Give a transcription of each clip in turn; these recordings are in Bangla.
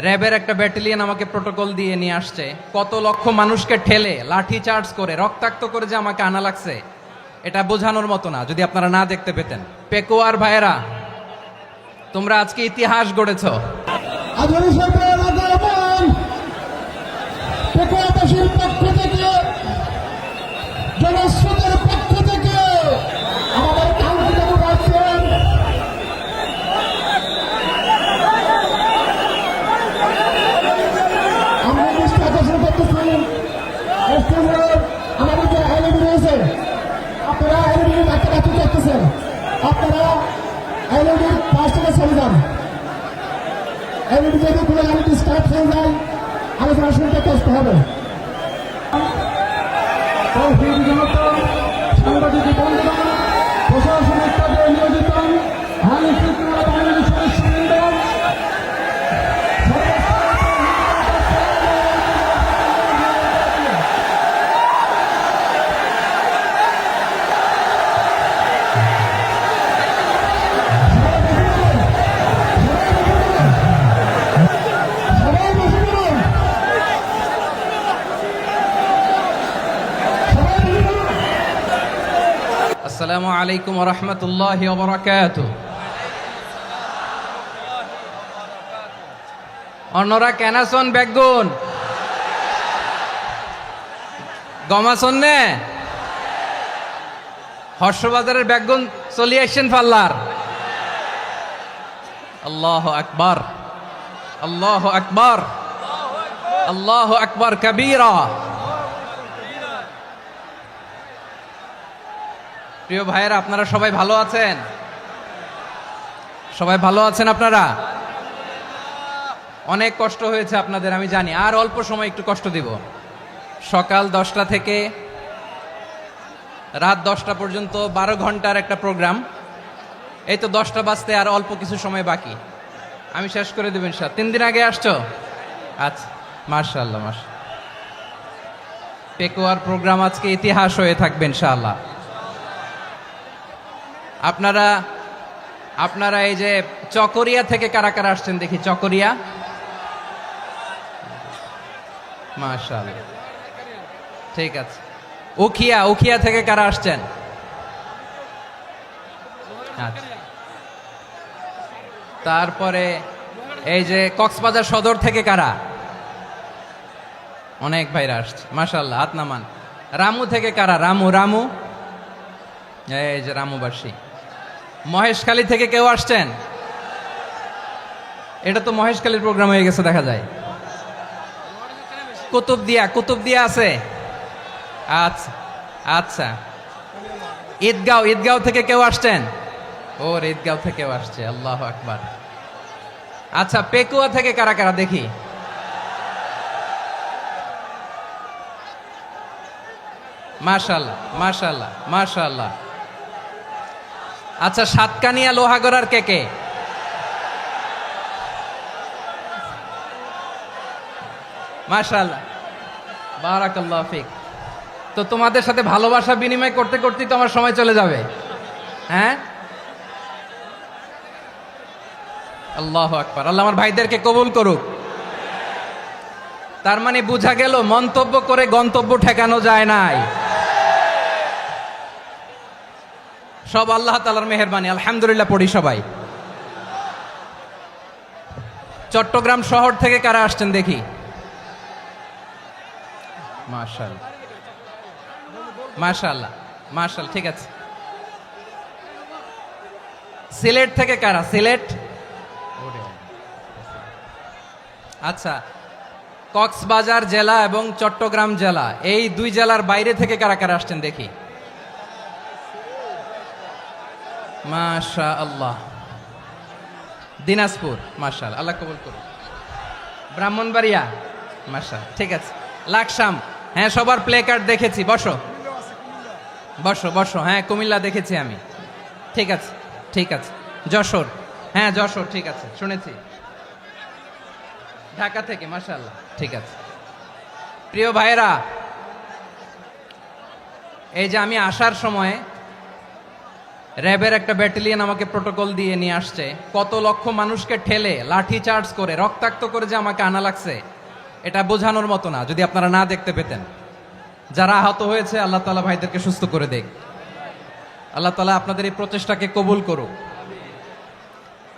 র্যাবের একটা ব্যাটালিয়ন আমাকে প্রোটোকল দিয়ে নিয়ে আসছে, কত লক্ষ মানুষকে ঠেলে লাঠি চার্জ করে রক্তাক্ত করে যে আমাকে আনা লাগছে, এটা বোঝানোর মতো না যদি আপনারা না দেখতে পেতেন। পেকুয়ার ভাইয়েরা, তোমরা আজকে ইতিহাস গড়েছ। পেকুয়াবাসীর পক্ষ থেকে, জনস্রোতের পক্ষ থেকে আমাদের কাউন্সিল আসছেন আমরা দৃষ্টি আকর্ষণ করতেছি। আমাদের যে এলইডি রয়েছে, আপনারা এলইডি কাছাকাছি করতেছেন, আপনারা এলইডির পাশ থেকে চলে যান। এলইডি যদি কোনো এলইডি স্টার্ট হয়ে যায়, আলোচনা শুনতে কষ্ট হবে। সাংবাদিক বন্ধুগণ, প্রশাসনিক কাজে নিয়োজিত আইন শৃঙ্খলা বাহিনীর সদস্যবৃন্দ, আসসালামু আলাইকুম ওয়া রাহমাতুল্লাহি ওয়া বারাকাতুহু। অন্যরা কেনাসন বেগুন গমাসন নে হর্ষবাজারের বেগুন চলি আসছেন পাল্লার। আল্লাহু আকবার, আল্লাহু আকবার, আল্লাহু আকবার কবীরা। প্রিয় ভাইয়েরা, আপনারা সবাই ভালো আছেন? সবাই ভালো আছেন? আপনারা অনেক কষ্ট হয়েছে আপনাদের, আমি জানি। আর অল্প সময় একটু কষ্ট দিব। সকাল 10টা থেকে রাত 10টা পর্যন্ত 12 ঘন্টার একটা প্রোগ্রাম। এই তো 10টা বাজতে আর অল্প কিছু সময় বাকি, আমি শেষ করে দেব ইনশাআল্লাহ। 3 দিন আগে আসছো? আচ্ছা, মাশাআল্লাহ মাশাআল্লাহ। পেকুয়ার প্রোগ্রাম আজকে ইতিহাস হয়ে থাকবে ইনশাআল্লাহ। আপনারা এই যে চকরিয়া থেকে কারা কারা আসছেন দেখি? চকরিয়া, মাশাআল্লাহ, ঠিক আছে। উখিয়া থেকে কারা আসছেন? আচ্ছা। তারপরে এই যে কক্সবাজার সদর থেকে কারা? অনেক ভাইরা আসছে, মাশাআল্লাহ, হাত নামান। রামু থেকে কারা? রামু, এই যে রামুবাসী। মহেশখালী থেকে কেউ আসছেন? এটা তো মহেশখালীর প্রোগ্রাম হয়ে গেছে দেখা যায়। কুতুবদিয়া আছে? আচ্ছা আচ্ছা। ঈদগাঁও থেকে কেউ আসছেন? ওর ঈদগাঁও থেকেও আসছে, আল্লাহু আকবার। আচ্ছা, পেকুয়া থেকে কারা কারা দেখি? মাশাআল্লাহ মাশাআল্লাহ মাশাআল্লাহ। আচ্ছা, সাতকানিয়া লোহাগড়ার কে? মাশাআল্লাহ, বারাকাল্লাহু ফিক। তো তোমাদের সাথে ভালোবাসা বিনিময় করতে করতেই তো আমার সময় চলে যাবে। হ্যাঁ, আল্লাহু আকবার। আল্লাহ আমার ভাইদেরকে কবুল করুক। তার মানে বোঝা গেল মন্তব্য করে গন্তব্য ঠেকানো যায় নাই। সব আল্লাহ তাআলার মেহেরবানি, আলহামদুলিল্লাহ পড়ি সবাই। চট্টগ্রাম শহর থেকে কারা আসছেন দেখি? মাশাআল্লাহ মাশাআল্লাহ মাশাআল্লাহ, ঠিক আছে। সিলেট থেকে কারা? সিলেট, আচ্ছা। কক্সবাজার জেলা এবং চট্টগ্রাম জেলা, এই দুই জেলার বাইরে থেকে কারা কারা আসছেন দেখি? মাশাআল্লাহ। দিনাজপুর, মাশাআল্লাহ, আল্লাহ কবুল করুন। ব্রাহ্মণবাড়িয়া, মাশাআল্লাহ, ঠিক আছে। লাকসাম, হ্যাঁ, সবার প্লে কার্ড দেখেছি। বসো বসো বসো। হ্যাঁ, কুমিল্লা দেখেছি আমি, ঠিক আছে ঠিক আছে। যশোর, হ্যাঁ যশোর, ঠিক আছে, শুনেছি। ঢাকা থেকে, মাশাআল্লাহ, ঠিক আছে। প্রিয় ভাইরা, এই যে আমি আসার সময় র্যাবের একটা ব্যাটালিয়ন আমাকে প্রোটোকল দিয়ে নিয়ে আসছে, কত লক্ষ মানুষকে ঠেলে লাঠি চার্জ করে রক্তাক্ত করে যে আমাকে আনা লাগছে, এটা বোঝানোর মতো না যদি আপনারা না দেখতে পেতেন। যারা আহত হয়েছে আল্লাহ তাআলা ভাইদেরকে সুস্থ করে দেখ। আল্লাহ তাআলা আপনাদের এই প্রচেষ্টাকে কবুল করুক।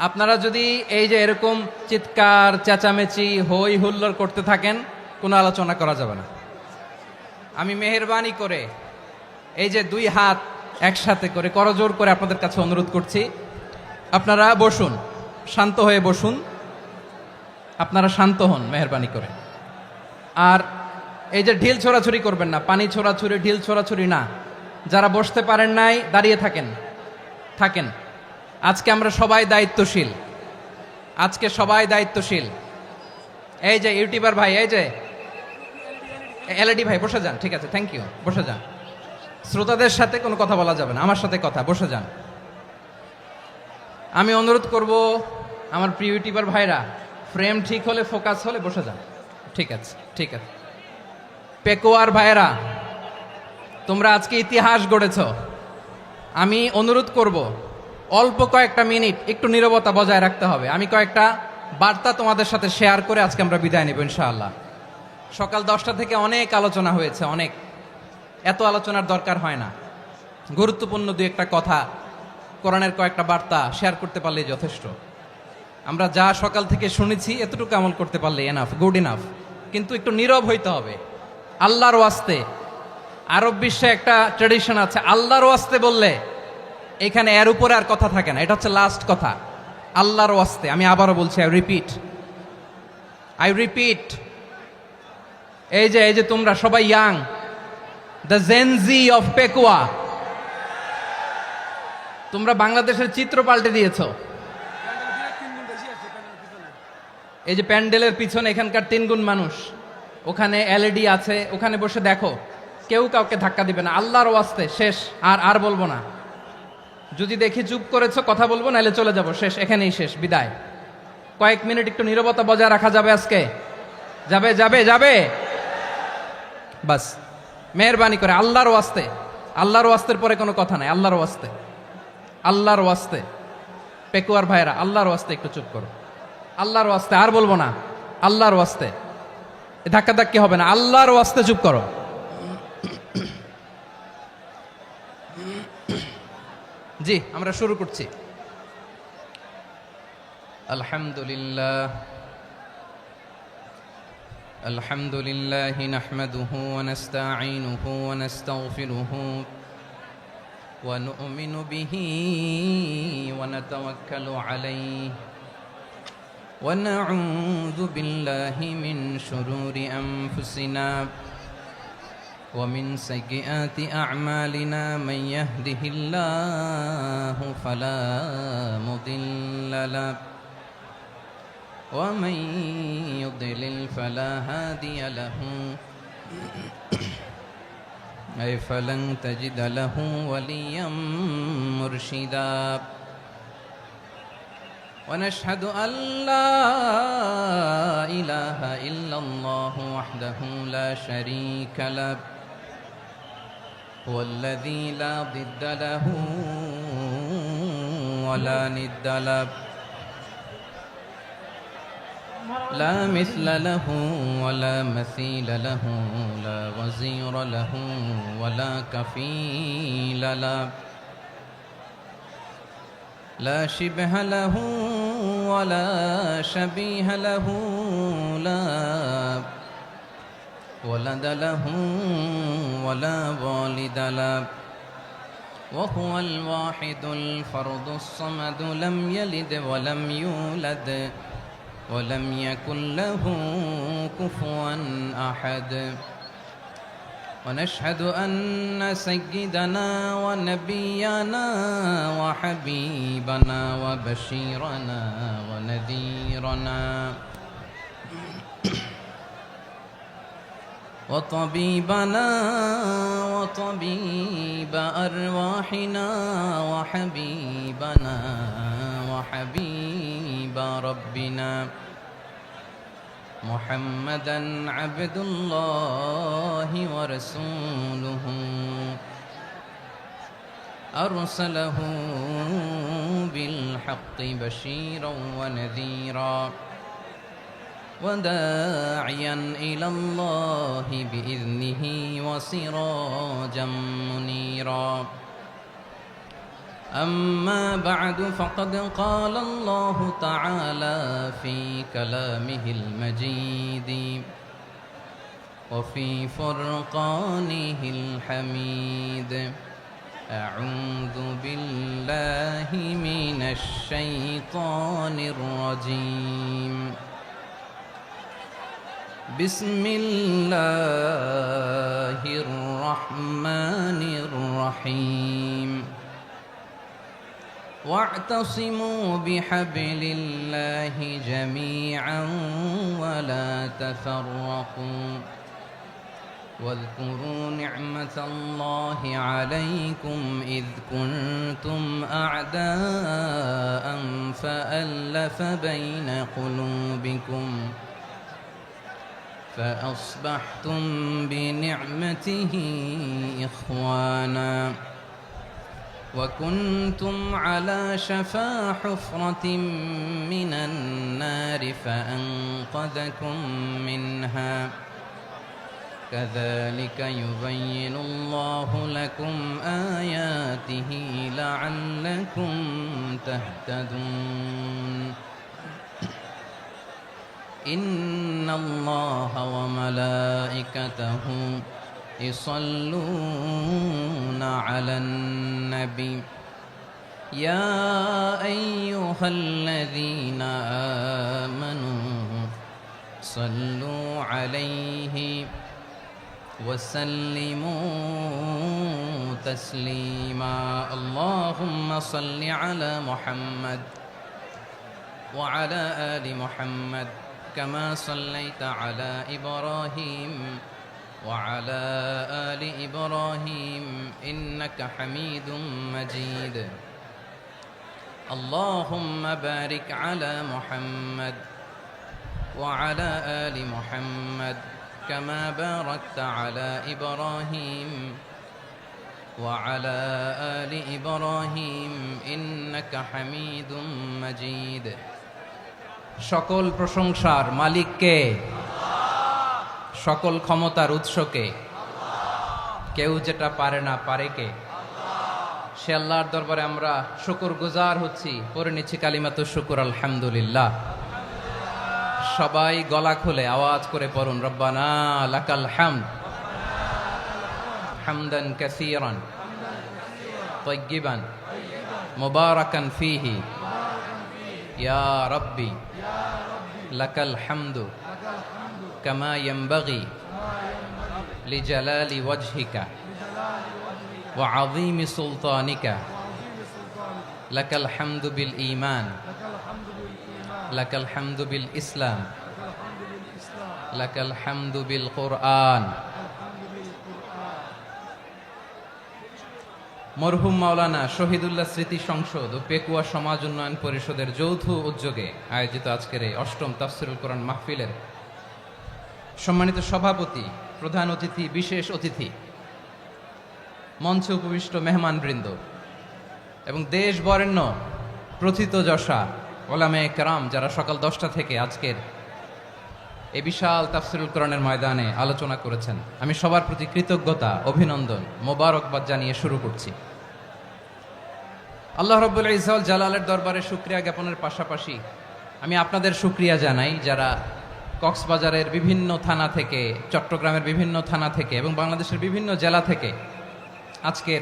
আপনারা যদি এই যে এরকম চিৎকার চেঁচামেচি হই হুল্লোড় করতে থাকেন, কোনো আলোচনা করা যাবে না। আমি মেহেরবানি করে এই যে দুই হাত একসাথে করে করজোর করে আপনাদের কাছে অনুরোধ করছি, আপনারা বসুন, শান্ত হয়ে বসুন, আপনারা শান্ত হন মেহেরবানি করে। আর এই যে ঢিল ছোড়াছুরি করবেন না, পানি ছোড়াছুরি ঢিল ছোড়াছুরি না। যারা বসতে পারেন নাই দাঁড়িয়ে থাকেন থাকেন। আজকে আমরা সবাই দায়িত্বশীল, আজকে সবাই দায়িত্বশীল। এই যে ইউটিউবার ভাই, এই যে এলইডি ভাই বসে যান, ঠিক আছে, থ্যাংক ইউ, বসে যান। শ্রোতাদের সাথে কোনো কথা বলা যাবে না, আমার সাথে কথা, বসে যান। আমি অনুরোধ করব আমার প্রিয় ইউটিউবার ভাইরা, ফ্রেম ঠিক হলে ফোকাস হলে বসে যান, ঠিক আছে ঠিক আছে। পেকুয়ার ভাইরা, তোমরা আজকে ইতিহাস গড়েছ। আমি অনুরোধ করব অল্প কয়েকটা মিনিট একটু নীরবতা বজায় রাখতে হবে। আমি কয়েকটা বার্তা তোমাদের সাথে শেয়ার করে আজকে আমরা বিদায় নেব ইনশাআল্লাহ। সকাল 10টা থেকে অনেক আলোচনা হয়েছে, অনেক, এত আলোচনার দরকার হয় না। গুরুত্বপূর্ণ দুই একটা কথা, কোরআনের কয়েকটা বার্তা শেয়ার করতে পারলেই যথেষ্ট। আমরা যা সকাল থেকে শুনেছি এতটুকু আমল করতে পারলে এনাফ, গুড ইনাফ। কিন্তু একটু নীরব হইতে হবে আল্লাহর ওয়াস্তে। আরব বিশ্বে একটা ট্রেডিশন আছে, আল্লাহর ওয়াস্তে বললে এখানে এর উপরে আর কথা থাকে না, এটা হচ্ছে লাস্ট কথা। আল্লাহর ওয়াস্তে, আমি আবারও বলছি, আই রিপিট। এই যে তোমরা সবাই young, the Gen Z of Pekua, তোমরা বাংলাদেশের চিত্র পাল্টে দিয়েছ। এই যে প্যান্ডেলের পিছনে এখানকার 3 গুণ মানুষ, ওখানে এলইডি আছে, ওখানে বসে দেখো, কেউ কাউকে ধাক্কা দিবে না। আল্লাহর ওয়াস্তে শেষ, আর বলবো না। যদি দেখি চুপ করেছো, কথা বলবো, নাহলে চলে যাব, শেষ, এখানেই শেষ, বিদায়। কয়েক মিনিট একটু নীরবতা বজায় রাখা যাবে আজকে? যাবে যাবে যাবে বাস, মেহেরবানি করে আল্লাহর ওয়াস্তে। আল্লাহর ওয়াস্তের পরে কোনো কথা নাই, আল্লাহর ওয়াস্তে, আল্লাহর ওয়াস্তে। পেকুয়ার ভাইরা, আল্লাহর ওয়াস্তে একটু চুপ করো, আল্লাহর ওয়াস্তে, আর বলবো না, আল্লাহর ওয়াস্তে। ধাক্কা ধাক্কি হবে না, আল্লাহর ওয়াস্তে চুপ করো। জি, আমরা শুরু করছি। আলহামদুলিল্লাহ আলহামদুলিল্লাহ নাহমাদুহু ওয়া নাস্তাঈনুহু ওয়া নাস্তাগফিরুহু ওয়া নু'মিনু বিহি ওয়া নাতাওয়াক্কালু আলাইহি ওয়া নাউযু বিল্লাহি মিন শুরুরি আনফুসিনা ومن سيئات أعمالنا من يهده الله فلا مضل له ومن يضلل فلا هادي له أي فلن تجد له وليا مرشدا ونشهد أن لا إله إلا الله وحده لا شريك له هو الذي لا ضد له ولا ند له لا مثل له ولا مثيل له لا وزير له ولا كفيل له لا شبه له ولا شبيه له لا ولد له ولا والد له وهو الواحد الفرد الصمد لم يلد ولم يولد ولم يكن له كفوا أحد ونشهد أن سيدنا ونبينا وحبيبنا وبشيرنا ونذيرنا وطبيبنا وطبيب أرواحنا وحبيبنا وحبيب ربنا محمدا عبد الله ورسوله أرسله بالحق بشيرا ونذيرا وداعيا إلى الله بإذنه وسراجا منيرا أما بعد فقد قال الله تعالى في كلامه المجيد وفي فرقانه الحميد أعوذ بالله من الشيطان الرجيم بسم الله الرحمن الرحيم واعتصموا بحبل الله جميعا ولا تفرقوا واذكروا نعمة الله عليكم إذ كنتم أعداء فألف بين قلوبكم فأصبحتم بنعمته إخوانا وكنتم على شفا حفرة من النار فأنقذكم منها كذلك يبين الله لكم آياته لعلكم تهتدون إن الله وملائكته يصلون على النبي يا أيها الذين آمنوا صلوا عليه وسلموا تسليما اللهم صل على محمد وعلى آل محمد كما صليت على إبراهيم وعلى آل إبراهيم إنك حميد مجيد اللهم بارك على محمد وعلى آل محمد كما باركت على إبراهيم وعلى آل إبراهيم إنك حميد مجيد সকল প্রশংসার মালিক কে? সকল ক্ষমতার উৎস কে? কেউ যেটা পারে না পারে কে? সে আল্লাহর দরবারে আমরা শুকরগুজার হচ্ছি, পড়ে নিচ্ছি কালিমাতু শুকর আলহামদুলিল্লাহ। সবাই গলা খুলে আওয়াজ করে পড়ুন রব্বানা লাকাল হামদ হামদান কাসীরান তাইয়্যিবান মুবারাকান ফীহি ইয়া রাব্বি লাকাল হামদু কামা ইয়ানবাগি লিজালালি ওয়াজহিকা ওয়া আযীমি সুলতানিকা লাকাল হামদু বিল ঈমান লাকাল হামদু বিল ইসলাম লাকাল হামদু বিল কুরআন। মরহুম মাওলানা শহীদুল্লাহ স্মৃতি সংসদ ও পেকুয়া সমাজ উন্নয়ন পরিষদের যৌথ উদ্যোগে আয়োজিত আজকের এই অষ্টম তাফসীরুল কোরআন মাহফিলের সম্মানিত সভাপতি, প্রধান অতিথি, বিশেষ অতিথি, মঞ্চে উপবিষ্ট মেহমানবৃন্দ এবং দেশ বরেণ্য প্রথিতযশা ওলামায়ে কেরাম যারা সকাল 10টা থেকে আজকের এই বিশাল তাফসীরুল কোরআনের ময়দানে আলোচনা করেছেন, আমি সবার প্রতি কৃতজ্ঞতা, অভিনন্দন, মোবারকবাদ জানিয়ে শুরু করছি। আল্লাহ রাব্বুল ইজ্জত জালালের দরবারে শুকরিয়া জ্ঞাপনের পাশাপাশি আমি আপনাদের শুকরিয়া জানাই যারা কক্সবাজারের বিভিন্ন থানা থেকে, চট্টগ্রামের বিভিন্ন থানা থেকে এবং বাংলাদেশের বিভিন্ন জেলা থেকে আজকের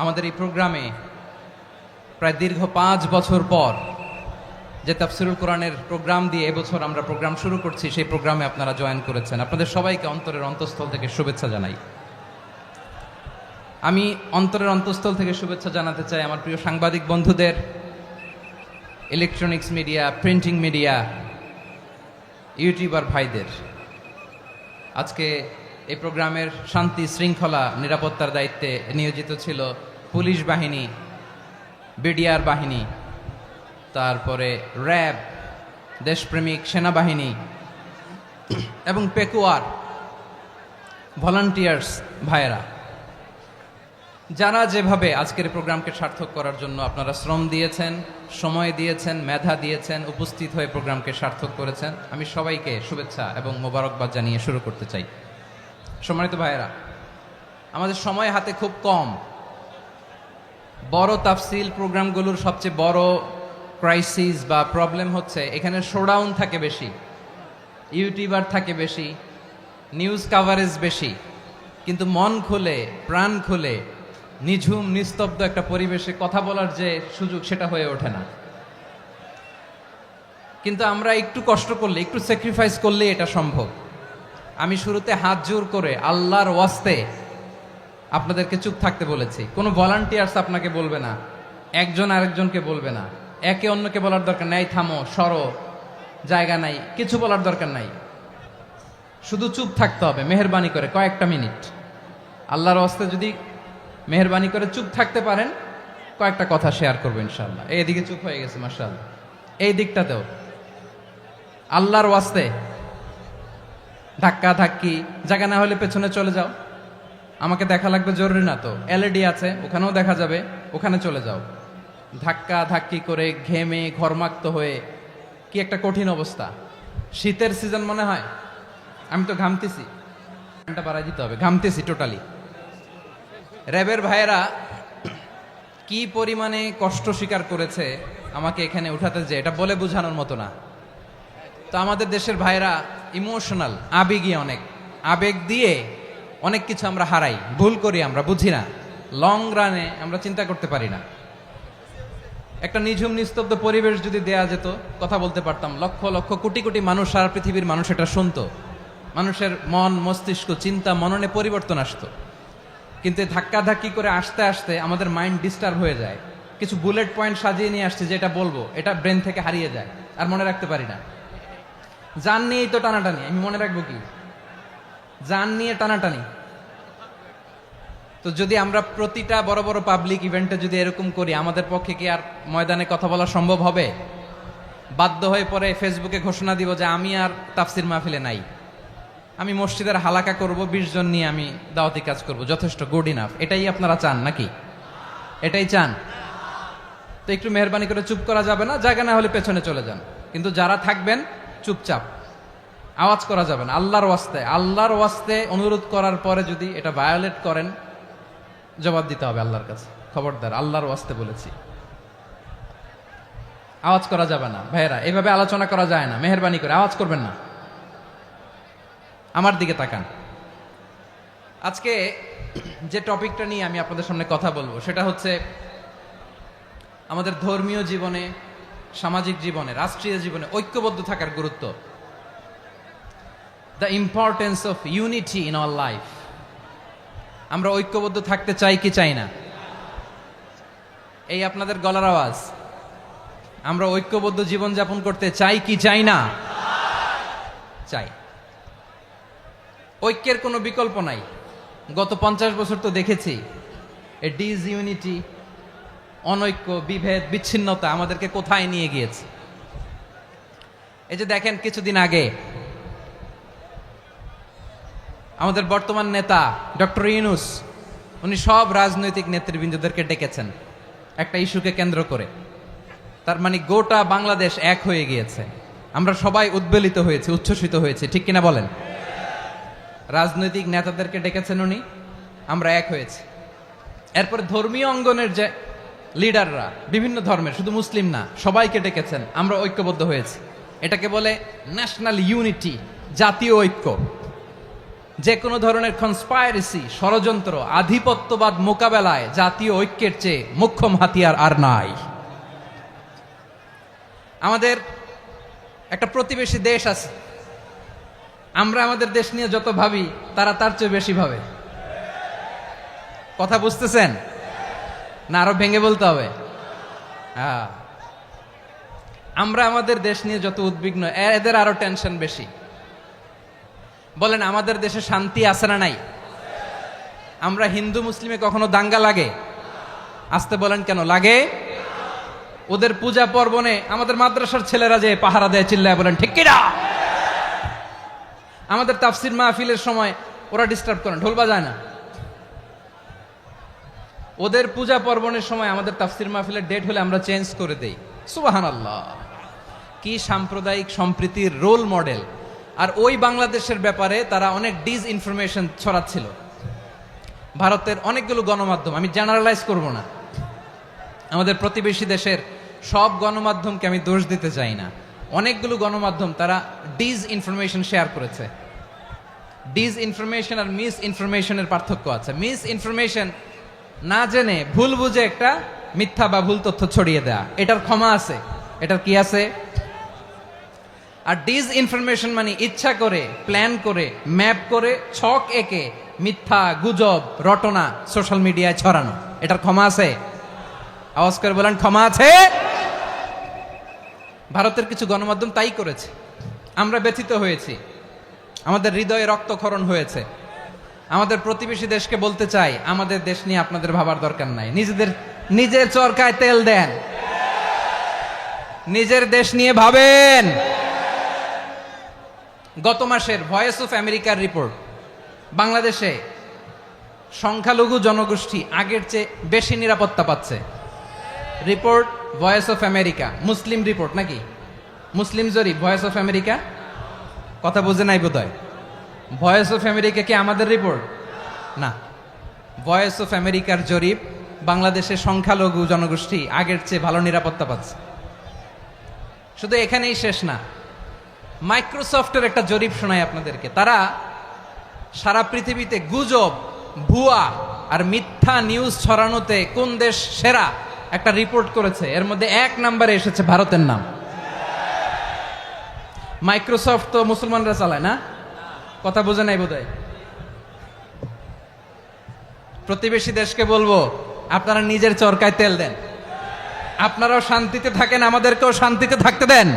আমাদের এই প্রোগ্রামে প্রায় দীর্ঘ 5 বছর পর যে তাফসীরুল কোরআনের প্রোগ্রাম দিয়ে এবছর আমরা প্রোগ্রাম শুরু করছি, সেই প্রোগ্রামে আপনারা জয়েন করেছেন। আপনাদের সবাইকে অন্তরের অন্তঃস্থল থেকে শুভেচ্ছা জানাই। আমি অন্তরের অন্তঃস্থল থেকে শুভেচ্ছা জানাতে চাই আমার প্রিয় সাংবাদিক বন্ধুদের, electronics media, printing media, YouTuber ভাইদের। আজকে এই প্রোগ্রামের শান্তি শৃঙ্খলা নিরাপত্তার দায়িত্বে নিয়োজিত ছিল পুলিশ বাহিনী, বিডিআর বাহিনী, তারপরে র্যাব, দেশপ্রেমিক সেনাবাহিনী এবং পেকুয়ার ভলান্টিয়ার্স ভাইয়েরা। যারা যেভাবে আজকের এই প্রোগ্রামকে সার্থক করার জন্য আপনারা শ্রম দিয়েছেন, সময় দিয়েছেন, মেধা দিয়েছেন, উপস্থিত হয়ে প্রোগ্রামকে সার্থক করেছেন, আমি সবাইকে শুভেচ্ছা এবং মোবারকবাদ জানিয়ে শুরু করতে চাই। সম্মানিত ভাইয়েরা, আমাদের সময় হাতে খুব কম। বড় তাফসিল প্রোগ্রামগুলোর সবচেয়ে বড় ক্রাইসিস বা প্রবলেম হচ্ছে এখানে শোডাউন থাকে বেশি, ইউটিউবার থাকে বেশি, নিউজ কাভারেজ বেশি, কিন্তু মন খুলে প্রাণ খুলে নিঝুম নিস্তব্ধ একটা পরিবেশে কথা বলার যে সুযোগ সেটা হয়ে ওঠে না। কিন্তু আমরা একটু কষ্ট করলে, একটু স্যাক্রিফাইস করলে এটা সম্ভব। আমি শুরুতে হাত জোর করে আল্লাহর ওয়াস্তে আপনাদেরকে চুপ থাকতে বলেছি। কোনো ভলান্টিয়ার্স আপনাকে বলবে না, একজন আরেকজনকে বলবে না, একে অন্যকে বলার দরকার নাই, থামো সরো জায়গা নাই, কিছু বলার দরকার নাই, শুধু চুপ থাকতে হবে মেহেরবানি করে কয়েকটা মিনিট। আল্লাহর ওয়াস্তে যদি মেহেরবানি করে চুপ থাকতে পারেন, কয়েকটা কথা শেয়ার করবো ইনশাআল্লাহ। এইদিকে চুপ হয়ে গেছে মাশাআল্লাহ, এই দিকটাতেও আল্লাহর ওয়াস্তে ধাক্কা ধাক্কি জায়গা না হলে পেছনে চলে যাও। আমাকে দেখা লাগবে জরুরি না তো, এলইডি আছে ওখানেও দেখা যাবে, ওখানে চলে যাও। ধাক্কা ধাক্কি করে ঘেমে ঘরমাক্ত হয়ে কি একটা কঠিন অবস্থা। শীতের সিজন মনে হয়, আমি তো ঘামতেছি, ঘন্টা বাড়াই দিতে হবে, ঘামতেছি টোটালি। র্যাবের ভাইয়েরা কি পরিমাণে কষ্ট স্বীকার করেছে আমাকে এখানে উঠাতে, যে এটা বলে বোঝানোর মতো না। তো আমাদের দেশের ভাইয়েরা ইমোশনাল, আবেগী অনেক, আবেগ দিয়ে অনেক কিছু আমরা হারাই, ভুল করি, আমরা বুঝি না, লং রানে আমরা চিন্তা করতে পারি না। একটা নিঝুম নিস্তব্ধ পরিবেশ যদি দেয়া যেত, কথা বলতে পারতাম, লক্ষ লক্ষ কোটি কোটি মানুষ, সারা পৃথিবীর মানুষ এটা শুনতো, মানুষের মন মস্তিষ্ক চিন্তা মননে পরিবর্তন আসতো। কিন্তু ধাক্কা ধাক্কি করে আসতে আসতে আমাদের মাইন্ড ডিস্টার্ব হয়ে যায়। কিছু বুলেট পয়েন্ট সাজিয়ে নিয়ে আসছে, যেটা বলবো এটা ব্রেন থেকে হারিয়ে যায়, আর মনে রাখতে পারি না। জান নিয়েই তো টানাটানি, আমি মনে রাখবো কি? জান নিয়ে টানাটানি। তো যদি আমরা প্রতিটা বড় বড় পাবলিক ইভেন্টে যদি এরকম করি, আমাদের পক্ষে কি আর ময়দানে কথা বলা সম্ভব হবে? বাধ্য হয়ে পরে ফেসবুকে ঘোষণা দিব যে আমি আর তাফসির মাহফিলে নাই, আমি মসজিদের হালাকা করব, 20 জন নিয়ে আমি দাওয়াতি কাজ করব, যথেষ্ট, গুড ইনাফ। এটাই আপনারা চান নাকি? এটাই চান? তো একটু মেহরবানি করে চুপ করা যাবে না, জায়গা না হলে পেছনে চলে যান, কিন্তু যারা থাকবেন চুপচাপ, আওয়াজ করা যাবে না। আল্লাহর ওয়াস্তে, আল্লাহর ওয়াস্তে অনুরোধ করার পরে যদি এটা ভায়োলেট করেন, জবাব দিতে হবে আল্লাহর কাছে। খবরদার, আল্লাহর ওয়াস্তে বলেছি, আওয়াজ করা যাবে না। ভাইয়েরা, এভাবে আলোচনা করা যায় না, মেহরবানি করে আওয়াজ করবেন না। আমার দিকে তাকান। আজকে যে টপিকটা নিয়ে আমি আপনাদের সামনে কথা বলবো সেটা হচ্ছে আমাদের ধর্মীয় জীবনে, সামাজিক জীবনে, রাষ্ট্রীয় জীবনে ঐক্যবদ্ধ থাকার গুরুত্ব। The importance of unity in our life. আমরা ঐক্যবদ্ধ থাকতে চাই কি চাই না? এই আপনাদের গলার আওয়াজ। আমরা ঐক্যবদ্ধ জীবনযাপন করতে চাই কি চাই না? চাই। ঐক্যের কোনো বিকল্প নাই। গত 50 বছর তো দেখেছি এই ডিসইউনিটি, অনৈক্য, বিভেদ, বিচ্ছিন্নতা আমাদেরকে কোথায় নিয়ে গিয়েছে। এই যে দেখেন, কিছুদিন আগে আমাদের বর্তমান নেতা ডক্টর ইউনূস, উনি সব রাজনৈতিক নেতৃবৃন্দদেরকে ডেকেছেন একটা ইস্যুকে কেন্দ্র করে। তার মানে গোটা বাংলাদেশ এক হয়ে গিয়েছে। আমরা সবাই উদ্বেলিত হয়েছি, উচ্ছ্বসিত হয়েছি, ঠিক কিনা বলেন? রাজনৈতিক নেতাদেরকে ডেকেছেন উনি, আমরা এক হয়েছি। এরপরে ধর্মীয় অঙ্গনের যে লিডাররা, বিভিন্ন ধর্মের, শুধু মুসলিম না, সবাইকে ডেকেছেন, আমরা ঐক্যবদ্ধ হয়েছি। এটাকে বলে ন্যাশনাল ইউনিটি, জাতীয় ঐক্য। যে কোনো ধরনের কনস্পাইরেসি, ষড়যন্ত্র, আধিপত্যবাদ মোকাবেলায় জাতীয় ঐক্যের চেয়ে মোক্ষম হাতিয়ার আর নাই। আমাদের একটা প্রতিবেশী দেশ আছে, আমরা আমাদের দেশ নিয়ে যত ভাবি তারা তার চেয়ে বেশি ভাবে। কথা বুঝতেছেন না? আরো ভেঙে বলতে হবে। আমরা আমাদের দেশ নিয়ে যত উদ্বিগ্ন, এদের আরো টেনশন বেশি। বলেন, আমাদের দেশে শান্তি আছে না নাই? আমরা হিন্দু মুসলিমে কখনো দাঙ্গা লাগে? আসতে বলেন, কেন লাগে? ওদের পূজা পার্বণে আমাদের মাদ্রাসার ছেলেরা যে পাহারা দেয়, চিল্লায় বলেন ঠিক কিনা? আমাদের তাফসির মাহফিলের সময় ওরা ডিস্টার্ব করেন, ঢোল বাজায় না। ওদের পূজা পার্বণের সময় আমাদের তাফসির মাহফিলের ডেট হলে আমরা চেঞ্জ করে দেই। সুবহানাল্লাহ, কি সাম্প্রদায়িক সম্প্রীতির রোল মডেল। আর ওই বাংলাদেশের ব্যাপারে তারা অনেক ডিস ইনফরমেশন ছড়াচ্ছিল। ভারতের অনেকগুলো গণমাধ্যম, আমি জেনারেলাইজ করব না, আমাদের প্রতিবেশী দেশের সব গণমাধ্যমকে আমি দোষ দিতে চাই না, অনেকগুলো গণমাধ্যম তারা ডিস ইনফরমেশন শেয়ার করেছে। ডিস ইনফরমেশন আর মিস ইনফরমেশনের পার্থক্য আছে। মিস ইনফরমেশন না জেনে ভুল বুঝে একটা মিথ্যা বা ভুল তথ্য ছড়িয়ে দেয়া, এটার ক্ষমা আছে, এটার কি আছে। আর ডিস ইনফরমেশন মানে ইচ্ছা করে, প্ল্যান করে, ম্যাপ করে, ছক এঁকে মিথ্যা, গুজব, রটনা সোশ্যাল মিডিয়ায় ছড়ানো, এটার ক্ষমা আছে? আওয়াজ করে বলেন, ক্ষমা আছে? ভারতের কিছু গণমাধ্যম তাই করেছে। আমরা ব্যথিত হয়েছি, আমাদের হৃদয়ে রক্তক্ষরণ হয়েছে। আমাদের প্রতিবেশী দেশকে বলতে চাই, আমাদের দেশ নিয়ে আপনাদের ভাবার দরকার নাই, নিজের চরকায় তেল দেন, নিজের দেশ নিয়ে ভাবেন। গত মাসের ভয়েস অফ আমেরিকার রিপোর্ট, বাংলাদেশে সংখ্যালঘু জনগোষ্ঠী আগের চেয়ে বেশি নিরাপত্তা পাচ্ছে। Report voice of America, Muslim report নাকি? মুসলিম জরিপ, ভয়েস অফ আমেরিকা। কথা বুঝে নাই বোধহয়। ভয়েস অফ আমেরিকা কি আমাদের রিপোর্ট? না, ভয়েস অফ আমেরিকার জরিপ, বাংলাদেশের সংখ্যালঘু জনগোষ্ঠী আগের চেয়ে ভালো নিরাপত্তা পাচ্ছে। শুধু এখানেই শেষ না, মাইক্রোসফটের একটা জরিপ শোনায় আপনাদেরকে। তারা সারা পৃথিবীতে গুজব, ভুয়া আর মিথ্যা নিউজ ছড়ানোতে কোন দেশ সেরা একটা রিপোর্ট করেছে। এর মধ্যে 1 নম্বরে এসেছে ভারতের নাম। মাইক্রোসফট তো মুসলমানরা চালায় না? কথা বোঝে নাই বোধহয়। প্রতিবেশী দেশকে বলবো, আপনারা নিজের চরকায় তেল দেন, আপনারাও শান্তিতে থাকেন, আমাদেরকেও শান্তিতে থাকতে দেন।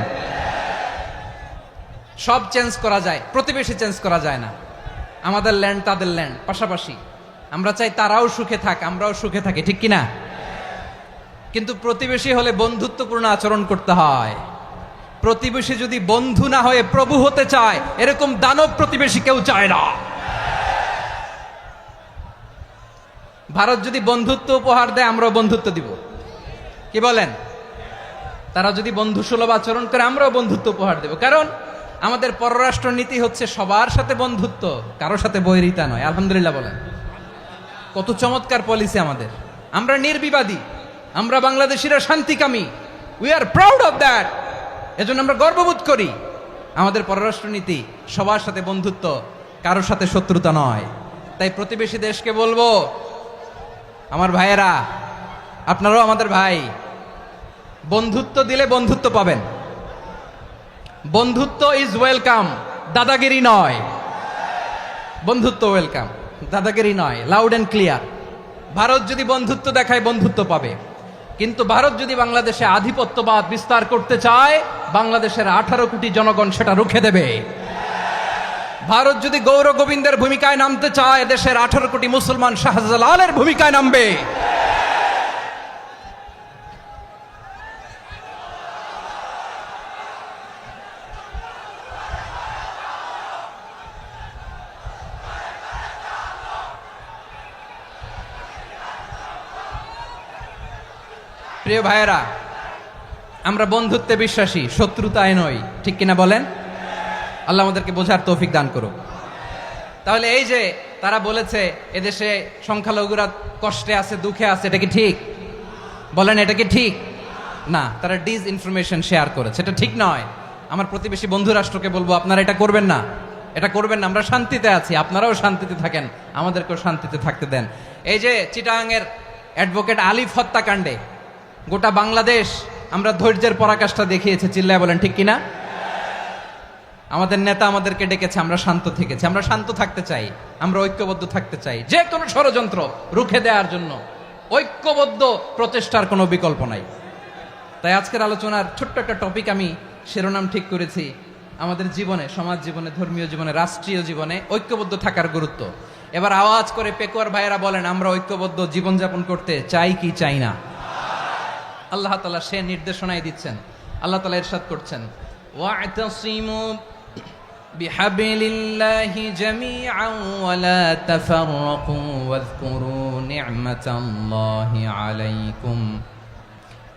সব চেঞ্জ করা যায়, প্রতিবেশী চেঞ্জ করা যায় না। আমাদের ল্যান্ড তাদের ল্যান্ড, পাশাপাশি। আমরা চাই তারাও সুখে থাক, আমরাও সুখে থাকি, ঠিক কিনা? কিন্তু প্রতিবেশী হলে বন্ধুত্বপূর্ণ আচরণ করতে হয়। প্রতিবেশী যদি বন্ধু না হয়ে প্রভু হতে চায়, এরকম দানব প্রতিবেশী কেউ চায় না। ভারত যদি বন্ধুত্ব উপহার দেয়, আমরাও বন্ধুত্ব দিব, কি বলেন? তারা যদি বন্ধু সুলভ আচরণ করে, আমরাও বন্ধুত্ব উপহার দেব। কারণ আমাদের পররাষ্ট্র নীতি হচ্ছে সবার সাথে বন্ধুত্ব, কারোর সাথে বৈরিতা নয়। আলহামদুলিল্লাহ বলেন, কত চমৎকার পলিসি আমাদের। আমরা নির্বিবাদী, আমরা বাংলাদেশিরা শান্তিকামী, we are proud of that. এজন্য আমরা গর্ববোধ করি। আমাদের পররাষ্ট্র নীতি সবার সাথে বন্ধুত্ব, কারোর সাথে শত্রুতা নয়। তাই প্রতিবেশী দেশকে বলবো, আমার ভাইয়েরা, আপনারাও আমাদের ভাই, বন্ধুত্ব দিলে বন্ধুত্ব পাবেন। বন্ধুত্ব ইজ ওয়েলকাম, দাদাগিরি নয়। বন্ধুত্ব ওয়েলকাম, দাদাগিরি নয়, লাউড এন্ড ক্লিয়ার। ভারত যদি বন্ধুত্ব দেখায়, বন্ধুত্ব পাবে। কিন্তু ভারত যদি বাংলাদেশে আধিপত্যবাদ বিস্তার করতে চায়, বাংলাদেশের 18 কোটি জনগণ সেটা রুখে দেবে। ভারত যদি গৌর গোবিন্দের ভূমিকায় নামতে চায়, দেশের 18 কোটি মুসলমান শাহজালালের ভূমিকায় নামবে। প্রিয় ভাইয়েরা, আমরা বন্ধুত্বে বিশ্বাসী, শত্রুতায় নই, ঠিক কিনা বলেন? আল্লাহ আমাদেরকে বোঝার তৌফিক দান করুক। তাহলে এই যে তারা বলেছে এদেশে সংখ্যালঘুরা কষ্টে আছে, দুঃখে আছে, এটা কি ঠিক? বলেন, এটা কি ঠিক? না, তারা ডিস ইনফরমেশন শেয়ার করেছে, এটা ঠিক নয়। আমার প্রতিবেশী বন্ধু রাষ্ট্রকে বলবো, আপনারা এটা করবেন না, এটা করবেন না। আমরা শান্তিতে আছি, আপনারাও শান্তিতে থাকেন, আমাদেরকেও শান্তিতে থাকতে দেন। এই যে চিটাগাংয়ের অ্যাডভোকেট আলিফ হত্যাকাণ্ডে গোটা বাংলাদেশ আমরা ধৈর্যের পরাকাষ্ঠা দেখিয়েছে, চিল্লায় বলেন ঠিক কিনা? আমাদের নেতা আমাদেরকে ডেকেছে, আমরা শান্ত থেকেছি। আমরা শান্ত থাকতে চাই, আমরা ঐক্যবদ্ধ থাকতে চাই। যে কোনো ষড়যন্ত্র রুখে দেওয়ার জন্য ঐক্যবদ্ধ প্রচেষ্টার কোনো বিকল্প নাই। তাই আজকের আলোচনার ছোট্ট একটা টপিক আমি শিরোনাম ঠিক করেছি, আমাদের জীবনে, সমাজ জীবনে, ধর্মীয় জীবনে, রাষ্ট্রীয় জীবনে ঐক্যবদ্ধ থাকার গুরুত্ব। এবার আওয়াজ করে পেকুয়ার ভাইয়েরা বলেন, আমরা ঐক্যবদ্ধ জীবনযাপন করতে চাই কি চাই না? আল্লাহ তাআলা সে নির্দেশনাই দিচ্ছেন। আল্লাহ তাআলা ইরশাদ করছেন, ওয়া'তাসিমু بحبل الله جميعا ولا تفرقوا واذكروا نعمة الله عليكم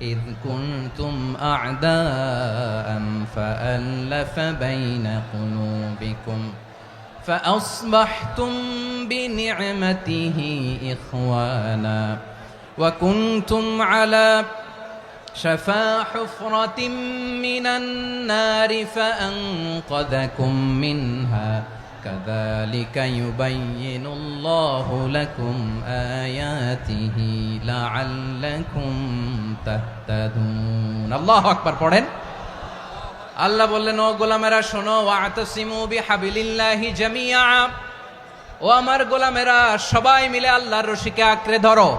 إذ كنتم أعداء فألف بين قلوبكم فأصبحتم بنعمته إخوانا وكنتم على شفا حفرة من النار فأنقذكم منها كذلك يبين الله لكم آياته لعلكم تهتدون الله أكبر পড়েন আল্লাহ বললেন ও গোলামেরা শোনো ওয়াতাসিমু বিহাবিলিল্লাহি জামিআ ও আমার গোলামেরা সবাই মিলে আল্লাহর রশিকে আঁকড়ে ধরো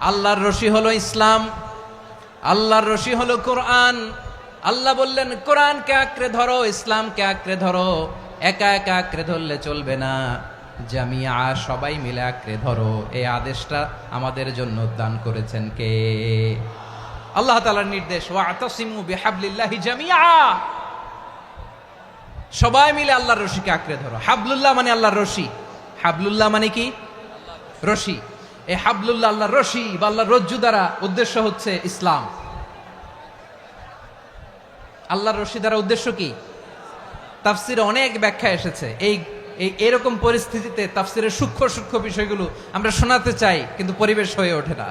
আল্লাহর রশি হলো ইসলাম আল্লাহর রশি হলো কোরআন আল্লাহ বললেন কোরআনকে আঁকড়ে ধরো ইসলামকে আঁকড়ে ধরো একা একা আঁকড়ে ধরলে চলবে না জামিয়া সবাই মিলে আঁকড়ে ধরো এই আদেশটা আমাদের জন্য দান করেছেন কে আল্লাহ তাআলার নির্দেশ ওয়াতাসিমু বিহাবলিল্লাহি জামিআ সবাই মিলে আল্লাহর রশিকে আঁকড়ে ধরো হাবলুল্লাহ মানে আল্লাহর রশি হাবলুল্লাহ মানে কি রশি এই হাবলুল্লাহ আল্লাহর রশি বা আল্লাহর রজ্জু দ্বারা উদ্দেশ্য হচ্ছে ইসলাম আল্লাহর রশি দ্বারা উদ্দেশ্য কি তাফসিরে অনেক ব্যাখ্যা এসেছে এই এরকম পরিস্থিতিতে তাফসিরের সূক্ষ্ম সূক্ষ্ম বিষয়গুলো আমরা শোনাতে চাই কিন্তু পরিবেশ হয়ে ওঠে না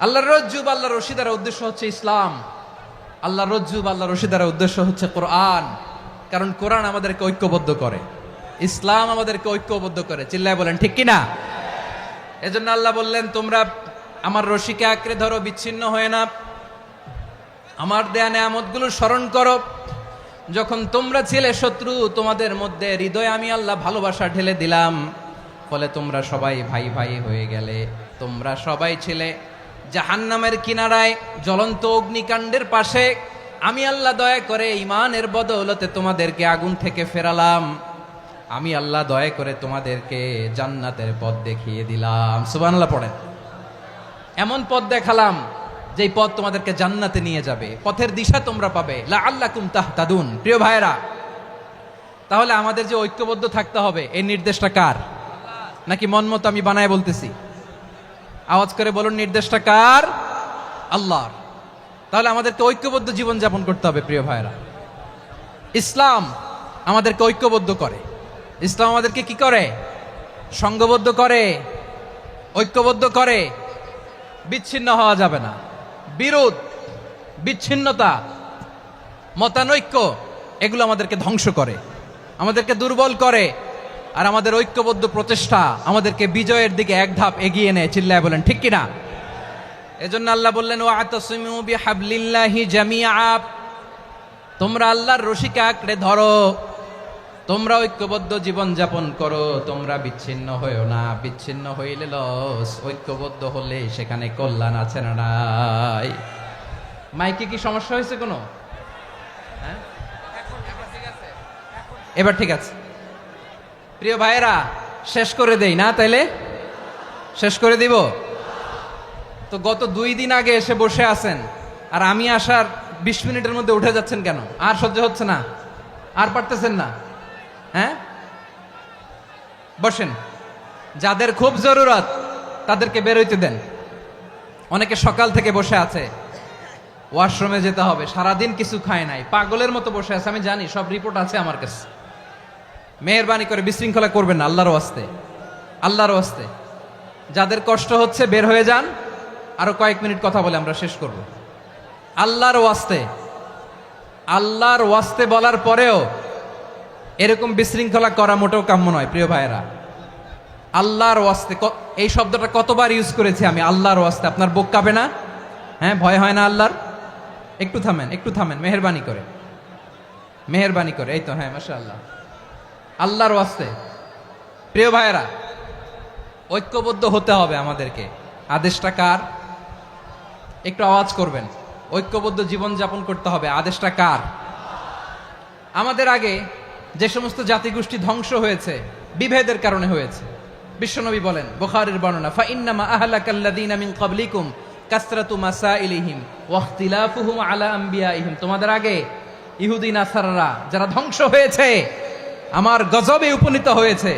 আল্লাহর রজ্জু বা আল্লাহর রশি দ্বারা উদ্দেশ্য হচ্ছে ইসলাম আল্লাহর রজ্জু বা আল্লাহর রশি দ্বারা উদ্দেশ্য হচ্ছে কোরআন কারণ কোরআন আমাদেরকে ঐক্যবদ্ধ করে ইসলাম আমাদেরকে ঐক্যবদ্ধ করে চিল্লায় বলেন ঠিক কিনা এজন্য আল্লাহ বললেন তোমরা আমার রশিকে আঁকড়ে ধরো বিচ্ছিন্ন হয়ে না আমার দেয়া নেয়ামতগুলো স্মরণ করো যখন তোমরা ছিলে শত্রু তোমাদের মধ্যে হৃদয়ে আমি আল্লাহ ভালোবাসা ঢেলে দিলাম ফলে তোমরা সবাই ভাই ভাই হয়ে গেলে তোমরা সবাই ছিলে জাহান্নামের কিনারায় জ্বলন্ত অগ্নিকাণ্ডের পাশে আমি আল্লাহ দয়া করে ঈমানের বদৌলতে তোমাদেরকে আগুন থেকে ফেরালাম আমি আল্লাহ দয়া করে তোমাদেরকে জান্নাতের পথ দেখিয়ে দিলাম সুবহানাল্লাহ পড়েন এমন পথ দেখালাম যেই পথ তোমাদেরকে জান্নাতে নিয়ে যাবে পথের দিশা তোমরা পাবে লাআল্লাকুম তাহতাদুন প্রিয় ভাইরা তাহলে আমাদের যে ঐক্যবদ্ধ থাকতে হবে এই নির্দেশটা কার নাকি মন মতো আমি বানায় বলতেছি আওয়াজ করে বলুন নির্দেশটা কার আল্লাহর তাহলে আমাদেরকে ঐক্যবদ্ধ জীবন যাপন করতে হবে প্রিয় ভাইরা ইসলাম আমাদেরকে ঐক্যবদ্ধ করে ইসলাম আমাদেরকে কি করে সংঘবদ্ধ করে ঐক্যবদ্ধ করে বিচ্ছিন্ন হওয়া যাবে না বিরোধ বিচ্ছিন্নতা মতানৈক্য এগুলো আমাদেরকে ধ্বংস করে আমাদেরকে দুর্বল করে আর আমাদের ঐক্যবদ্ধ প্রচেষ্টা আমাদেরকে বিজয়ের দিকে এক ধাপ এগিয়ে নেয় চিল্লায় বলেন ঠিক কিনা এজন্য আল্লাহ বললেন ওয়াতাসিমু বিহাবলিল্লাহি জামিআ তোমরা আল্লাহর রশিকে আঁকড়ে ধরো তোমরা ঐক্যবদ্ধ জীবন যাপন করো তোমরা বিচ্ছিন্ন হইও না বিচ্ছিন্ন হইলে লস ঐক্যবদ্ধ হলে সেখানে কল্যাণ আছে না নাই মাইকে কি সমস্যা হয়েছে কোনো হ্যাঁ এবার ঠিক আছে প্রিয় ভাইয়েরা শেষ করে দেই না তাইলে শেষ করে দিব তো গত 2 দিন আগে এসে বসে আছেন আর আমি আসার 20 মিনিটের মধ্যে উঠে যাচ্ছেন কেন আর সহ্য হচ্ছে না আর পারতেছেন না হ্যাঁ বসেন যাদের খুব জরুরত তাদেরকে বের হইতে দেন অনেকে সকাল থেকে বসে আছে ওয়াশরুমে যেতে হবে সারাদিন কিছু খায় নাই পাগলের মতো বসে আছে আমি জানি সব রিপোর্ট আছে আমার কাছে মেহেরবানি করে বিশৃঙ্খলা করবেন না আল্লাহর ওয়াস্তে আল্লাহর ওয়াস্তে যাদের কষ্ট হচ্ছে বের হয়ে যান আরো কয়েক মিনিট কথা বলে আমরা শেষ করব আল্লাহর ওয়াস্তে বলার পরেও এরকম বিশৃঙ্খলা করা মোটেও কাম্য নয় প্রিয় ভাইয়েরা আল্লাহর ওয়াস্তে এই শব্দটা কতবার ইউজ করেছি আমি আল্লাহর ওয়াস্তে আপনার বুক কাঁপে না হ্যাঁ ভয় হয় না আল্লাহর একটু থামেন মেহেরবানি করে এই তো হ্যাঁ মাশাআল্লাহ আল্লাহর ওয়াস্তে প্রিয় ভাইয়েরা ঐক্যবদ্ধ হতে হবে আমাদেরকে আদেশটা কার একটু আওয়াজ করবেন ঐক্যবদ্ধ জীবন যাপন করতে হবে আদেশটা কার আমাদের আগে যে সমস্ত জাতিগোষ্ঠী ধ্বংস হয়েছে বিভেদের কারণে হয়েছে বিশ্বনবী বলেন বুখারীর বর্ণনা ফা ইন্নামা আহলাকাল্লাযীনা মিন ক্বাবলিকুম কাসরাতু মাসাইলিহিম ওয়া ইখতিলাফুহুম আলা আমবিয়াইহিম তোমাদের আগে ইহুদি নাসারারা যারা ধ্বংস হয়েছে, আমার গজবে উপনীত হয়েছে,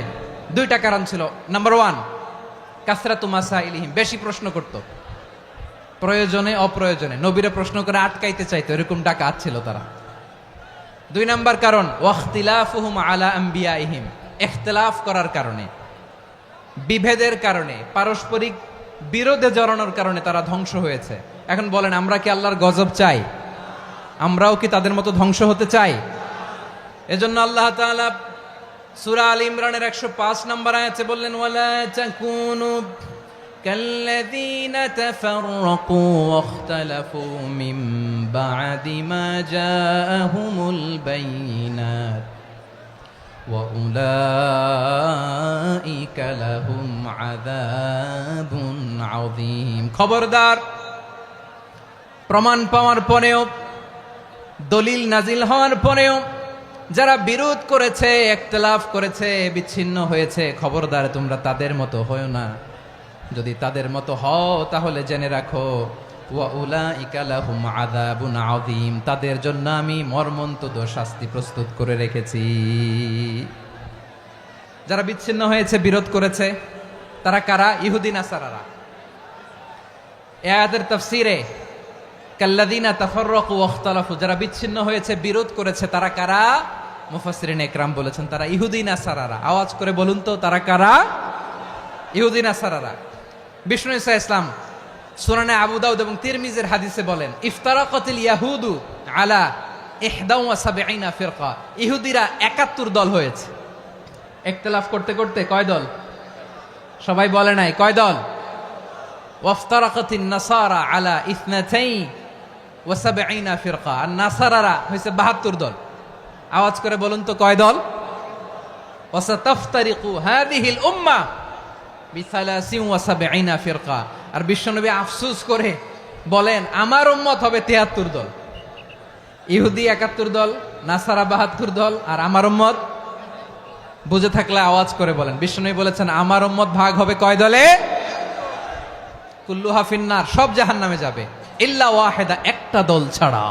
দুইটা কারণ ছিল। নাম্বার ওয়ান, কাসরাতু মাসাইলিহিম, বেশি প্রশ্ন করত, প্রয়োজনে অপ্রয়োজনে নবীরা প্রশ্ন করে আটকাইতে চাইতো, এরকম ডাকাত ছিল তারা। দুই নাম্বার কারণ, ওয়াখতিলাফুহুম আলা আম্বিয়াইহিম, ইখতিলাফ করার কারণে, বিভেদের কারণে, পারস্পরিক বিরোধে জড়ানোর কারণে তারা ধ্বংস হয়েছে। এখন বলেন, আমরা কি আল্লাহর গজব চাই? আমরাও কি তাদের মতো ধ্বংস হতে চাই? এজন্য আল্লাহ তাআলা সূরা আল ইমরানের 105 নম্বর আয়াতে বললেন, ওয়ালা তাকুনু কাল্লাযীনা তাফাররাকু ওয়াখতালাফু মিন বা'দি মা জাআহুমুল বাইয়িনাত ওয়া উলাইকা লাহুম আযাবুন আযীম। খবরদার, প্রমাণ পাওয়ার পরেও, দলিল নাজিল হওয়ার পরেও যারা বিরোধ করেছে, ইখতিলাফ করেছে, বিচ্ছিন্ন হয়েছে, খবরদার তোমরা তাদের মতো হও না। যদি তাদের মতো হও তাহলে জেনে রাখো, ওয়া উলাইকা লাহুম আযাবুন আযীম, তাদের জন্য আমি মর্মন্তুদ শাস্তি প্রস্তুত করে রেখেছি। যারা বিচ্ছিন্ন হয়েছে, বিরোধ করেছে, তারা কারা? ইহুদি নাসারারা। এই আয়াতের তাফসীরে কাল্লাযীনা তাফাররাকু ওয়াখতালাফু, যারা বিচ্ছিন্ন হয়েছে, বিরোধ করেছে, তারা কারা? মুফাসসিরিন ইকরাম বলেছেন তারা ইহুদি নাসারারা। আওয়াজ করে বলুন তো, তারা কারা? ইহুদি নাসারারা। বিষ্ণু ঈসা ইসলাম সুনানে আবু দাউদ এবং তিরমিজির হাদিসে বলেন, ইফতারাকাতিল ইয়াহুদু আলা 71 ফিরকা, ইহুদিরা 71 দল হয়েছে। ইখতিলাফ করতে করতে কয় দল? সবাই বলে নাই, কয় দল? ওয়াফতারাকাতিন নাসারা আলা 72 ফিরকা, আর নাসারারা হয়েছে 72 দল। আওয়াজ করে বলুন তো, কয় দল? ওয়াসাতাফতারিকু হাযিহিল উম্মাহ বি73 ফিরকা। আর বিশ্বনবী আফসোস করে বলেন, আমার উম্মত হবে 73 দল। ইহুদি 71 দল, নাসারা 72 দল, আর আমার উম্মত, বুঝে থাকলে আওয়াজ করে বলেন। বিশ্বনবী বলেছেন, আমার উম্মত ভাগ হবে কয় দলে? কুল্লুহা ফিন্নার, সব জাহান্নামে যাবে, ইল্লা ওয়াহিদা, একটা দল ছাড়া।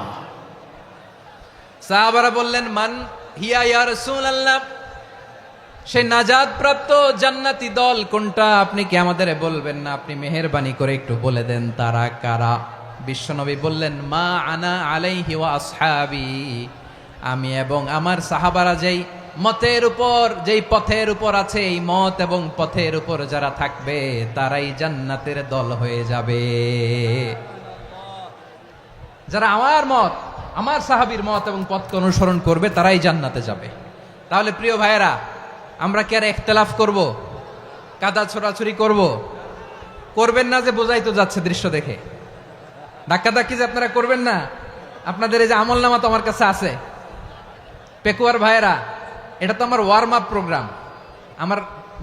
সাহাবারা বললেন, মান হিয়া ইয়া রাসূলুল্লাহ, সেই নাজাত প্রাপ্ত জান্নাতি দল কোনটা? আপনি কি আমাদের বলবেন না? আপনি মেহেরবানি করে একটু বলে দেন তারা কারা। বিশ্বনবী বললেন, মা আনা আলাইহি ওয়া আসহাবি, আমি এবং আমার সাহাবারা যেই মতের উপর, যেই পথের উপর আছে, এই মত এবং পথের উপর যারা থাকবে তারাই জান্নাতের দল হয়ে যাবে। যারা আমার মত, আমার সাহাবীর মত এবং পথকে অনুসরণ করবে তারাই জান্নাতে যাবে। তাহলে প্রিয় ভাইয়েরা, আমরা কি আর ইখতিলাফ করব? কাদা ছোড়াছুরি করব? করবেন না যে বোঝাই তো যাচ্ছে দৃশ্য দেখে। ধাক্কাধাক্কি যে আপনারা করবেন না। আপনাদের এই যে আমলনামা তো আমার কাছে আছে। পেকুয়ার ভাইয়েরা, এটা তো আমার ওয়ার্ম আপ প্রোগ্রাম। আমার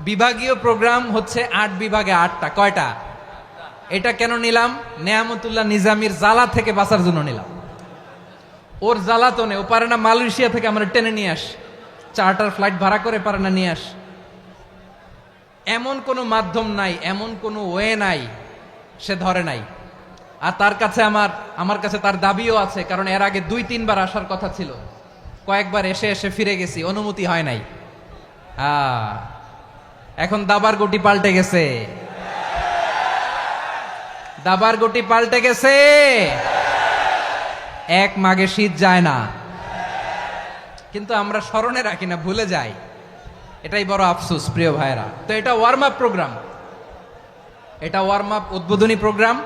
বিভাগীয় প্রোগ্রাম হচ্ছে 8 বিভাগে 8টা। কয়টা? এটা কেন নিলাম? নেয়ামতুল্লাহ নিজামীর জ্বালা থেকে বাঁচার জন্য নিলাম। ওর জ্বালাতনে ও পারে না মালয়েশিয়া থেকে আমরা টেনে নিয়ে আস, চার্টার ফ্লাইট ভাড়া করে পারে না নিয়ে আস। এমন কোনো মাধ্যম নাই, এমন কোনো ওয়ে নাই সে ধরে নাই। আর তার কাছে আমার কাছে তার দাবিও আছে, কারণ এর আগে 2-3 বার আসার কথা ছিল। কয়েকবার এসে এসে ফিরে গেছি, অনুমতি হয় নাই। এখন দাবার গুটি পাল্টে গেছে, দাবার গুটি পাল্টে গেছে। এক মাঘে শীত যায় না, কিন্তু আমরা স্মরণে রাখি না, ভুলে যাই। এটাই বড় আফসোস প্রিয় ভাইরা। তো এটা ওয়ার্ম আপ প্রোগ্রাম, এটা ওয়ার্ম আপ উদ্বোধনী প্রোগ্রাম,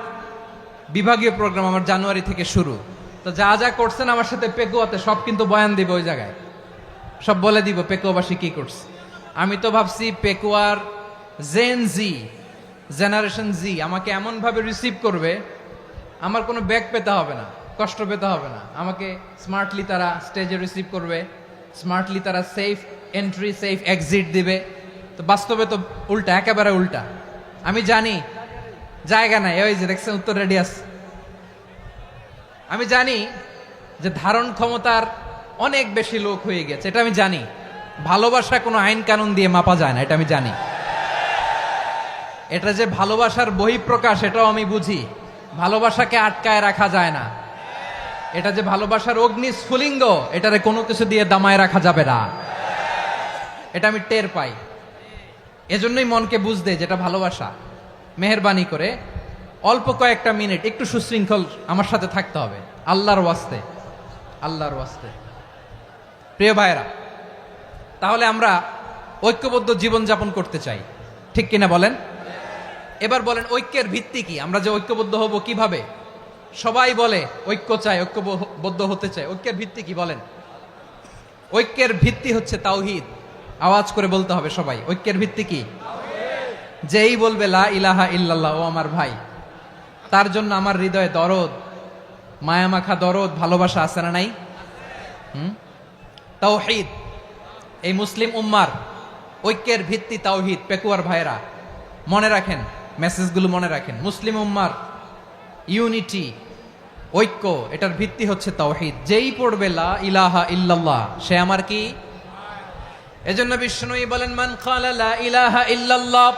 বিভাগীয় প্রোগ্রাম আমার জানুয়ারি থেকে শুরু। তো যা যা করছেন আমার সাথে পেকুয়াতে সব কিন্তু বয়ান দিব, ওই জায়গায় সব বলে দিব পেকুয়াবাসী কি করছে। আমি তো ভাবছি পেকুয়ার জেনারেশন জি আমাকে এমন ভাবে রিসিভ করবে, আমার কোনো ব্যাগ পেতে হবে না, কষ্ট পেতে হবে না। আমাকে স্মার্টলি তারা স্টেজে রিসিভ করবে, স্মার্টলি তারা সেফ এন্ট্রি সেফ এক্সিট দিবে। তো বাস্তবে তো উল্টা, একেবারে উল্টা। আমি জানি জায়গা নাই, ওই যে দেখছেন উত্তর রেডিয়াস। আমি জানি যে ধারণ ক্ষমতার অনেক বেশি লোক হয়ে গেছে, এটা আমি জানি। ভালোবাসা কোনো আইন কানুন দিয়ে মাপা যায় না, এটা আমি জানি। এটা যে ভালোবাসার বহিঃপ্রকাশ, এটাও আমি বুঝি। ভালোবাসাকে আটকায় রাখা যায় না। এটা যে ভালোবাসার অগ্নি স্ফুলিঙ্গ, এটারে কোনো কিছু দিয়ে দামায় রাখা যাবে না। এটা আমি টের পাই, এজন্যই মনকে বুঝতে যেটা ভালোবাসা। মেহেরবানি করে অল্প কয়েকটা মিনিট একটু সুশৃঙ্খল আমার সাথে থাকতে হবে, আল্লাহর ওয়াস্তে, আল্লাহর ওয়াস্তে। প্রিয় ভাইরা, তাহলে আমরা ঐক্যবদ্ধ জীবনযাপন করতে চাই, ঠিক কিনা বলেন? এবার বলেন ঐক্যের ভিত্তি কি? আমরা যে ঐক্যবদ্ধ হব কিভাবে? সবাই বলে ঐক্য চাই, ঐক্যবদ্ধ হতে চাই। ঐক্যের ভিত্তি কি বলেন? ঐক্যের ভিত্তি হচ্ছে তাওহীদ। আওয়াজ করে বলতে হবে সবাই, ঐক্যের ভিত্তি কি? যেই বলবে লা ইলাহা ইল্লাল্লাহ, ও আমার ভাই, তার জন্য আমার হৃদয়ে দরদ, মায়ামাখা দরদ, ভালোবাসা আছে না নাই? তাওহীদ। এই মুসলিম উম্মার ঐক্যের ভিত্তি তাওহীদ। পেকুয়ার ভাইরা মনে রাখেন, মেসেজগুলো মনে রাখেন। মুসলিম উম্মার ইউনিটি, ঐক্য, এটার ভিত্তি হচ্ছে তাওহীদ। যেই পড়বে লা ইলাহা ইল্লাল্লাহ, সে আমার কি? এজন্য বিষ্ণুই বলেন, মান ক্বালা লা ইলাহা ইল্লাল্লাহ,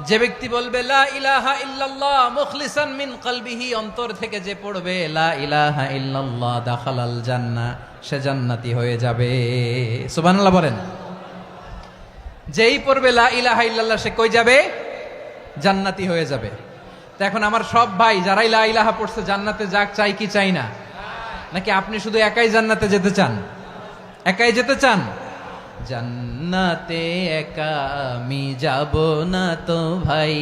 যে ব্যক্তি বলবে লা ইলাহা ইল্লাল্লাহ মুখলিসান মিন কলবিহি, অন্তর থেকে যে পড়বে লা ইলাহা ইল্লাল্লাহ, দাখালাল জান্নাহ, সে জান্নাতি হয়ে যাবে। সুবহানাল্লাহ বলেন। যেই পড়বে লা ইলাহা ইল্লাল্লাহ, সে কই যাবে? জান্নাতি হয়ে যাবে। তো এখন আমার সব ভাই যারাই লা ইলাহা পড়ছে জান্নাতে যাক, চাই কি চাই না? নাকি আপনি শুধু একাই জান্নাতে যেতে চান? একাই যেতে চান? জান্নাতে একা আমি যাব না তো ভাই,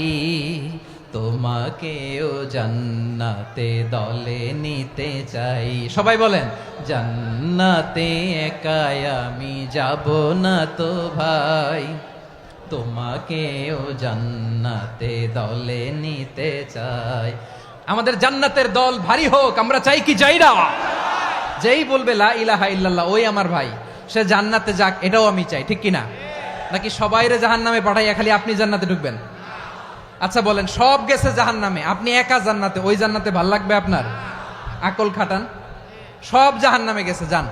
তোমাকেও জান্নাতে দলে নিতে চাই। সবাই বলেন, জান্নাতে একা আমি যাব না তো ভাই, তোমাকেও জান্নাতে দলে নিতে চাই। আমাদের জান্নাতের দল ভারী হোক, আমরা চাই কি চাই না? যেই বলবে লা ইলাহা ইল্লাল্লাহ, ওই আমার ভাই, সে জান্নাতে যাক, এটাও আমি চাই, ঠিক কিনা? নাকি সবাইরে জাহান্নামে পাঠাইয়া খালি আপনি জান্নাতে ঢুকবেন? আচ্ছা বলেন, সব গেছে জাহান্নামে, আপনি একা জান্নাতে, ওই জান্নাতে ভাল লাগবে আপনার? আকল খাটান। সব জাহান্নামে গেছে, যান।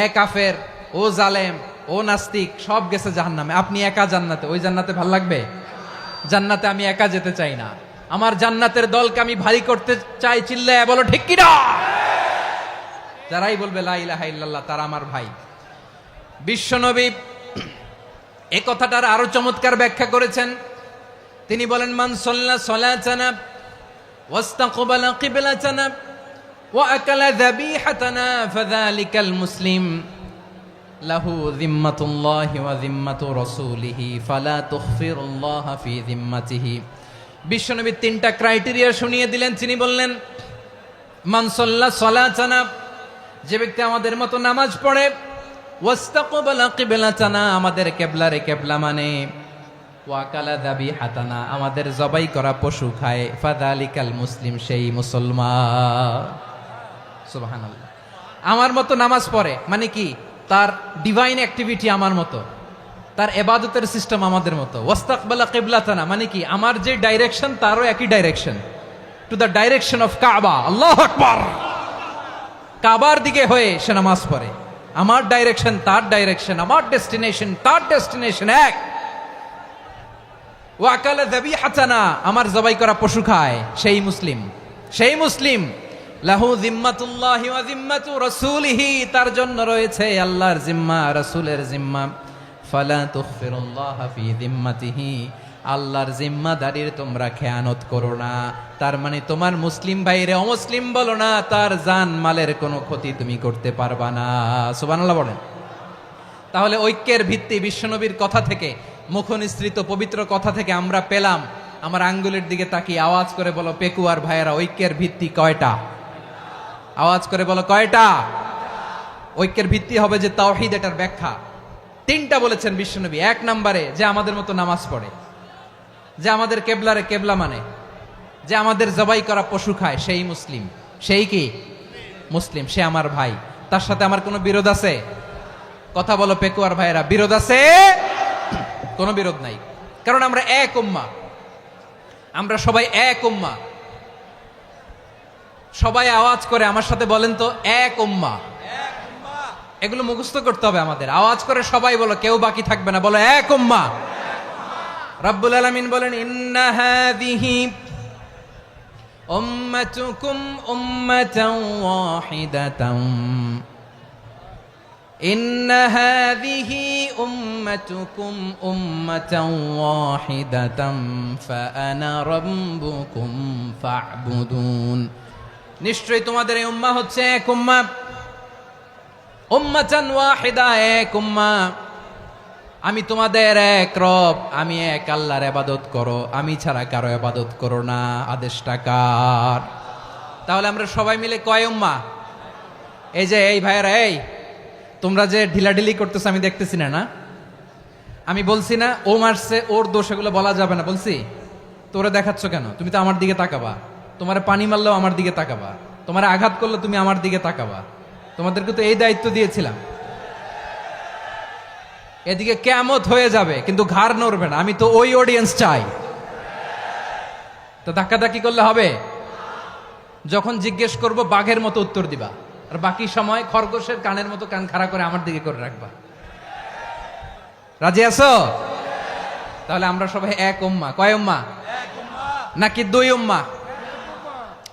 এ কাফের, ও জালেম, ও নাস্তিক, সব গেছে জাহান্নামে, আপনি একা জান্নাতে, ওই জান্নাতে ভাল লাগবে? জান্নাতে আমি একা যেতে চাই না, আমার জান্নাতের দলকে আমি ভারী করতে চাই। চিল্লায় বলো ঠিক কিনা? যারাই বলবে লা ইলাহা ইল্লাল্লাহ, তারা আমার ভাই। বিশ্বনবী এই কথাটার আরো চমৎকার ব্যাখ্যা করেছেন। তিনি বলেন, মান সাল্লা সালাতানা ওয়াস্তাকবালা কিবলাতানা ওয়া আকালা যাবিহাতানা ফাযালিকাল মুসলিম লাহু যিম্মাতুল্লাহি ওয়া যিম্মাতু রাসূলিহি ফালা তুখফিরুল্লাহা ফি যিম্মাতিহি। বিশ্বনবী তিনটা ক্রাইটেরিয়া শুনিয়ে দিলেন। তিনি বললেন, মান সাল্লা সালাতানা, যে ব্যক্তি আমাদের মতো নামাজ পড়ে, ওয়াস্তাকবালা কিবলাতানা, আমাদের কিবলারে কিবলা মানে, ওয়া আকালা যাবিহাতানা, আমাদের জবাই করা পশু খায়, ফাযালিকাল মুসলিম, সেই মুসলমান। সুবহানাল্লাহ। আমার মতো নামাজ পড়ে মানে কি? তার ডিভাইন অ্যাক্টিভিটি আমার মতো, তার ইবাদতের সিস্টেম আমাদের মতো। ওয়াস্তাকবালা কিবলাতানা মানে কি? আমার যে ডাইরেকশন, তারও একই direction, to the direction of কাবা। আল্লাহু আকবার। কাবার দিকে হয়ে সে নামাজ পড়ে। আমার ডাইরেকশন, তার ডাইরেকশন, আমার ডেস্টিনেশন, তার ডেস্টিনেশন এক। ওয়া আকালা যাবিহাতানা, আমার জবাই করা পশু খায়, সেই মুসলিম, সেই মুসলিম। লাহু যিম্মাতুল্লাহি ওয়া যিম্মাতু রাসূলিহি, তার জন্য রয়েছে আল্লাহর জিম্মা, রাসূলের জিম্মা। ফালা তুখফিরুল্লাহা ফি যিম্মাতিহি, আল্লাহর জিম্মাদারির তোমরা খেয়ানত করো না। তার মানে তোমার মুসলিম ভাইরে অমুসলিম বলো না, তার জান মালের কোনো ক্ষতি তুমি করতে পারবা না। সুবহানাল্লাহ বলেন। তাহলে ঐক্যের ভিত্তি বিশ্বনবীর কথা থেকে, মুখনিসৃত পবিত্র কথা থেকে আমরা পেলাম। আমার আঙ্গুলের দিকে তাকিয়ে আওয়াজ করে বলো পেকুয়ার ভাইয়েরা, ঐক্যের ভিত্তি কয়টা? আওয়াজ করে বলো কয়টা? ঐক্যের ভিত্তি হবে যে তাওহীদ, এটার ব্যাখ্যা তিনটা বলেছেন বিশ্বনবী। এক নম্বরে, যে আমাদের মতো নামাজ পড়ে, যে আমাদের কেবলারে কেবলা মানে, যে আমাদের জবাই করা পশু খায়, সেই মুসলিম। সেই কি? মুসলিম, সে আমার ভাই। তার সাথে আমার কোনো বিরোধ আছে? কথা বলো পেকুয়ার ভাইয়েরা, বিরোধ আছে? কোনো বিরোধ নাই, কারণ আমরা এক উম্মা, আমরা সবাই এক উম্মা। সবাই আওয়াজ করে আমার সাথে বলেন তো, এক উম্মা। এগুলো মুখস্থ করতে হবে আমাদের। আওয়াজ করে সবাই বলো, কেউ বাকি থাকবে না, বলো এক উম্মা। রব্বুল আলামিন বলেন, ইন্না হাযিহি উম্মাতুকুম উম্মাতান ওয়াহিদাতাম ইন্না হাযিহি উম্মাতুকুম উম্মাতান ওয়াহিদাতাম ফাআনা রাব্বুকুম ফা'বুদুন। নিশ্চয়ই তোমাদের এই উম্মাহ হচ্ছে এক উম্মাহ, উম্মাতান ওয়াহিদা, এক উম্মাহ। আমি তোমাদের এক রব, আমি এক আল্লাহর ইবাদত করো, আমি ছাড়া কারো ইবাদত করো না। আদেশটা কার? তাহলে আমরা সবাই মিলে কয় উম্মাহ? এই যে এই ভাইয়েরা, এই তোমরা যে ঢিলাঢিলি করতেছো আমি দেখতেছি না। আমি বলছি না ও মারছে ওর দোষ, এগুলো বলা যাবে না বলছি? তোরা দেখাচ্ছ কেন? তুমি তো আমার দিকে তাকাবা। তোমার পানি মারলেও আমার দিকে তাকাবা, তোমার আঘাত করলে তুমি আমার দিকে তাকাবা। তোমাদেরকে তো এই দায়িত্ব দিয়েছিলাম। এদিকে কিয়ামত হয়ে যাবে কিন্তু ঘাড় নড়বে না। আমি তো ওই অডিয়েন্স চাই। তো ধাক্কাধাক্কি করলে হবে? যখন জিজ্ঞেস করব বাঘের মতো উত্তর দিবা, আর বাকি সময় খরগোশের কানের মতো কান খাড়া করে আমার দিকে করে রাখবা। রাজি আছো? তাহলে আমরা সবাই এক উম্মাহ। কয় উম্মাহ? নাকি দুই উম্মাহ?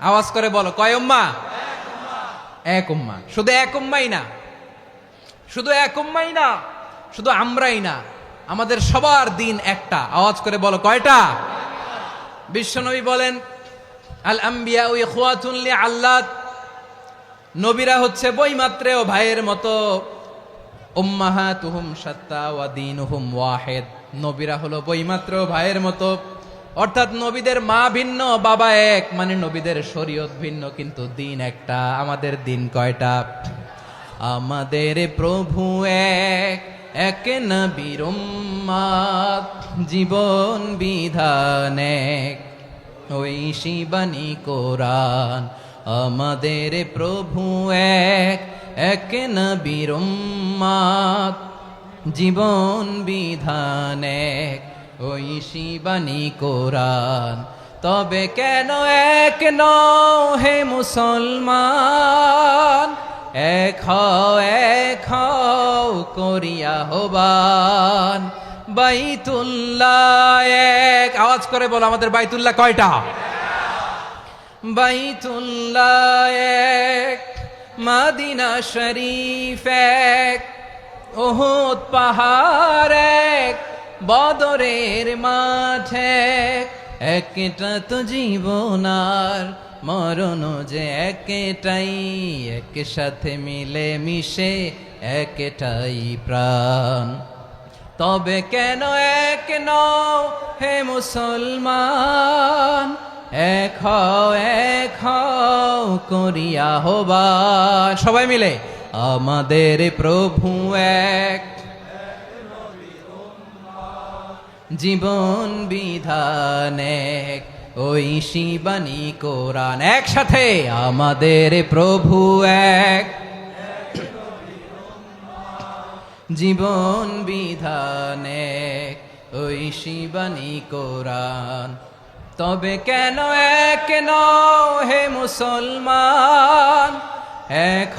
আওয়াজ করে বলো, কয় উম্মাহ? এক উম্মাহ। শুধু এক উম্মাই না, শুধু এক উম্মাই না, শুধু আমরাই না, আমাদের সবার দিন একটা। আওয়াজ করে বলো, কয়টা? বিশ্বনবী বলেন, আল আম্বিয়া ইখওয়াতুন লিআল্লাত, নবীরা হচ্ছে বৈমাত্রেয় ভাইয়ের মতো। উম্মাহাতুহুম শাত্তা ওয়া দীনুহুম ওয়াহিদ, নবীরা হলো বৈমাত্রেয় ভাইয়ের মতো। অর্থাৎ নবীদের মা ভিন্ন, বাবা এক, মানে নবীদের শরীয়ত ভিন্ন, কিন্তু দিন একটা। আমাদের দিন কয়টা? আমাদের প্রভু এক, এক নবীর উম্মাত, জীবন বিধান এক, ওই শিবানী কোরআন। আমাদের প্রভু এক, এক নবীর উম্মাত, জীবন বিধান এক, ওই শিবানী কোরআন। তবে কেন এক নও হে মুসলমান? এক হও করিয়া হবান। বাইতুল্লাহ এক, আওয়াজ করে বলো, আমাদের বাইতুল্লাহ কয়টা? বাইতুল্লাহ এক, মদিনা শরীফ এক, উহুদ পাহাড় এক, বদরের মাঠ এক। একটা তো জীবন আর মরণ যে একটাই, একসাথে মিলে মিশে একটাই প্রাণ। তবে কেন এক নও হে মুসলমান? এক হও করিয়া হবান। সবাই মিলে, আমাদের প্রভু এক, জীবন বিধান এক, ওই শিবানী কোরআন। একসাথে, আমাদের প্রভু এক, জীবন বিধান এক, ওই শিবানী কোরআন। তবে কেন এক নও হে মুসলমান? এক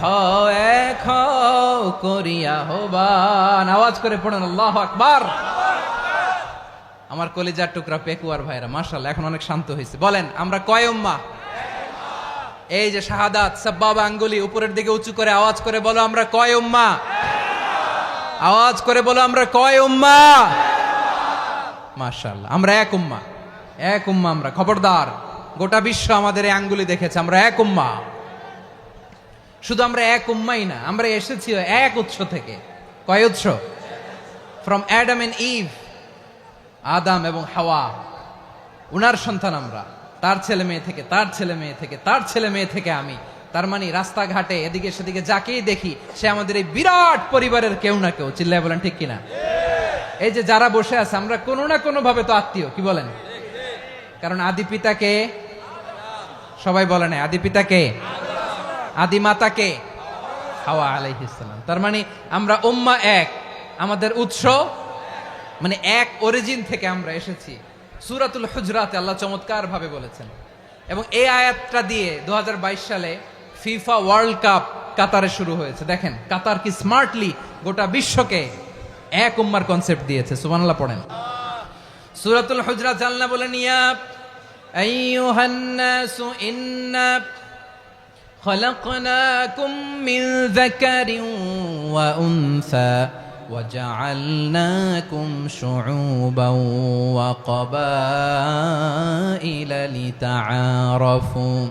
হও করিয়া হবান। আওয়াজ করে পড়েন আল্লাহু আকবার। আমার কলিজার টুকরা পেকুয়ার ভাইরা মাশাআল্লাহ এখন অনেক শান্ত হয়েছে। বলেন, আমরা কয় উম্মাহ? এই যে শাহাদাত সাব্বাবা আঙ্গুলি উপরের দিকে উঁচু করে আওয়াজ করে বলো, আমরা কয় উম্মাহ? আওয়াজ করে বলো, আমরা কয় উম্মাহ? মাশাআল্লাহ, আমরা এক উম্মাহ। এক উম্মাহ আমরা। খবরদার, গোটা বিশ্ব আমাদের এই আঙ্গুলি দেখেছে, আমরা এক উম্মাহ। শুধু আমরা এক উম্মাই না, আমরা এসেছি এক উৎস থেকে। কয় উৎস? ফ্রম অ্যাডাম এন্ড ইভ, আদাম এবং হাওয়া, উনার সন্তান আমরা। তার ছেলে মেয়ে থেকে, তার ছেলে মেয়ে থেকে, তার ছেলে মেয়ে থেকে আমি। তার মানে রাস্তাঘাটে এদিকে সেদিকে যাকেই দেখি সে আমাদের এই বিরাট পরিবারের কেউ না কেউ। চিল্লায় বলেন ঠিক কিনা? এই যে যারা বসে আছে, আমরা কোনো না কোনো ভাবে তো আত্মীয়। কি বলেন? কারণ আদি পিতাকে সবাই বলে না, আদি পিতাকে, আদি মাতাকে হাওয়া আলাইহিস সালাম। তার মানে আমরা উম্মাহ এক, আমাদের উৎস মানে এক অরিজিন থেকে আমরা এসেছি। সূরাতুল হুজরাতে আল্লাহ চমৎকার ভাবে বলেছেন। এবং এই আয়াতটা দিয়ে 2022 সালে ফিফা ওয়ার্ল্ড কাপ কাতারে শুরু হয়েছে। দেখেন কাতার কি স্মার্টলি গোটা বিশ্বকে এক উম্মার কনসেপ্ট দিয়েছে। সুবহানাল্লাহ পড়েন। সূরাতুল হুজরাত আল্লাহ বলেন, ইয়া আইয়ুহান নাসু ইন্না خلقناكم من ذكر وأنثى وجعلناكم شعوبا وقبائل لتعارفوا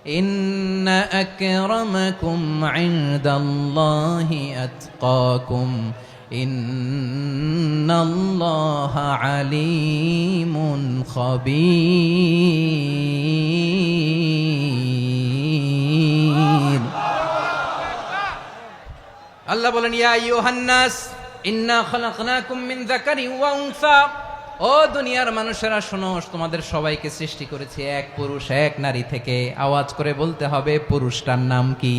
إن أكرمكم عند الله أتقاكم إن الله عليم خبير আল্লাহ বলেন ইয়া আইয়ুহান নাস ইন্না খলাকনাকুম মিন যাকারিন ওয়া উনসা ও দুনিয়ার মানুষেরা শোনো তোমাদের সবাইকে সৃষ্টি করেছি এক পুরুষ এক নারী থেকে আওয়াজ করে বলতে হবে পুরুষটার নাম কি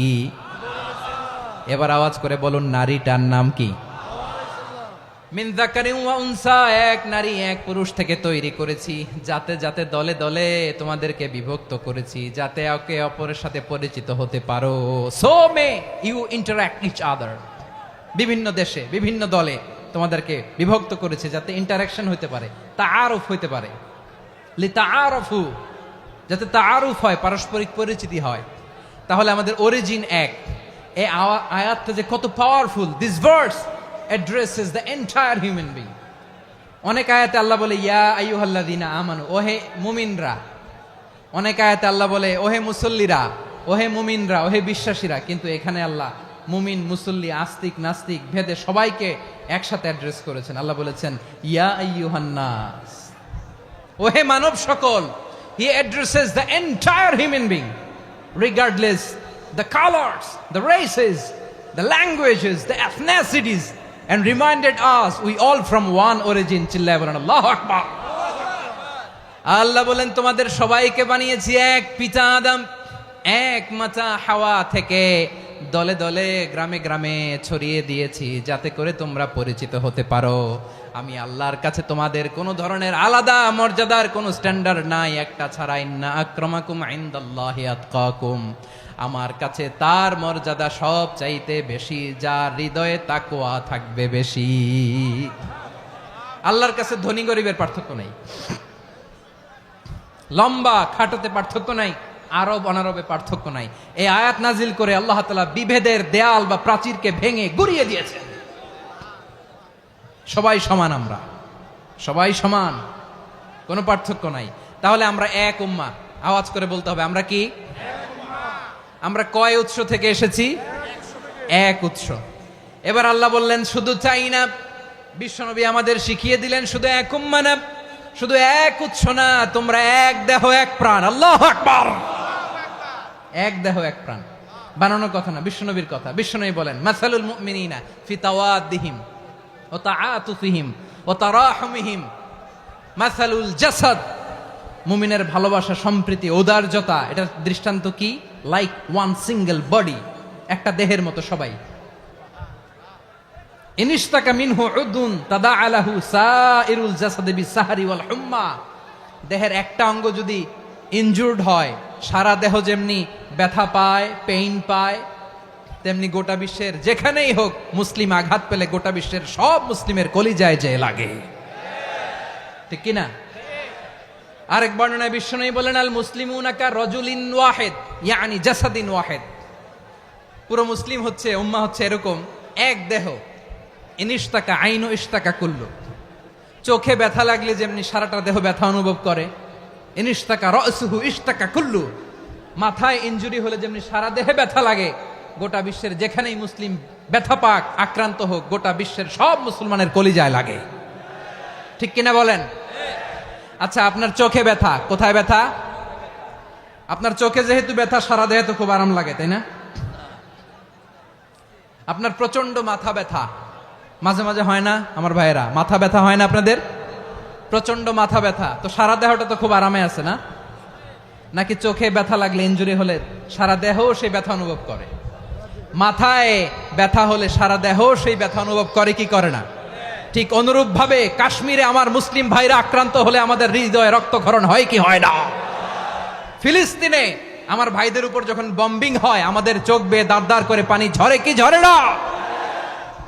এবার আওয়াজ করে বলুন নারীটার নাম কি মিন যাকারিন ওয়া উনসা এক নারী এক পুরুষ থেকে তৈরি করেছি যাতে যাতে দলে দলে তোমাদেরকে বিভক্ত করেছি যাতে একে অপরের সাথে পরিচিত হতে পারো so may you interact each other বিভিন্ন দেশে বিভিন্ন দলে তোমাদেরকে বিভক্ত করেছে যাতে ইন্টারাকশন হতে পারে তাআরুফ হতে পারে লিতাআরফু যাতে তাআরুফ হয় পারস্পরিক পরিচিতি হয় তাহলে আমাদের অরিজিন এক এই আয়াতটা যে কত powerful this verse addresses the entire human being অনেক আয়াতে আল্লাহ বলে ইয়া আইয়ুহাল্লাযীনা আমানু ওহে মুমিনরা অনেক আয়াতে আল্লাহ বলে ওহে মুসল্লিরা ওহে মুমিনরা ওহে বিশ্বাসীরা কিন্তু এখানে আল্লাহ মুমিন মুসল্লি আস্তিক নাস্তিক ভেদে সবাইকে একসাথে অ্যাড্রেস করেছেন আল্লাহ বলেছেন ইয়া আইয়ুহান নাস ওহে মানব সকল he addresses the entire human being regardless the colors the races the languages the ethnicities and reminded us we all from one origin চিল্লায় বলেন আল্লাহু আকবার আল্লাহ বলেন তোমাদের সবাইকে বানিয়েছি এক পিতা আদম এক মাতা হাওয়া থেকে দলে দলে গ্রামে গ্রামে ছড়িয়ে দিয়েছি যাতে করে তোমরা পরিচিত হতে পারো আমি আল্লাহর কাছে তোমাদের কোনো ধরনের আলাদা মর্যাদার কোনো স্ট্যান্ডার্ড নাই একটা ছাড়া ইন্না আক্রামাকুম ইনদাল্লাহি আতকাকুম আমার কাছে তার মর্যাদা সব চাইতে বেশি যার হৃদয়ে তাকওয়া থাকবে বেশি আল্লাহর কাছে ধনী গরিবের পার্থক্য নাই লম্বা খাটোতে পার্থক্য নাই আরব অনারবে পার্থক্য নাই এই আয়াত নাজিল করে আল্লাহ তাআলা বিভেদের দেয়াল বা প্রাচীরকে ভেঙে গুড়িয়ে দিয়েছেন সবাই সমান আমরা সবাই সমান কোনো পার্থক্য নাই তাহলে আমরা এক উম্মাহ আওয়াজ করে বলতে হবে আমরা কি আমরা কয় উৎস থেকে এসেছি এক উৎস এবার আল্লাহ বললেন শুধু চাই না বিশ্বনবী আমাদের শিখিয়ে দিলেন শুধু এক উম্মাহ না শুধু এক উৎস না তোমরা এক দেহ এক প্রাণ আল্লাহু আকবার এক দেহ এক প্রাণ বানানোর কথা না বিশ্বনবীর কথা বিশ্বনবী বলেন মাসালুল মুমিনিনা ফি তাওয়াদ্দিহিম ওয়া তাআতুফিহিম ওয়া তারাহুমিহিম মাসালুল জাসাদ মুমিনের ভালোবাসা সম্প্রীতি ঔদার্যতা এটার দৃষ্টান্ত কি লাইক ওয়ান সিঙ্গেল বডি একটা দেহের মতো সবাই ইনিশতাকা মিনহু উদুন তাদাআলাহু সাইরুল জাসাদি বিসাহরি ওয়াল হুম্মা দেহের একটা অঙ্গ যদি ইনজুরড হয় সারা দেহ যেমনি ব্যথা পায় পেইন পায় তেমনি গোটা বিশ্বের যেখানেই হোক মুসলিম আঘাত পেলে গোটা বিশ্বের সব মুসলিমের কলিজায় যে লাগে ঠিক কি না আরেক বর্ণনায় বিশ্বনবী বলেন আল মুসলিমুনা কা রাজুলিন ওয়াহিদ ইয়ানি জাসাদিন ওয়াহিদ পুরো মুসলিম হচ্ছে উম্মাহ হচ্ছে এরকম এক দেহ ইনিশতাকা আইনু ইশতাকা কুল্লু চোখে ব্যথা লাগলে যেমনি সারাটা দেহ ব্যথা অনুভব করে ইনিশতাকা রাসুহু ইশতাকা কুল্লু মাথায় ইনজুরি হলে যেমনি সারা দেহে ব্যথা লাগে গোটা বিশ্বের যেখানেই মুসলিম ব্যথা পাক আক্রান্ত হোক গোটা বিশ্বের সব মুসলমানের কলিজায় লাগে ঠিক কিনা বলেন আচ্ছা আপনার চোখে ব্যথা কোথায় ব্যথা আপনার চোখে যেহেতু ব্যথা সারা দেহে তো খুব আরাম লাগে তাই না আপনার প্রচন্ড মাথা ব্যথা মাঝে মাঝে হয় না আমার ভাইয়েরা মাথা ব্যথা হয় না আপনাদের প্রচন্ড মাথা ব্যথা তো সারা দেহটা তো খুব আরামে আছে না নাকি চোখে ব্যথা লাগলে ইনজুরি হলে সারা দেহ সেই ব্যথা অনুভব করে মাথায় ব্যথা হলে সারা দেহ সেই ব্যথা অনুভব করে কি করে না ঠিক অনুরূপ ভাবে কাশ্মীরে আমার মুসলিম ভাইরা আক্রান্ত হলে আমাদের হৃদয়ে রক্তক্ষরণ হয় কি হয় না ফিলিস্তিনে আমার ভাইদের উপর যখন বম্বিং হয় আমাদের চোখ বেয়ে দাঁড় দাঁড় করে পানি ঝরে কি ঝরে না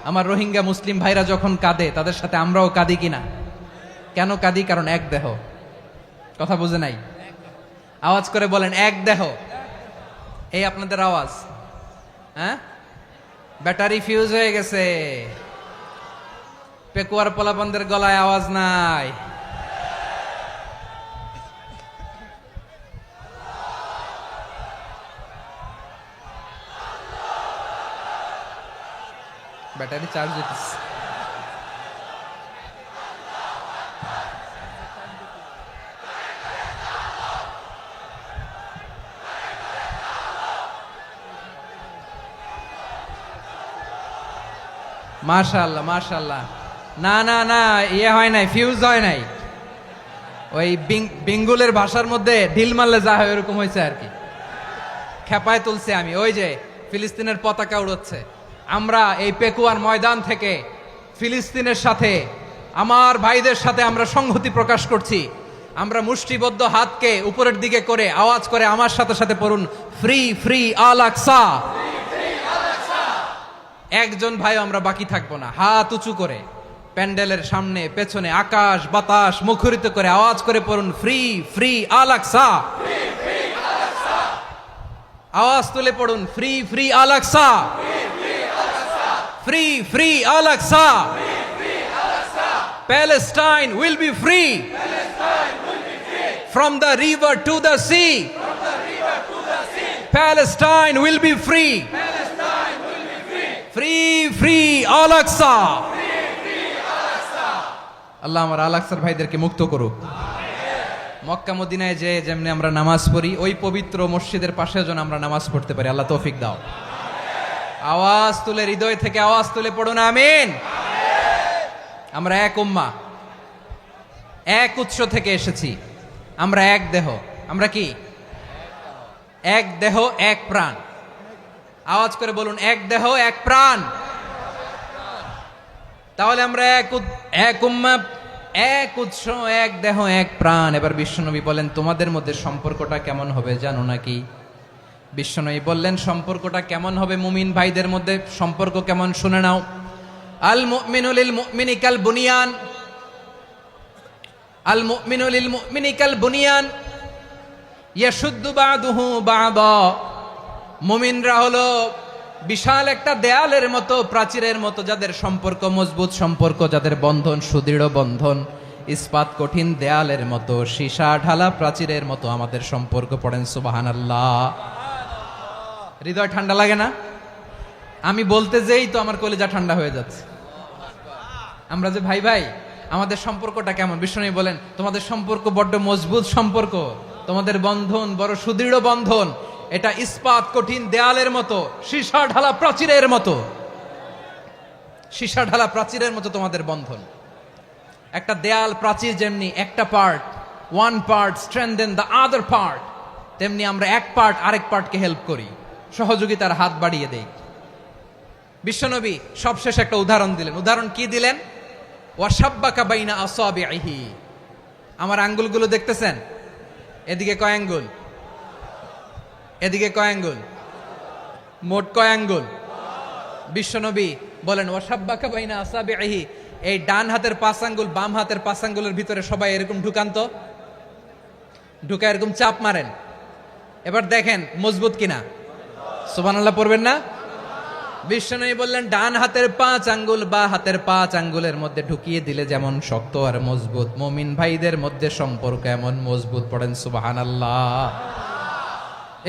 আমার রোহিঙ্গা মুসলিম ভাইরা যখন কাঁদে তাদের সাথে আমরাও কাঁদি কিনা কেন কাঁদি কারণ এক দেহ কথা বুঝে নাই? আওয়াজ করে বলেন এক দেহ। এই আপনাদের আওয়াজ, হ্যাঁ? ব্যাটারি ফিউজ হয়ে গেছে, পেকুয়ার পোলাপানদের গলায় আওয়াজ নাই। ব্যাটারি চার্জ দিতেছে। মাশাআল্লাহ মাশাআল্লাহ। না না না, ইয়ে হয় নাই, ফিউজ হয় নাই। ওই বেঙ্গলের ভাষার মধ্যে ঢিল মারলে যা হয় এরকম হয়েছে আর কি। খেপায় তুলছে আমি। ওই যে ফিলিস্তিনের পতাকা উড়োচ্ছে। আমরা এই পেকুয়ার ময়দান থেকে ফিলিস্তিনের সাথে, আমার ভাইদের সাথে আমরা সংহতি প্রকাশ করছি। আমরা মুষ্টিবদ্ধ হাতকে উপরের দিকে করে আওয়াজ করে আমার সাথে সাথে পড়ুন, ফ্রি ফ্রি আল আকসা। একজন ভাই আমরা বাকি থাকবো না। হাত উঁচু করে প্যান্ডেলের সামনে পেছনে আকাশ বাতাস মুখরিত করে আওয়াজ করে পড়ুন, ফ্রি ফ্রি আল আকসা। আওয়াজ তুলে পড়ুন, free free Al Aqsa, free free Al Aqsa. Palestine will be free from the river to the sea. Palestine will be free. Free free Al Aqsa. আল্লাহ আমার আল আকসার ভাইদেরকে মুক্ত করুক। মক্কা মদিনায় যে যেমনি আমরা নামাজ পড়ি, ওই পবিত্র মসজিদের পাশে যেন আমরা নামাজ পড়তে পারি। আল্লাহ তৌফিক দাও। আওয়াজ তুলে, হৃদয় থেকে আওয়াজ তুলে পড়ুন আমিন। আমরা এক উম্মাহ, এক উৎস থেকে এসেছি। আমরা এক দেহ। আমরা কি? এক দেহ এক প্রাণ। আওয়াজ করে বলুন, এক দেহ এক প্রাণ। তাহলে আমরা এক উম্মাহ, এক উৎস, এক দেহ এক প্রাণ। এবার বিশ্বনবী বলেন, তোমাদের মধ্যে সম্পর্কটা কেমন হবে জানো নাকি? বিশ্বনবী বললেন, সম্পর্কটা কেমন হবে মুমিন ভাইদের মধ্যে? সম্পর্ক কেমন শুনে নাও। আল মুমিনু লিল মুমিনি কাল বুনিয়ান, আল মুমিনু লিল মুমিনি কাল বুনিয়ান ইয়াশুদ্দু বাদুহু বাদা। মুমিনরা হলো বিশাল একটা দেয়ালের মতো, প্রাচীরের মতো, যাদের সম্পর্ক মজবুত সম্পর্ক, যাদের বন্ধন সুদৃঢ় বন্ধন, ইস্পাত কঠিন দেয়ালের মতো, সীসা ঢালা প্রাচীরের মতো আমাদের সম্পর্ক। পড়েন সুবহানাল্লাহ। হৃদয় ঠান্ডা লাগে না? আমি বলতে যেই তো আমার কলিজা ঠান্ডা হয়ে যাচ্ছে। আমরা যে ভাই ভাই, আমাদের সম্পর্কটা কেমন? বিশ্বনবী বলেন, তোমাদের সম্পর্ক বড্ড মজবুত সম্পর্ক, তোমাদের বন্ধন বড় সুদৃঢ় বন্ধন। এটা ইস্পাত কঠিন দেয়ালের মতো, সীসা ঢালা প্রাচীরের মতো, সীসা ঢালা প্রাচীরের মতো তোমাদের বন্ধন। একটা দেয়াল প্রাচীর যেমনি একটা part, one part strengthen the other part, তেমনি আমরা এক পার্ট আরেক পার্টকে হেল্প করি, সহযোগিতার হাত বাড়িয়ে দেই। বিশ্বনবী সবশেষ একটা উদাহরণ দিলেন। উদাহরণ কি দিলেন? ওয়াসাব্বাকা বাইনা আসাবিহি। আমার আঙ্গুলগুলো দেখতেছেন? এদিকে কয় আঙ্গুল, এদিকে কয় আঙ্গুল, মোট কয় আঙ্গুল? বিশ্বনবী বলেন, ওয়াসাব্বাকা বাইনা আসাবিহি। এই ডান হাতের 5 আঙ্গুল বাম হাতের 5 আঙ্গুলের ভিতরে সবাই এরকম ঢুকান্ত, ঢুকা এরকম চাপ মারেন। এবার দেখেন মজবুত কিনা। সুবহানাল্লাহ পড়বেন না? বিশ্বনবী বললেন, ডান হাতের 5 আঙ্গুল বা হাতের 5 আঙ্গুলের মধ্যে ঢুকিয়ে দিলে যেমন শক্ত আর মজবুত, মুমিন ভাইদের মধ্যে সম্পর্ক এমন মজবুত। পড়েন সুবহানাল্লাহ।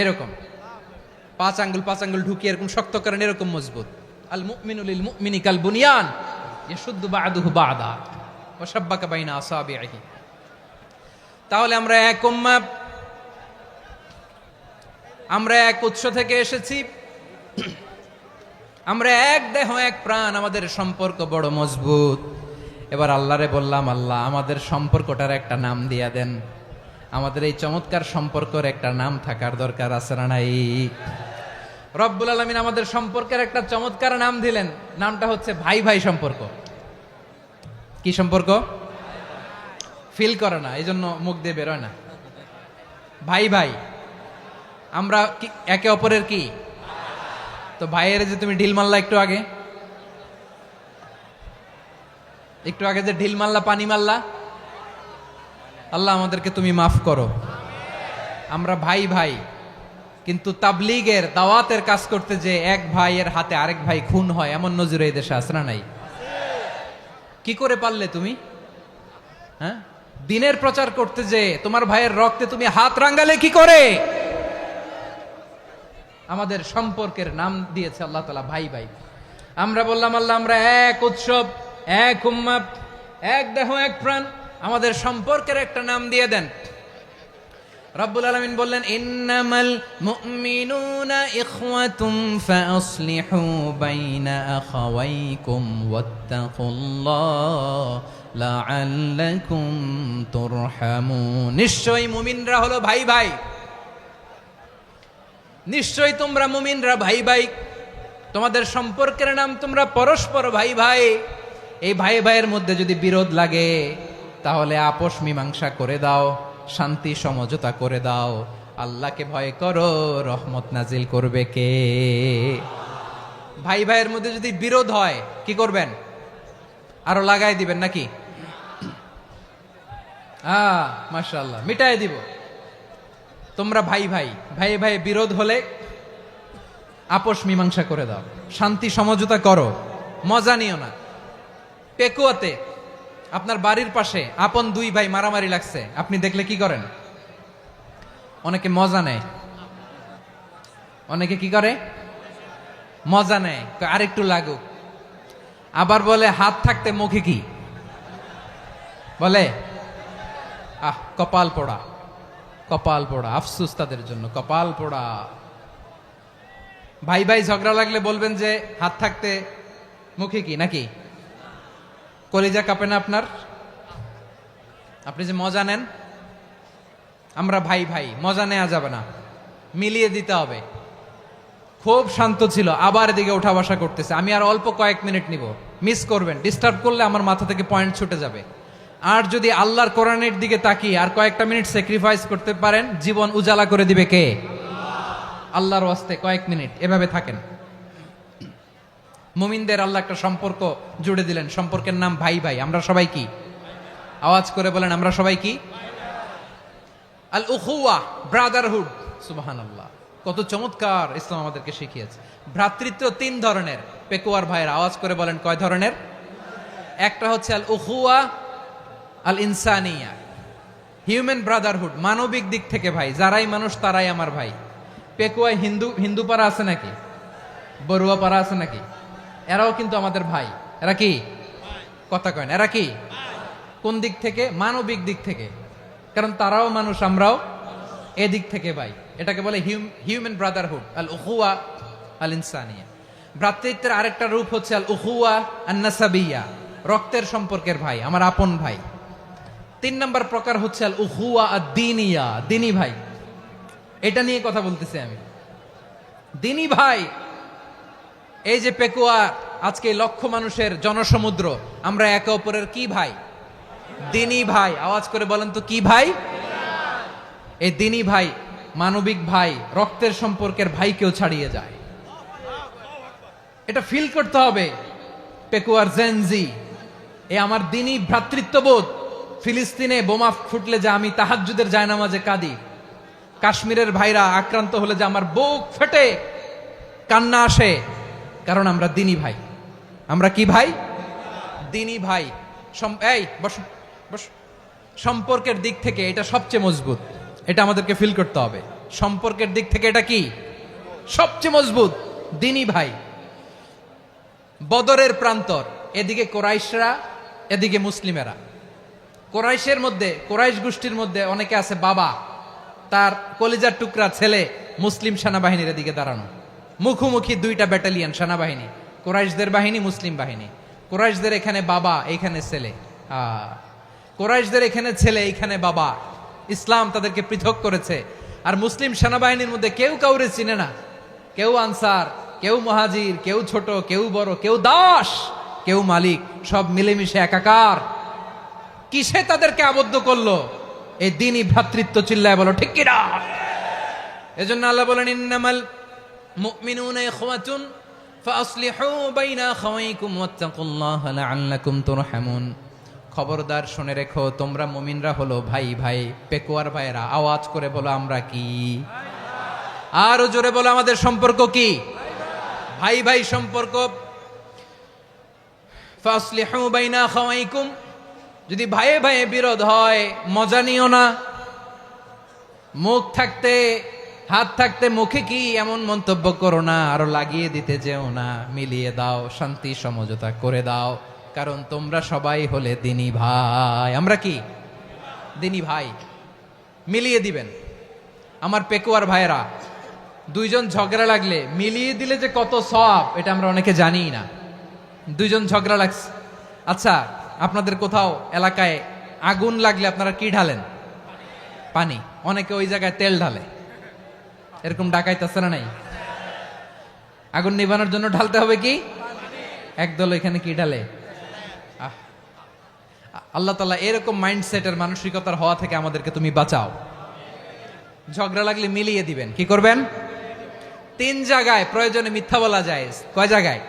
এরকম 5 আঙ্গুল ঢুকিয়ে এরকম শক্ত করেন, এরকম মজবুত। আল মুমিনু লিল মুমিনি কাল বুনিয়ান ইয়াশুদ্দু বাদুহু বাদা ওয়া শাব্বাকা বাইনা আসাবিহি। তাহলে আমরা এক উম্মাহ, আমরা এক উৎস থেকে এসেছি, আমরা এক দেহ এক প্রাণ, আমাদের সম্পর্ক বড় মজবুত। এবার আল্লাহরে বললাম, আল্লাহ আমাদের সম্পর্কটার একটা নাম দিয়া দেন। আমাদের এই চমৎকার সম্পর্কের একটা নাম থাকার দরকার আছে না নাই? রব্বুল আলামিন আমাদের সম্পর্কের একটা চমৎকার নাম দিলেন। নামটা হচ্ছে ভাই ভাই সম্পর্ক। কি সম্পর্ক? ফিল করে না, এই জন্য মুখ দিয়ে বেরোয় না। ভাই ভাই, আমরা একে অপরের কি? তো ভাইয়ের যে তুমি ঢিল মারলা একটু আগে, একটু আগে যে ঢিল মারলা, পানি মারলা, আল্লাহ আমাদেরকে তুমি মাফ করো। আমরা ভাই ভাই, কিন্তু তাবলীগের দাওয়াতের কাজ করতে যে এক ভাইয়ের হাতে আরেক ভাই খুন হয়, এমন নজির এই দেশে আছে না নাই? কি করে পারলে তুমি? হ্যাঁ, দিনের প্রচার করতে যে তোমার ভাইয়ের রক্তে তুমি হাত রাঙ্গালে কি করে? আমাদের সম্পর্কের নাম দিয়েছে আল্লাহ তাআলা ভাই ভাই। আমরা বললাম আল্লাহ আমরা এক উৎসব, এক উম্মাত, এক দেহ, এক প্রাণ, আমাদের সম্পর্কের একটা নাম দিয়ে দেন। রব্বুল আলামিন বললেন ইন্নামাল মুমিনুনা ইখওয়াতুম ফাসলিহু বাইনা আখাওয়াইকুম ওয়াত্তাকুল্লাহ লাআল্লাকুম তুরহামুন। নিশ্চয়ই মুমিনরা হলো ভাই ভাই, নিশ্চয়ই তোমরা মুমিনরা ভাই ভাই, তোমাদের সম্পর্কের নাম তোমরা পরস্পর ভাই ভাই। এই ভাই ভাইয়ের মধ্যে যদি বিরোধ লাগে তাহলে আপোষ মীমাংসা করে দাও, শান্তি সমঝোতা করে দাও। আল্লাহকে ভয় করো, রহমত নাজিল করবে কে? ভাই ভাইয়ের মধ্যে যদি বিরোধ হয় কি করবেন? আরো লাগাই দিবেন নাকি? মাশাআল্লাহ, মিটাই দিব। তোমরা ভাই ভাই, ভাই ভাই বিরোধ হলে আপোষ মীমাংসা করে দাও, শান্তি সমঝোতা করো, মজা নিও না। পেকুয়াতে আপনার বাড়ির পাশে আপন দুই ভাই মারামারি লাগছে, আপনি দেখলে কি করেন? অনেকে মজা নেয়। অনেকে কি করে? মজা নেয়, আরেকটু লাগুক। আবার বলে হাত থাকতে মুখে কি বলে? কপাল পোড়া, কপাল পোড়া। আফসোস তাদের জন্য, কপাল পোড়া। ভাই ভাই ঝগড়া লাগলে বলবেন যে হাত থাকতে মুখে কি, নাকি? কলিজা কাঁপে না আপনার? আপনি যে মজা নেন। আমরা ভাই ভাই, মজা নেওয়া যাবে না, মিলিয়ে দিতে হবে। খুব শান্ত ছিল, আবার এদিকে উঠা বসা করতেছে। আমি আর অল্প কয়েক মিনিট নিব, মিস করবেন। ডিস্টার্ব করলে আমার মাথা থেকে পয়েন্ট ছুটে যাবে। আর যদি আল্লাহর কোরআনের দিকে তাকিয়ে আর কয়েকটা মিনিট স্যাক্রিফাইস করতে পারেন, জীবন উজালা করে দিবে কে? আল্লাহর ওয়াস্তে কয়েক মিনিট এভাবে থাকেন। মুমিনদের আল্লাহ একটা সম্পর্ক জুড়ে দিলেন, সম্পর্কের নাম ভাই ভাই। আমরা সবাই কি? আওয়াজ করে বলেন, আমরা সবাই কি? আল উখুয়া, ব্রাদারহুড। সুবহানাল্লাহ, কত চমৎকার ইসলাম আমাদেরকে শিখিয়েছে। ভ্রাতৃত্ব তিন ধরনের। পেকুয়ার ভাইয়ের আওয়াজ করে বলেন, কয় ধরনের? একটা হচ্ছে আল উখুয়া আল ইনসানিয়া, হিউম্যান ব্রাদারহুড, মানবিক দিক থেকে ভাই। যারাই মানুষ তারাই আমার ভাই। পেকুয়ায় হিন্দু পাড়া আছে নাকি? বড়ুয়া পাড়া আছে নাকি? এরাও কিন্তু আমাদের ভাই। এরা কি? কথা কয় না, এরা কি? কোন দিক থেকে? মানবিক দিক থেকে। কারণ তারাও মানুষ, আমরাও এদিক থেকে ভাই। এটাকে বলে হিউম্যান ব্রাদারহুড, আল উখুয়া আল ইনসানিয়া। ভ্রাতৃত্বের আরেকটা রূপ হচ্ছে আল উখুয়া আন নাসাবিয়া, রক্তের সম্পর্কের ভাই, আমার আপন ভাই। 3 নম্বর প্রকার হচ্ছে আল উখুয়া আদ-দীনিয়া, দিনী ভাই। এটা নিয়ে কথা বলতেছি আমি। দিনী ভাই, এই যে পেকুয়া, আজকে লক্ষ মানুষের জনসমুদ্র, আমরা একে অপরের কি ভাই? দিনী ভাই। আওয়াজ করে বলেন তো, কি ভাই? এই দিনী ভাই, মানবিক ভাই, রক্তের সম্পর্কের ভাইকেও ছাড়িয়ে যায়। এটা ফিল করতে হবে। পেকুয়ার জেনজি, এ আমার দিনী ভ্রাতৃত্ববোধ। ফিলিস্তিনে বোমা ফুটলে যে আমি তাহাজ্জুদের জায়নামাজে কাঁদি, কাশ্মীরের ভাইরা আক্রান্ত হলে যে আমার বুক ফেটে কান্না আসে, কারণ আমরা দিনী ভাই। আমরা কি ভাই? দিনী ভাই। এই বসো বসো। সম্পর্কের দিক থেকে এটা সবচেয়ে মজবুত। এটা আমাদেরকে ফিল করতে হবে। সম্পর্কের দিক থেকে এটা কি? সবচেয়ে মজবুত, দিনী ভাই। বদরের প্রান্তর, এদিকে কোরাইশরা, এদিকে মুসলিমেরা। কোরাইশের মধ্যে, কোরাইশ গোষ্ঠীর মধ্যে অনেকে আছে বাবা, তার কলিজার টুকরা ছেলে মুসলিম সেনাবাহিনীর এদিকে দাঁড়ানো, মুখোমুখি দুইটা ব্যাটালিয়ন সেনাবাহিনী, কোরাইশদের বাহিনী, মুসলিম বাহিনী। কোরাইশদের এখানে বাবা, এইখানে ছেলে। কোরাইশদের এখানে ছেলে, এইখানে বাবা। ইসলাম তাদেরকে পৃথক করেছে। আর মুসলিম সেনাবাহিনীর মধ্যে কেউ কাউরে চিনে না। কেউ আনসার, কেউ মুহাজির, কেউ ছোট, কেউ বড়, কেউ দাস, কেউ মালিক, সব মিলেমিশে একাকার। কিসে তাদেরকে আবদ্ধ করলো? এই দিনই ভ্রাতৃত্ব। চিল্লায় বলো ঠিক কিনা? এজন্য আল্লাহ বলেন, ইন্নামাল মুমিনুনা ইখওয়াতুন ফাসলিহু বাইনা আখাওয়াইকুম ওয়াত্তাকুল্লাহা লাআল্লাকুম তুরহামুন। খবরদার শুনে রেখো, তোমরা মুমিনরা হলো ভাই ভাই। পেকুয়ার ভাইয়েরা আওয়াজ করে বলো আমরা কি? আরো জোরে বলো আমাদের সম্পর্ক কি? ভাই ভাই সম্পর্ক। ফাসলিহু বাইনা আখাওয়াইকুম, যদি ভাইয়ে ভাইয়ে বিরোধ হয় মজা নিও না। মুখ থাকতে হাত থাকতে মুখে কি এমন মন্তব্য করো না, আরো লাগিয়ে দিতে যেও না। মিলিয়ে দাও, শান্তি সমঝোতা করে দাও, কারণ তোমরা সবাই হলে দিনী ভাই। আমরা কি দিনী ভাই? মিলিয়ে দিবেন। আমার পেকুয়ার ভাইয়েরা, দুইজন ঝগড়া লাগলে মিলিয়ে দিলে যে কত সওয়াব এটা আমরা অনেকে জানি না। দুইজন ঝগড়া লাগছে, আচ্ছা আপনাদের কোথাও এলাকায় আগুন লাগলে আপনারা কি ঢালেন? পানি। অনেকে ওই জায়গায় তেল ঢালে, এরকম ডাকাইতেছে না নাই? আগুন নিবানোর জন্য ঢালতে হবে কি? একদল এখানে কি ঢালে? আল্লাহ তাআলা এরকম মাইন্ডসেটের মানসিকতার হওয়া থেকে আমাদেরকে তুমি বাঁচাও। ঝগড়া লাগলে মিলিয়ে দিবেন। কি করবেন? 3 জায়গায় প্রয়োজনে মিথ্যা বলা যায়। কয় জায়গায়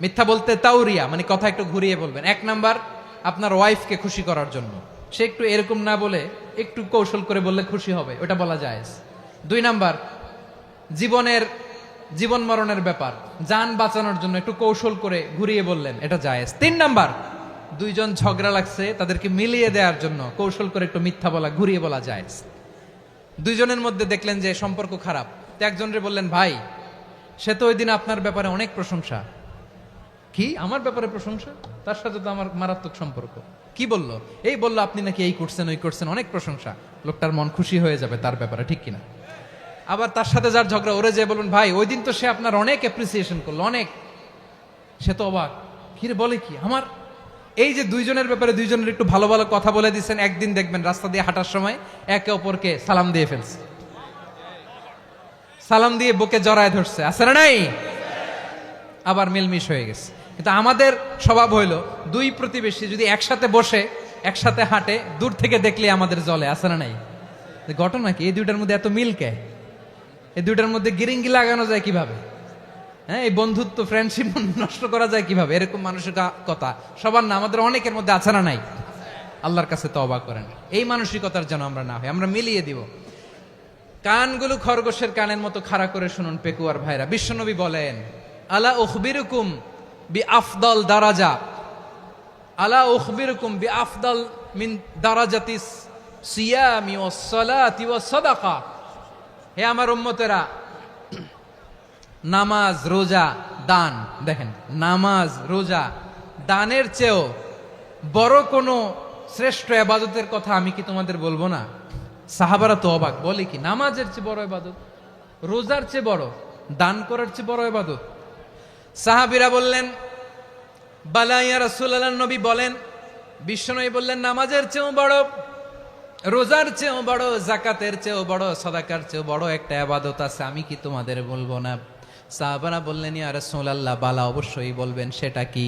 মিথ্যা বলতে? তাউরিয়া, মানে কথা একটু ঘুরিয়ে বলবেন। 1 নাম্বার, আপনার ওয়াইফকে খুশি করার জন্য, সে একটু এরকম না বলে একটু কৌশল করে বললে খুশি হবে, ওটা বলা যায়। 2 নাম্বার, জীবন মরণের ব্যাপার, জান বাঁচানোর জন্য একটু কৌশল করে ঘুরিয়ে বললেন, এটা জায়েজ। 3 নাম্বার, দুইজন ঝগড়া লাগছে তাদেরকে মিলিয়ে দেওয়ার জন্য কৌশল করে একটু মিথ্যা বলা, ঘুরিয়ে বলা জায়েজ। দুইজনের মধ্যে দেখলেন যে সম্পর্ক খারাপ, তো একজনরে বললেন, ভাই সে তো ওই দিন আপনার ব্যাপারে অনেক প্রশংসা। কি আমার ব্যাপারে প্রশংসা? তার সাথে তো আমার মারাত্মক সম্পর্ক। কি বললো? এই বললো আপনি নাকি এই করছেন ওই করছেন, অনেক প্রশংসা। লোকটার মন খুশি হয়ে যাবে তার ব্যাপারে, ঠিক কিনা? আবার তার সাথে যার ঝগড়া, ওরে যে বলুন, ভাই ওই দিন তো সে আপনার অনেক অ্যাপ্রিসিয়েশন করলো, অনেক। সে তো অবাক, কিরে বলে কি আমার? এই যে দুইজনের ব্যাপারে দুইজনের একটু ভালো ভালো কথা বলে দিচ্ছেন, একদিন দেখবেন রাস্তা দিয়ে হাঁটার সময় একে অপরকে সালাম দিয়ে ফেলছে, সালাম দিয়ে বুকে জড়ায় ধরছে, আছে না নাই? আবার মিলমিশ হয়ে গেছে। কিন্তু আমাদের স্বভাব হইলো, দুই প্রতিবেশী যদি একসাথে বসে একসাথে হাঁটে, দূর থেকে দেখলে আমাদের জলে, আছে না নাই? ঘটনা কি? এই দুইটার মধ্যে এত মিল কে? এই দুইটার মধ্যে গিরিঙ্গি লাগানো যায় কিভাবে? হ্যাঁ, এই বন্ধুত্ব ফ্রেন্ডশিপ নষ্ট করা যায় কিভাবে? এরকম মানসিকতা সবার না, আমাদের অনেকের মধ্যে আছে না নাই? আল্লাহর কাছে তওবা করেন এই মানসিকতার যেন আমরা না হই, আমরা মিলিয়ে দিব। কানগুলো খরগোশের কানের মতো খাড়া করে শুনুন পেকুয়ার ভাইরা। বিশ্বনবী বলেন, আলা উখবিরুকুম বি আফদল দারাজা, আলা উখবিরুকুম বি আফদল মিন দারাজাতিস সিয়ামি ওয়াস সালাতি ওয়াস সাদাকা। হে আমার উম্মতেরা, নামাজ, রোজা, দান, দেখেন নামাজ, রোজা, দানের চেয়েও বড় কোনো শ্রেষ্ঠ ইবাদতের কথা আমি কি তোমাদের বলবো না? সাহাবারা তো অবাক, বলে কি নামাজের চেয়ে বড় ইবাদত, রোজার চেয়ে বড়, দান করার চেয়ে বড় ইবাদত? সাহাবীরা বললেন, বালা ইয়া রাসূলুল্লাহ। নবী বলেন, বিশ্বনবী বললেন, নামাজের চেয়েও বড়, রোজার চেয়েও বড়, যাকাতের চেয়েও বড়, সাদাকার চেয়েও বড় একটা ইবাদত আছে, আমি কি তোমাদের বলবো না? সাহাবারা বললেন, ইয়া রাসূলুল্লাহ, বালা, অবশ্যই বলবেন, সেটা কি?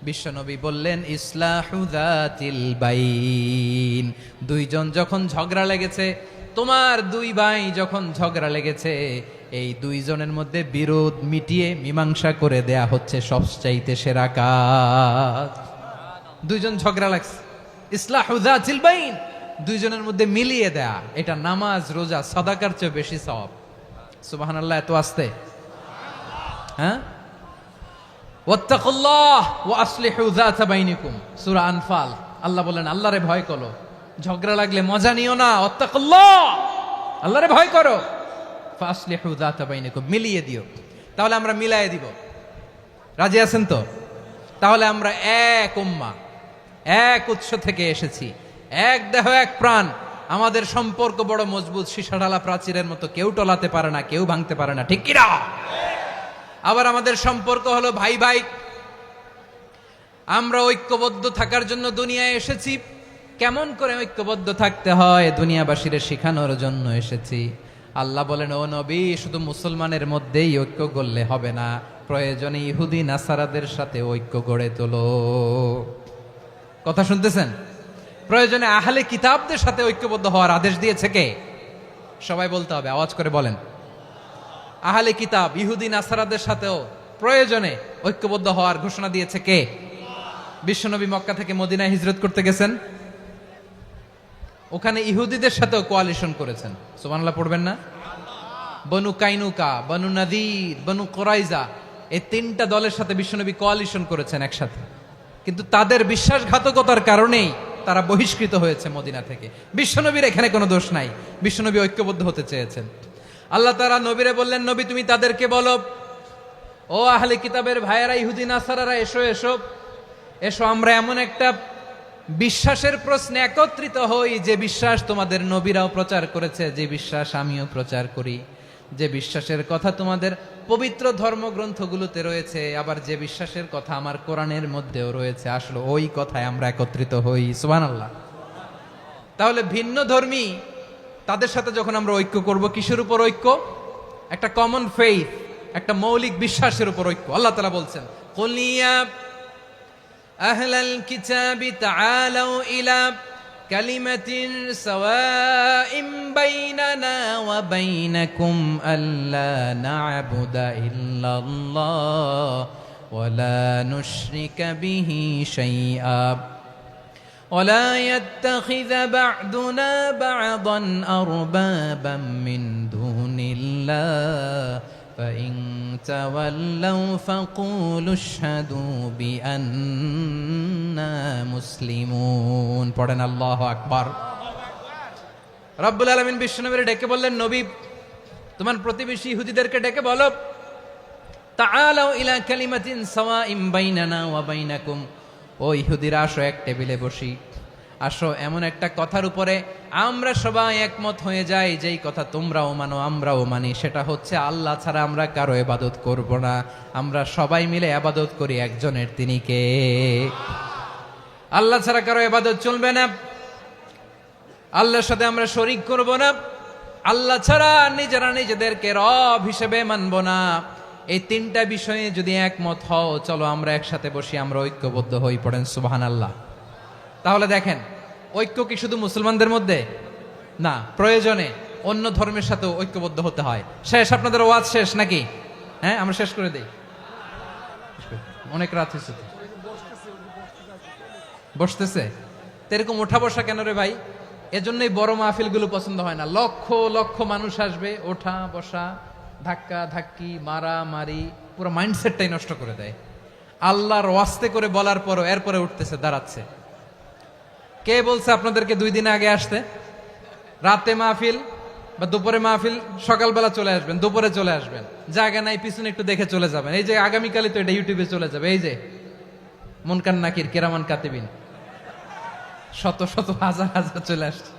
বিশ্বনবী বললেন, ইসলাহু যাতিল বাইন। দুইজন যখন ঝগড়া লেগেছে, তোমার দুই ভাই যখন ঝগড়া লেগেছে, এই দুইজনের মধ্যে বিরোধ মিটিয়ে মীমাংসা করে দেয়া হচ্ছে সবচাইতে সেরা কাজ। দুইজন ঝগড়া লাগছে, ইসলাহু যাতিল বাইন, দুইজনের মধ্যে মিলিয়ে দেয়া, এটা নামাজ, রোজা, সাদাকার চেয়ে বেশি সওয়াব। সুবহানাল্লাহ, এত আস্তে? হ্যাঁ, ওয়াত্তাকুল্লাহ ওয়া আসলিহু যাতা বাইনিকুম, সূরা আনফাল। আল্লাহ বলেন, আল্লাহরে ভয় করো, ঝগড়া লাগলে মজা নিও না, ওয়াত্তাকুল্লাহ, আল্লাহরে ভয় করো, ফাসলিহু যাতা বাইনিকুম, মিলিয়ে দিও। তাহলে আমরা মিলায়ে দিব, রাজি আছেন তো? তাহলে আমরা এক উম্মাহ, এক উৎস থেকে এসেছি, এক দেহ এক প্রাণ, আমাদের সম্পর্ক বড় মজবুত, সীসাঢালা প্রাচীরের মতো, কেউ টলাতে পারে না, কেউ ভাঙতে পারে না, ঠিক কিনা? আবার আমাদের সম্পর্ক হলো ভাই ভাই, আমরা ঐক্যবদ্ধ থাকার জন্য দুনিয়ায় এসেছি। কেমন করে ঐক্যবদ্ধ থাকতে হয় দুনিয়াবাসীর শেখানোর জন্য এসেছি। আল্লাহ বলেন, ও নবী, শুধু মুসলমানের মধ্যেই ঐক্য গড়লে হবে না, প্রয়োজনে ইহুদি নাসারাদের সাথে ঐক্য গড়ে তোলো। কথা শুনতেছেন? প্রয়োজনে আহলে কিতাবদের সাথে ঐক্যবদ্ধ হওয়ার আদেশ দিয়েছে কে? সবাই বলতে হবে, আওয়াজ করে বলেন। আহলে কিতাব, ইহুদি নাসারাদের সাথেও প্রয়োজনে ঐক্যবদ্ধ হওয়ার ঘোষণা দিয়েছে কে? বিশ্বনবী মক্কা থেকে মদিনায় হিজরত করতে গেছেন, ওখানে ইহুদিদের সাথেও কোয়ালিশন করেছেন। সুবহানাল্লাহ পড়বেন না? বনু কাইনুকা, বনু নাদির, বনু কোরাইজা, এই তিনটা দলের সাথে বিশ্বনবী কোয়ালিশন করেছেন একসাথে। কিন্তু তাদের বিশ্বাসঘাতকতার কারণেই তারা বহিষ্কৃত হয়েছে মদিনা থেকে। বিশ্বনবীর এখানে কোনো দোষ নাই, বিশ্বনবী ঐক্যবদ্ধ হতে চেয়েছেন। আল্লাহ তাআলা নবীরে বললেন, নবী তুমি তাদেরকে বলো, ও আহলে কিতাবের ভাইয়েরা, ইহুদি নাসারারা, এসো এসো এসো, আমরা এমন একটা বিশ্বাসের প্রশ্নে একত্রিত হই যে বিশ্বাস তোমাদের নবীরাও প্রচার করেছে, যে বিশ্বাস আমিও প্রচার করি, যে বিশ্বাসের কথা তোমাদের পবিত্র ধর্মগ্রন্থগুলোতে রয়েছে, আবার যে বিশ্বাসের কথা আমার কোরআনের মধ্যেও রয়েছে, আসলে ওই কথায় আমরা একত্রিত হই। সুবহানাল্লাহ। তাহলে ভিন্ন ধর্মী তাদের সাথে যখন আমরা ঐক্য করব, কিসের উপর ঐক্য? একটা কমন ফেইথ, একটা মৌলিক বিশ্বাসের উপর ঐক্য। আল্লাহ তাআলা বলছেন, কুল ইয়া আহলাল কিতাবি তাআলাউ ইলা কালিমাতিন সাওয়াইন বাইনানা ওয়া বাইনাকুম আল্লা না'বুদা ইল্লাল্লাহ ওয়া লা নুশরিকা বিহি শাইআ ولا يتخذ بعضنا بعضا أربابا من دون الله فإن تولوا فقولوا اشهدوا بأننا مسلمون। পড়েন আল্লাহু আকবার। রব্বুল আলামিন বিশ্বনবীর ডেকে বললেন, নবী তোমার প্রতিবেশী ইহুদিদেরকে ডেকে বলো, তাআলাউ ইলা কালিমাতিন সাওয়াইন বাইনানা ওয়া বাইনাকুম, ও ইহুদিরা আসো, এক টেবিলে বসি, আসো এমন একটা কথার উপরে আমরা সবাই একমত হয়ে যাই, যেই কথা তোমরাও মানো আমরাও মানি, সেটা হচ্ছে আল্লাহ ছাড়া আমরা কারো ইবাদত করব না, আমরা সবাই মিলে ইবাদত করি একজনের, তিনি কে? আল্লাহ ছাড়া কারো ইবাদত চলবে না, আল্লাহর সাথে আমরা শরীক করব না, আল্লাহ ছাড়া নিজেরা নিজেদেরকে রব হিসেবে মানব না। এই তিনটা বিষয়ে যদি একমত হও, চলো আমরা একসাথে বসি, আমরা ঐক্যবদ্ধ হই। পড়েন সুবহানাল্লাহ। তাহলে দেখেন, ঐক্য কি শুধু মুসলমানদের মধ্যে না, প্রয়োজনে অন্য ধর্মের সাথেও ঐক্যবদ্ধ হতে হয়। শেষ, আপনাদের ওয়াজ শেষ নাকি? হ্যাঁ, আমরা শেষ করে দেই, অনেক রাত হয়েছে। বসতেছে তো এরকম ওঠা বসা কেন রে ভাই? এজন্যই বড় মাহফিলগুলো পছন্দ হয় না। লক্ষ লক্ষ মানুষ আসবে, ওঠা বসা, ধাক্কা ধাক্কি, মারা মারি, পুরো মাইন্ডসেটটাই নষ্ট করে দেয়। আল্লাহর ওয়াস্তে করে বলার পরও এরপরে উঠতেছে, দাঁড়াচ্ছে। কে বলছে আপনাদেরকে 2 দিন আগে আসতে? রাতে মাহফিল বা দুপুরে মাহফিল, সকালবেলা চলে আসবেন, দুপুরে চলে আসবেন, জায়গা নাই পিছনে একটু দেখে চলে যাবেন। এই যে আগামীকালই তো এটা ইউটিউবে চলে যাবে, এই যে মুনকার নাকির কিরামান কাতিবিন, শত শত হাজার হাজার চলে আসছে,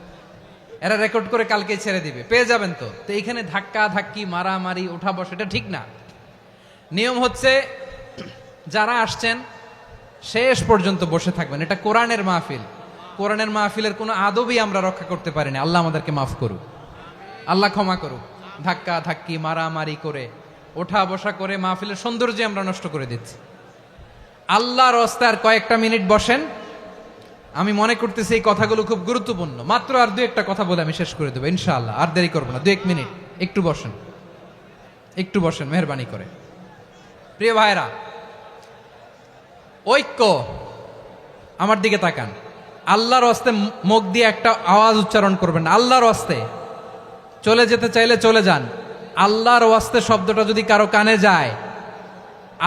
এরা রেকর্ড করে কালকে ছেড়ে দিবে, পেয়ে যাবেন। তো এইখানে ধাক্কা ধাক্কি, মারামারি, ওঠা বসা, এটা ঠিক না। নিয়ম হচ্ছে যারা আসছেন শেষ পর্যন্ত বসে থাকবেন। এটা কোরআনের মাহফিল, কোরআনের মাহফিলের কোনো আদবই আমরা রক্ষা করতে পারিনি। আল্লাহ আমাদেরকে মাফ করুক, আল্লাহ ক্ষমা করুক। ধাক্কা ধাক্কি, মারামারি করে, ওঠা বসা করে মাহফিলের সৌন্দর্য আমরা নষ্ট করে দিচ্ছি। আল্লাহর রাস্তায় আর কয়েকটা মিনিট বসেন। আমি মনে করতেছি এই কথাগুলো খুব গুরুত্বপূর্ণ। মাত্র আর 2-1টা কথা বলে আমি শেষ করে দেবো ইনশাআল্লাহ, আর দেরি করবো না। 2-1 মিনিট একটু বসেন, একটু বসেন মেহরবানি করে। প্রিয় ভাইরা, ঐক্য, আমার দিকে তাকান। আল্লাহর রাস্তে মুখ দিয়ে একটা আওয়াজ উচ্চারণ করবেন না। আল্লাহর রাস্তে চলে যেতে চাইলে চলে যান। আল্লাহর ওয়াস্তে শব্দটা যদি কারো কানে যায়,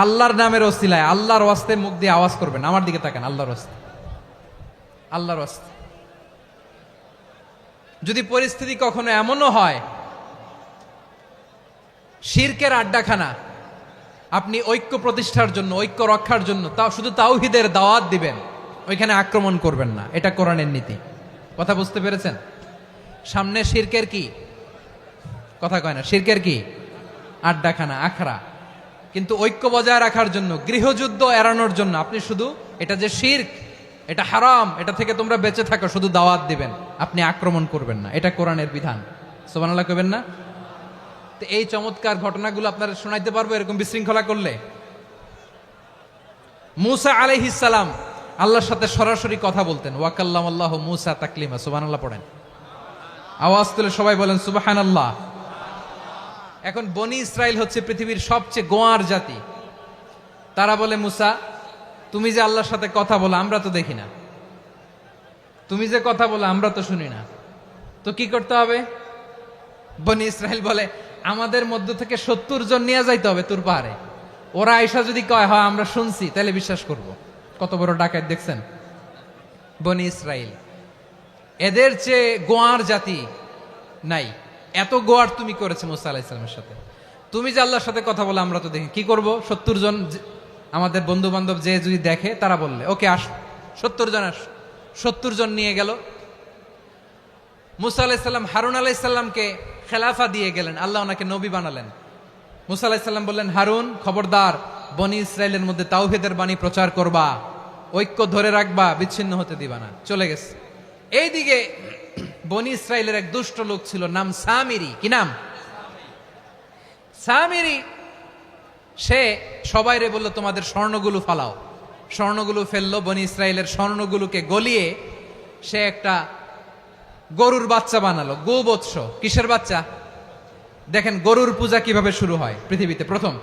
আল্লাহর নামের ওসিলায় আল্লাহর ওয়াস্তে মুখ দিয়ে আওয়াজ করবেন। আমার দিকে তাকান, আল্লাহর ওয়াস্তে, আল্লাহর ওয়াস্তে। যদি পরিস্থিতি কখনো এমনও হয় শিরকের আড্ডাখানা, আপনি ঐক্য প্রতিষ্ঠার জন্য, ঐক্য রক্ষার জন্য শুধু তাওহীদের দাওয়াত দিবেন, ওইখানে আক্রমণ করবেন না। এটা কোরআনের নীতি। কথা বুঝতে পেরেছেন? সামনে শিরকের কি কথা কয় না, শিরকের কি আড্ডাখানা, আখড়া। কিন্তু ঐক্য বজায় রাখার জন্য, গৃহযুদ্ধ এড়ানোর জন্য আপনি শুধু এটা যে শিরক, এটা হারাম, এটা থেকে তোমরা বেঁচে থাকো, শুধু দাওয়াত দিবেন, আপনি আক্রমণ করবেন না। এটা কোরআনের বিধান। সুবহানাল্লাহ কইবেন না? তো এই চমৎকার ঘটনাগুলো আপনারা শোনাইতে পারবো এরকম বিশৃঙ্খলা করলে। মূসা আলাইহিস সালাম আল্লাহর সাথে সরাসরি কথা বলতেন। ওয়াকাল্লামাল্লাহু মূসা তাকলিমা। সুবহানাল্লাহ পড়েন, আওয়াজ তুলে সবাই বলেন সুবহানাল্লাহ। এখন বনি ইসরাইল হচ্ছে পৃথিবীর সবচেয়ে গোয়ার জাতি। তারা বলে, মূসা তুমি যে আল্লাহর সাথে কথা বলো আমরা তো দেখি না, তুমি যে কথা বলো আমরা তো শুনি না, তো কি করতে হবে? বনি ইসরাইল বলে আমাদের মধ্য থেকে 70 জন নিয়ে যাইতে হবে তুর পাহাড়ে। ওরা আয়সা যদি কয় হয় আমরা শুনছি, তাহলে বিশ্বাস করব। কত বড় ডাকাত দেখছেন বনি ইসরাইল। এদের চেয়ে গোয়ার জাতি নাই, এত গোয়ার তুমি করেছে মুসা আলাইহিস সালামের সাথে। তুমি যে আল্লাহর সাথে কথা বলে আমরা তো দেখি, কি করব? 70 জন আমাদের বন্ধু বান্ধব যে যদি দেখে তারা বললে ওকে আস, 70 জন আস। 70 জন নিয়ে গেল। মুসা আলাইহিস সালাম হারুন আলাইহিস সালামকে খেলাফা দিয়ে গেলেন, আল্লাহ ওনাকে নবী বানালেন। মুসা আলাইহিস সালাম বললেন, হারুন খবরদার, বনি ইসরায়েলের মধ্যে তাওহীদের বাণী প্রচার করবা, ঐক্য ধরে রাখবা, বিচ্ছিন্ন হতে দিবা না। চলে গেছে। এইদিকে বনি ইসরায়েলের এক দুষ্ট লোক ছিল, নাম সামিরি। কি নাম? সামিরি। সে সবাইরে বলল তোমাদের স্বর্ণগুলো ফালাও। স্বর্ণগুলো ফেললো, বনি ইসরায়েলের স্বর্ণগুলোকে গলিয়ে সে একটা গরুর বাচ্চা বানালো, গোবৎস। কিসের বাচ্চা? দেখেন গরুর পূজা কিভাবে শুরু হয় পৃথিবীতে প্রথম,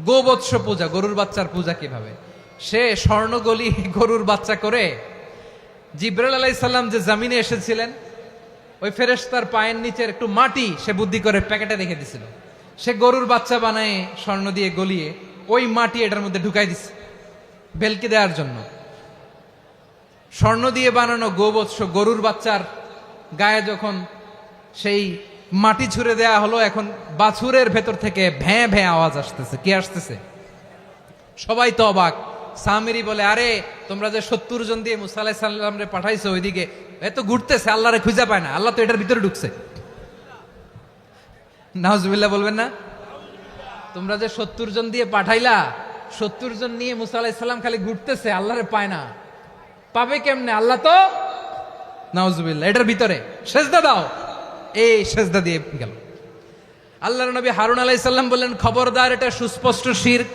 গোবৎস পূজা, গরুর বাচ্চার পূজা কিভাবে। সে স্বর্ণ গলি গরুর বাচ্চা করে জিবরাইল আলাইহিস সালাম যে জমিনে এসেছিলেন, ওই ফেরেশতার পায়ের নিচের একটু মাটি সে বুদ্ধি করে প্যাকেটে রেখে দিছিল। সে গরুর বাচ্চা বানায় স্বর্ণ দিয়ে গলিয়ে ওই মাটি এটার মধ্যে ঢুকাই দিছে ভেলকি দেওয়ার জন্য। স্বর্ণ দিয়ে বানানো গোবৎস গরুর বাচ্চার গায়ে যখন সেই মাটি ছুঁড়ে দেয়া হলো, এখন বাছুরের ভেতর থেকে ভ্যাঁ ভ্যাঁ আওয়াজ আসতেছে। কি আসতেছে? সবাই তো অবাক। সামিরি বলে, আরে তোমরা যে 70 জন দিয়ে মুসা আলাইহিস সালাম রে পাঠাইছো, ওইদিকে এত ঘুরতেছে, আল্লাহরে খুঁজে পায় না, আল্লাহ তো এটার ভিতরে ঢুকছে। নাউজুবিল্লাহ বলবেন না? তোমরা যে 70 জন দিয়ে পাঠাইলা, 70 জন নিয়ে মুসা আলাইহিস সালাম খালি ঘুরতেছে, আল্লাহরে পায় না। পাবে কেমনে? আল্লাহ তো, নাউজুবিল্লাহ, এটার ভিতরে সেজদা দাও। এই সেজদা দিয়ে গেল। আল্লাহর নবী হারুন আলাইহিস সালাম বললেন, খবরদার, এটা সুস্পষ্ট শিরক।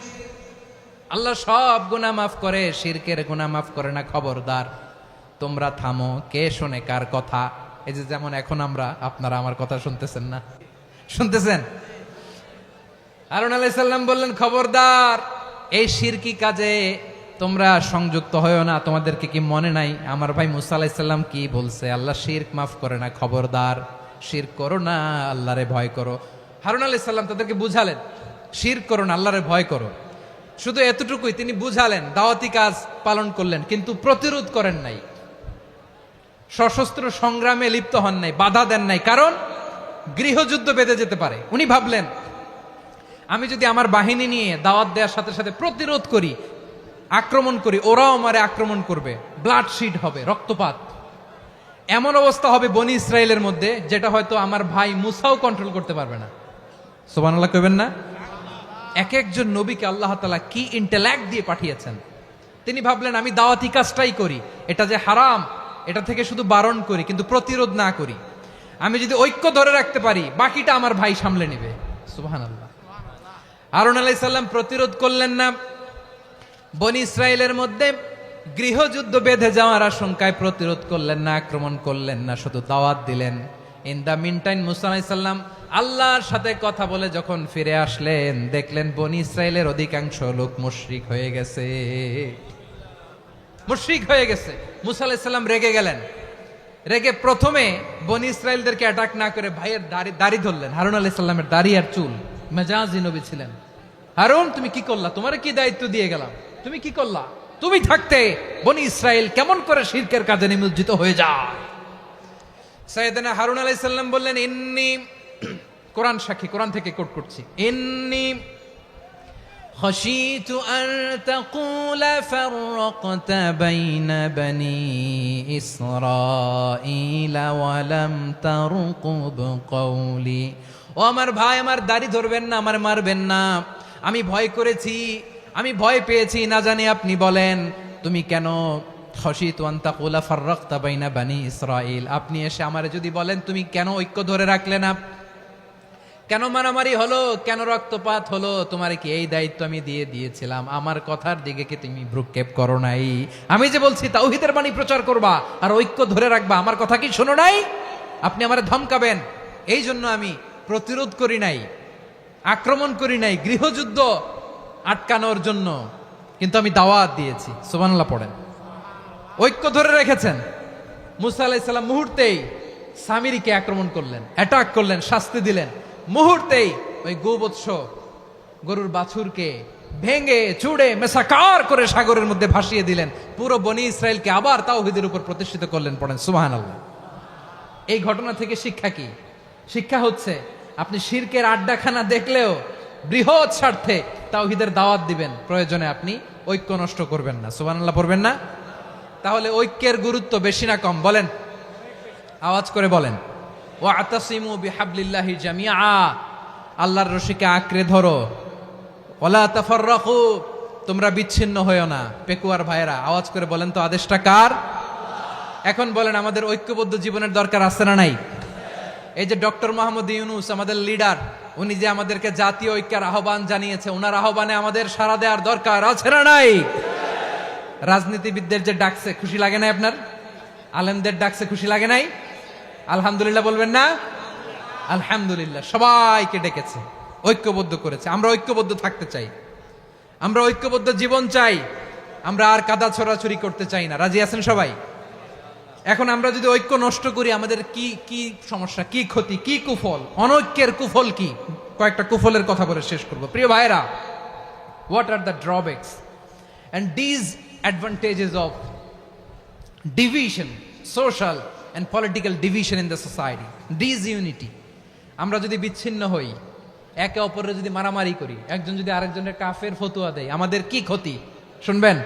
আল্লাহ সব গুনাহ মাফ করে, শিরকের গুনাহ মাফ করে না, খবরদার তোমরা থামো। কে শোনে কার কথা? এই যে যেমন এখন আপনারা আমার কথা শুনতেছেন না? শুনতেছেন? হারুন আলাইহিস সালাম বললেন, খবরদার, এই শিরকি কাজে তোমরা সংযুক্ত হয়েও না। তোমাদেরকে কি মনে নাই আমার ভাই মুসা আলাইহিস সালাম কি বলছে? আল্লাহ শিরক মাফ করে না, খবরদার শিরক করো না, আল্লাহরে ভয় করো। হারুন আলাইহিস সালাম তাদেরকে বুঝালেন, শিরক করো না, আল্লাহরে ভয় করো। শুধু এতটুকুই তিনি বুঝালেন, দাওয়াতি কাজ পালন করলেন, কিন্তু প্রতিরোধ করেন নাই, সশস্ত্র সংগ্রামে লিপ্ত হন নাই, বাধা দেন নাই, কারণ গৃহযুদ্ধ বেঁধে যেতে পারে। উনি ভাবলেন, আমি যদি আমার বাহিনী নিয়ে দাওয়াত দেওয়ার সাথে সাথে প্রতিরোধ করি, আক্রমণ করি, ওরাও আমারে আক্রমণ করবে, ব্লাডশিড হবে, রক্তপাত। এমন অবস্থা হবে বনি ইসরায়েলের মধ্যে, যেটা হয়তো আমার ভাই মুসাও কন্ট্রোল করতে পারবে না। সুবহানাল্লাহ কইবেন না? এক একজন নবীকে আল্লাহ তাআলা কি ইন্টেলেক্ট দিয়ে পাঠিয়েছেন। তিনি ভাবলেন, আমি দাওয়াতি কাজটাই করি, এটা যে হারাম এটা থেকে শুধু বারণ করি, কিন্তু প্রতিরোধ না করি। আমি যদি ঐক্য ধরে রাখতে পারি, বাকিটা আমার ভাই সামলে নেবে। সুবহানাল্লাহ। হারুন আলাইহিস সালাম প্রতিরোধ করলেন না। বনি ইসরায়েলের মধ্যে গৃহযুদ্ধ বেঁধে যাওয়ার আশঙ্কায় প্রতিরোধ করলেন না, আক্রমণ করলেন না, শুধু দাওয়াত দিলেন। ইন দা মিন টাইম মুসা আলাইহিস সালাম আল্লাহর সাথে কথা বলে যখন ফিরে আসলেন, দেখলেন বনি ইসরায়েলের অধিকাংশ লোক মুশরিক হয়ে গেছে। মুশরিক হয়ে গেছে। মুসা আলাইহিস সালাম রেগে গেলেন। রেগে প্রথমে বনি ইসরায়েলদেরকে অ্যাটাক না করে ভাইয়ের দাড়ি ধরলেন। হারুন আলাইহিস সালামের দাড়ি আর চুল, মেজাজি নবী ছিলেন। হারুন, তুমি কি করলা? তোমার কি দায়িত্ব দিয়ে গেলাম, তুমি কি করলা? তুমি থাকতে বনি ইসরায়েল কেমন করে শিরকের কাজে নিমজ্জিত হয়ে যায়? সাইয়েদনা হারুন আলাইহিস সালাম বললেন, ইন্নী, কোরআন সাক্ষী, কোরআন থেকে কোট করছি, ইন্নী খাশিতু আন তাকুলা ফাররাকতা বাইনা বনি ইসরাঈলা ওয়া লাম তারকুব কওলি। ও আমার ভাই, আমার দাড়ি ধরবেন না, আমার মারবেন না। আমি ভয় করেছি, আমি ভয় পেয়েছি, না জানি আপনি বলেন তুমি কেন খাশিতু আন তাকুলা ফাররাকতা বাইনা বনি ইসরাঈল। আপনি এসে আমারে যদি বলেন তুমি কেন ঐক্য ধরে রাখলে না, কেন মারামারি হলো, কেন রক্তপাত হলো, তোমার কি এই দায়িত্ব আমি দিয়ে দিয়েছিলাম? আমার কথার দিকে কি তুমি ভ্রুক্ষেপ করো নাই? আমি যে বলছি তাওহীদের বাণী প্রচার করবা আর ঐক্য ধরে রাখবা, আমার কথা কি শোনো নাই? আপনি আমারে ধমকাবেন, এই জন্য আমি প্রতিরোধ করি নাই, আক্রমণ করি নাই, গৃহযুদ্ধ আটকানোর জন্য কিন্তু আমি দাওয়াত দিয়েছি। সুবহানাল্লাহ পড়েন। ঐক্য ধরে রেখেছেন। মুসা আলাইহিস সালাম মুহূর্তেই সামিরীকে আক্রমণ করলেন, অ্যাটাক করলেন, শাস্তি দিলেন। মুহূর্তেই ওই গোবৎস গরুর বাছুরকে ভেঙে চুড়ে মেসাকার করে সাগরের মধ্যে ভাসিয়ে দিলেন। পুরো বনি ইসরায়েলকে আবার তাওহীদের উপর প্রতিষ্ঠিত করলেন। পড়েন সুবহানাল্লাহ। এই ঘটনা থেকে শিক্ষা কি? শিক্ষা হচ্ছে আপনি শিরকের আড্ডাখানা দেখলেও বৃহৎ স্বার্থে তাওহীদের দাওয়াত দিবেন, প্রয়োজনে আপনি ঐক্য নষ্ট করবেন না। সুবহানাল্লাহ পড়বেন না? তাহলে ঐক্যের গুরুত্ব বেশি না কম বলেন? আওয়াজ করে বলেন। ওয়াতাসিমু বিহাবলিল্লাহি জামিআ, আল্লাহর রশিকে আঁকড়ে ধরো। ওয়ালা তাফাররাকু, তোমরা বিচ্ছিন্ন হয়ো না। পেকুয়ার ভাইরা আওয়াজ করে বলেন তো আদেশটা কার? এখন বলেন আমাদের ঐক্যবদ্ধ জীবনের দরকার আছে না নাই? এই যে ডক্টর মোহাম্মদ ইউনূস আমাদের লিডার, উনি যে আমাদেরকে জাতীয় ঐক্যের আহ্বান জানিয়েছে, ওনার আহ্বানে আমাদের সাড়া দেওয়ার দরকার আছে না নাই? রাজনীতিবিদদের যে ডাকছে খুশি লাগে নাই আপনার? আলেমদের ডাকছে খুশি লাগে নাই? আলহামদুলিল্লাহ বলবেন না? আলহামদুলিল্লাহ। সবাইকে ডেকেছে, ঐক্যবদ্ধ করেছে। আমরা ঐক্যবদ্ধ থাকতে চাই, আমরা ঐক্যবদ্ধ জীবন চাই, আমরা আর কাদা ছড়াছড়ি করতে চাই না। রাজি আছেন সবাই? এখন আমরা যদি ঐক্য নষ্ট করি আমাদের কি কি সমস্যা, কি ক্ষতি, কি কুফল? অনৈক্যের কুফল কি? কয়েকটা কুফলের কথা বলে শেষ করব। প্রিয় ভাইরা, what are the drawbacks and disadvantages of division, social and political division in the society, disunity? আমরা যদি বিচ্ছিন্ন হই, একে অপরের যদি মারামারি করি, একজন যদি আরেকজনের কাফের ফতোয়া দেয়, আমাদের কি ক্ষতি? শুনবেন?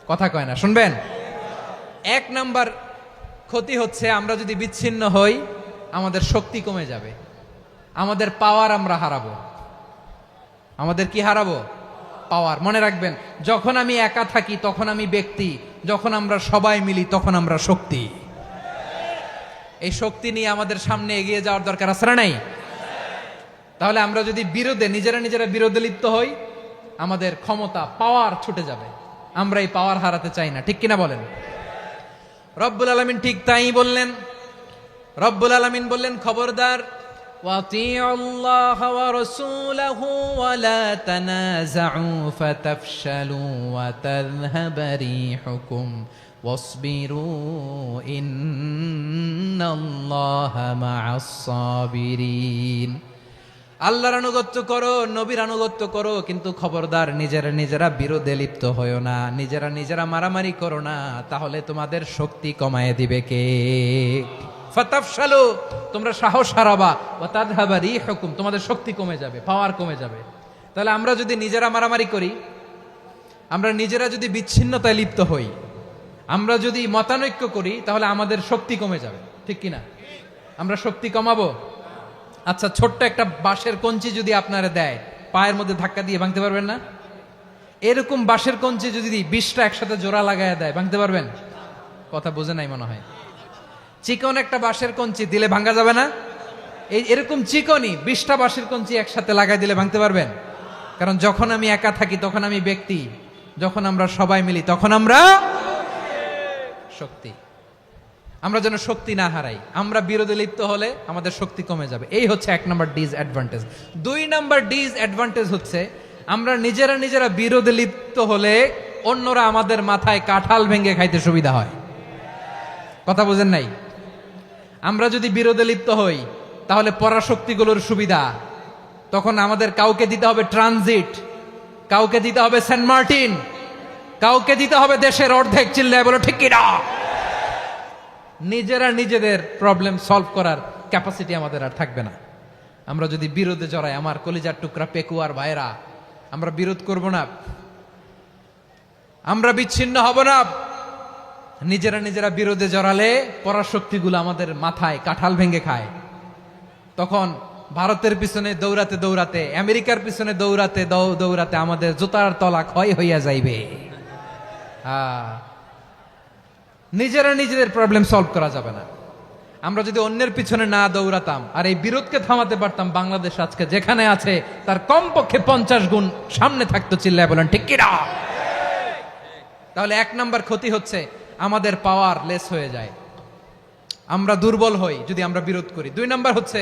কথা কয় না, শুনবেন? এক নাম্বার ক্ষতি হচ্ছে আমরা যদি বিচ্ছিন্ন হই আমাদের শক্তি কমে যাবে, আমাদের পাওয়ার আমরা হারাবো। আমাদের কি হারাবো? পাওয়ার। মনে রাখবেন, যখন আমি একা থাকি তখন আমি ব্যক্তি, যখন আমরা সবাই মিলি তখন আমরা শক্তি। এই শক্তি নিয়ে আমাদের সামনে এগিয়ে যাওয়ার দরকার আছে না নাই? তাহলে আমরা যদি নিজেরা বিরোধে লিপ্ত হই আমাদের ক্ষমতা, পাওয়ার ছুটে যাবে। আমরা এই পাওয়ার হারাতে চাই না, ঠিক কিনা বলেন? রব্বুল আলামিন ঠিক তাই বললেন। রব্বুল আলামিন বললেন, খবরদার, ওয়াতিউল্লাহ ওয়া রাসূলাহু ওয়া লা তানাযাউ ফাতাফশালু ওয়া তাযহাবা রিহুকুম ওয়াসবিরু ইন্নাল্লাহা মা'আস সাবিরিন। আল্লাহর আনুগত্য করো, নবীর আনুগত্য করো, কিন্তু খবরদার নিজেরা বিরোধে লিপ্ত হয়ো না, নিজেরা মারামারি করো না, তাহলে তোমাদের শক্তি কমায় দিবে কে? ফাতাফশালু, তোমরা সাহস হারাবা, ওয়া তাযহাবা রিহুকুম, তোমাদের শক্তি কমে যাবে, পাওয়ার কমে যাবে। তাহলে আমরা যদি নিজেরা মারামারি করি, আমরা নিজেরা যদি বিচ্ছিন্নতায় লিপ্ত হই, আমরা যদি মতানৈক্য করি, তাহলে আমাদের শক্তি কমে যাবে, ঠিক কিনা? আমরা শক্তি কমাবো। আচ্ছা, ছোট্ট একটা বাঁশের কঞ্চি যদি আপনারা দেয়, পায়ের মধ্যে ধাক্কা দিয়ে ভাঙতে পারবেন না? এরকম বাঁশের কঞ্চি যদি 20টা একসাথে জোড়া লাগায় দেয়, ভাঙতে পারবেন? কথা বোঝে নাই মনে হয়। চিকন একটা বাঁশের কঞ্চি দিলে ভাঙা যাবে না? এরকম চিকনই 20টা বাঁশের কঞ্চি একসাথে লাগাই দিলে ভাঙতে পারবেন? কারণ যখন আমি একা থাকি তখন আমি ব্যক্তি, যখন আমরা সবাই মিলি তখন আমরা শক্তি। আমরা যেন শক্তি না হারাই। আমরা বিরোধে লিপ্ত হলে আমাদের শক্তি কমে যাবে। এই হচ্ছে 1 নাম্বার ডিসঅ্যাডভান্টেজ। 2 নাম্বার ডিসঅ্যাডভান্টেজ হচ্ছে আমরা নিজেরা বিরোধে লিপ্ত হলে অন্যরা আমাদের মাথায় কাঁঠাল ভেঙে খাইতে সুবিধা হয়। কথা বোঝেন নাই? আমরা যদি বিরোধে লিপ্ত হই তাহলে পরাশক্তিগুলোর সুবিধা, তখন আমাদের কাউকে দিতে হবে ট্রানজিট, কাউকে দিতে হবে সেন্ট মার্টিন, কাউকে দিতে হবে দেশের অর্ধেক। চিল্লায় বলো ঠিক কিনা? নিজেদের প্রবলেম সলভ করার ক্যাপাসিটি আমাদের আর থাকবে না। আমরা যদি বিরোধে জড়াই, আমার কলিজার টুকরা পেকুয়ার ভাইরা, আমরা বিরোধ করব না, আমরা বিচ্ছিন্ন হব না। নিজেরা বিরোধে জড়ালে পরাশক্তিগুলো আমাদের মাথায় কাঁঠাল ভেঙে খায়। তখন ভারতের পিছনে দৌড়াতে, আমেরিকার পিছনে দৌড়াতে আমাদের জুতার তলা ক্ষয় হইয়া যাইবে। নিজেদের প্রবলেম সলভ করা যাবে না। আমরা যদি অন্যের পিছনে না দৌড়াতাম আর এই বিরোধকে থামাতে পারতাম, বাংলাদেশ আজকে যেখানে আছে তার কমপক্ষে 50 গুণ সামনে থাকতো। চিল্লায় বলেন ঠিক কিনা? তাহলে 1 নাম্বার ক্ষতি হচ্ছে আমাদের পাওয়ার লেস হয়ে যায়, আমরা দুর্বল হই যদি আমরা বিরোধ করি। 2 নাম্বার হচ্ছে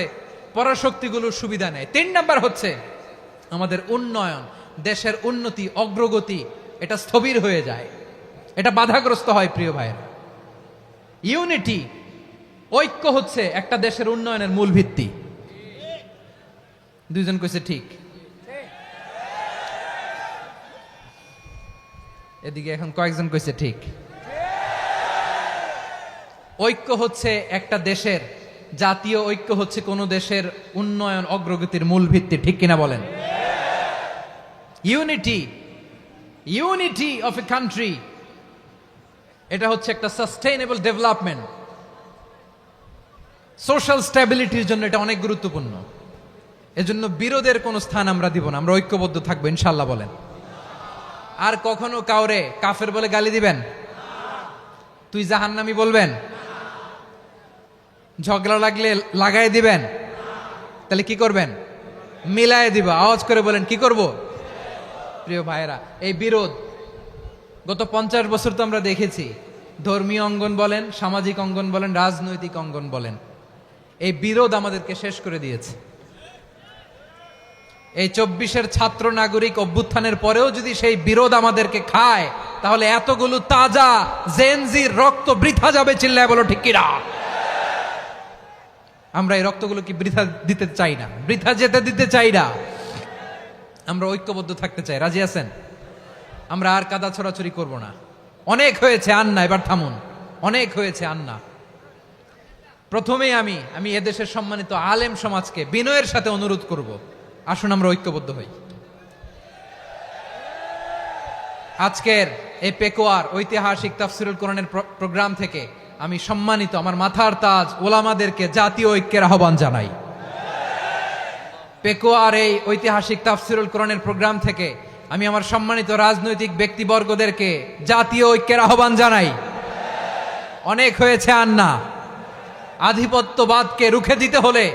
পরাশক্তিগুলোর সুবিধা নেয়। 3 নাম্বার হচ্ছে আমাদের উন্নয়ন, দেশের উন্নতি, অগ্রগতি এটা স্থবির হয়ে যায়, এটা বাধাগ্রস্ত হয়। প্রিয় ভাইয়েরা, ইউনিটি, ঐক্য হচ্ছে একটা দেশের উন্নয়নের মূল ভিত্তি। দুইজন কইছে ঠিক, এদিকে এখন কয়েকজন কইছে ঠিক। ঐক্য হচ্ছে একটা দেশের, জাতীয় ঐক্য হচ্ছে কোন দেশের উন্নয়ন অগ্রগতির মূল ভিত্তি, ঠিক কিনা বলেন? Unity, unity of a country, এটা হচ্ছে একটা সাস্টেইনেবল ডেভেলপমেন্ট, সোশ্যাল স্ট্যাবিলিটির জন্য এটা অনেক গুরুত্বপূর্ণ। এজন্য বিরোধের কোনো স্থান আমরা দিব না, আমরা ঐক্যবদ্ধ থাকবো ইনশাআল্লাহ বলেন। আর কখনো কাউরে কাফের বলে গালি দিবেন? তুই জাহান্নামী বলবেন? ঝগড়া লাগলে লাগাই দিবেন? তাহলে কি করবেন? মিলায় দিব। আওয়াজ করে বলেন, কি করব? প্রিয় ভাইয়েরা, এই বিরোধ গত 50 বছর তো আমরা দেখেছি, ধর্মীয় অঙ্গন বলেন, সামাজিক অঙ্গন বলেন, রাজনৈতিক অঙ্গন বলেন, এই বিরোধ আমাদেরকে শেষ করে দিয়েছে। এই 24-এর ছাত্র নাগরিক অভ্যুত্থানের পরেও যদি সেই বিরোধ আমাদেরকে খায়, তাহলে এতগুলো তাজা জেনজির রক্ত বৃথা যাবে। চিল্লায় বলো ঠিক কিনা? আমরা এই রক্তগুলো কি বৃথা দিতে চাই না, বৃথা যেতে দিতে চাই না। আমরা ঐক্যবদ্ধ থাকতে চাই। রাজি আছেন? আমরা আর কাদা ছড়াছড়ি করব না। অনেক হয়েছে, আন্না, এবার থামুন। অনেক হয়েছে, আন্না। প্রথমেই আমি এদেশের সম্মানিত আলেম সমাজকে বিনয়ের সাথে অনুরোধ করব, আসুন আমরা ঐক্যবদ্ধ হই। আজকের এই পেকুয়ার ঐতিহাসিক তাফসিরুল কোরআনের প্রোগ্রাম থেকে আমি সম্মানিত আমার মাথার তাজ ওলামাদেরকে জাতীয় ঐক্যের আহ্বান জানাই। পেকুয়ার এই ঐতিহাসিক তাফসিরুল কোরআনের প্রোগ্রাম থেকে আমি আমার সম্মানিত রাজনৈতিক ব্যক্তিবর্গদেরকে জাতীয় ঐক্যের আহ্বান জানাই। অনেক হয়েছে, আন্না। আধিপত্যবাদকে রুখে দিতে হলে,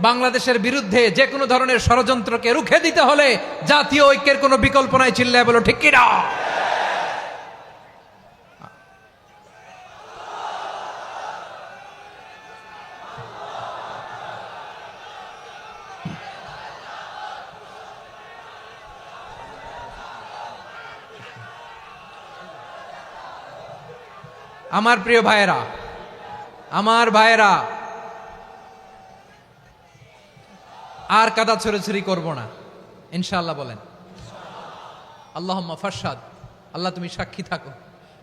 বাংলাদেশের বিরুদ্ধে যে কোনো ধরনের ষড়যন্ত্রকে রুখে দিতে হলে জাতীয় ঐক্যের কোনো বিকল্প নাই। চিল্লায় বলো ঠিক কিনা? আমার প্রিয় ভাইয়েরা, আমার ভাইয়েরা, আর কাদা ছড়াছড়ি করব না ইনশাআল্লাহ বলেন। আল্লাহুম্মা ফারশাদ। আল্লাহ তুমি সাক্ষী থাকো,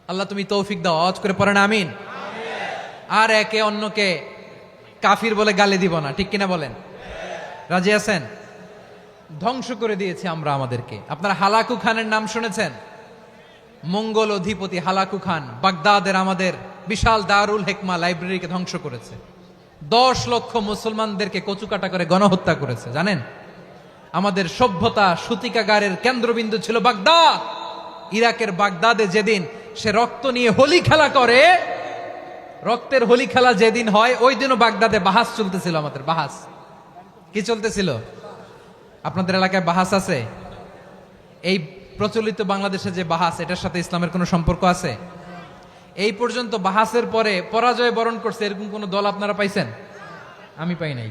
আল্লাহ তুমি তৌফিক দাও। আওয়াজ করে পড়েন আমিন। আর একে অন্যকে কাফির বলে গালি দিব না, ঠিক কিনা বলেন? রাজি আছেন? ধ্বংস করে দিয়েছি আমরা আমাদেরকে। আপনারা হালাকু খানের নাম শুনেছেন? মঙ্গল অধিপতি হালাকু খান বাগদাদের আমাদের বিশাল দারুল হিকমা লাইব্রেরিকে ধ্বংস করেছে। 10 লক্ষ মুসলমানদেরকে কচুকাটা করে গণহত্যা করেছে। জানেন, আমাদের সভ্যতা সূতিকাগারের কেন্দ্রবিন্দু ছিল বাগদাদ। ইরাকের বাগদাদে যেদিন সে রক্ত নিয়ে হোলি খেলা করে, রক্তের হোলি খেলা যেদিন হয়, ওই দিনও বাগদাদে বাহাস চলতেছিল। আমাদের বাহাস কি চলতেছিল? আপনাদের এলাকায় বাহাস আছে? এই প্রচলিত বাংলাদেশে যে বাহাস, এটার সাথে ইসলামের কোনো সম্পর্ক আছে? এই পর্যন্ত বাহাসের পরে পরাজয় বরণ করছে এরকম কোন দল আপনারা পাইছেন? আমি পাই নাই।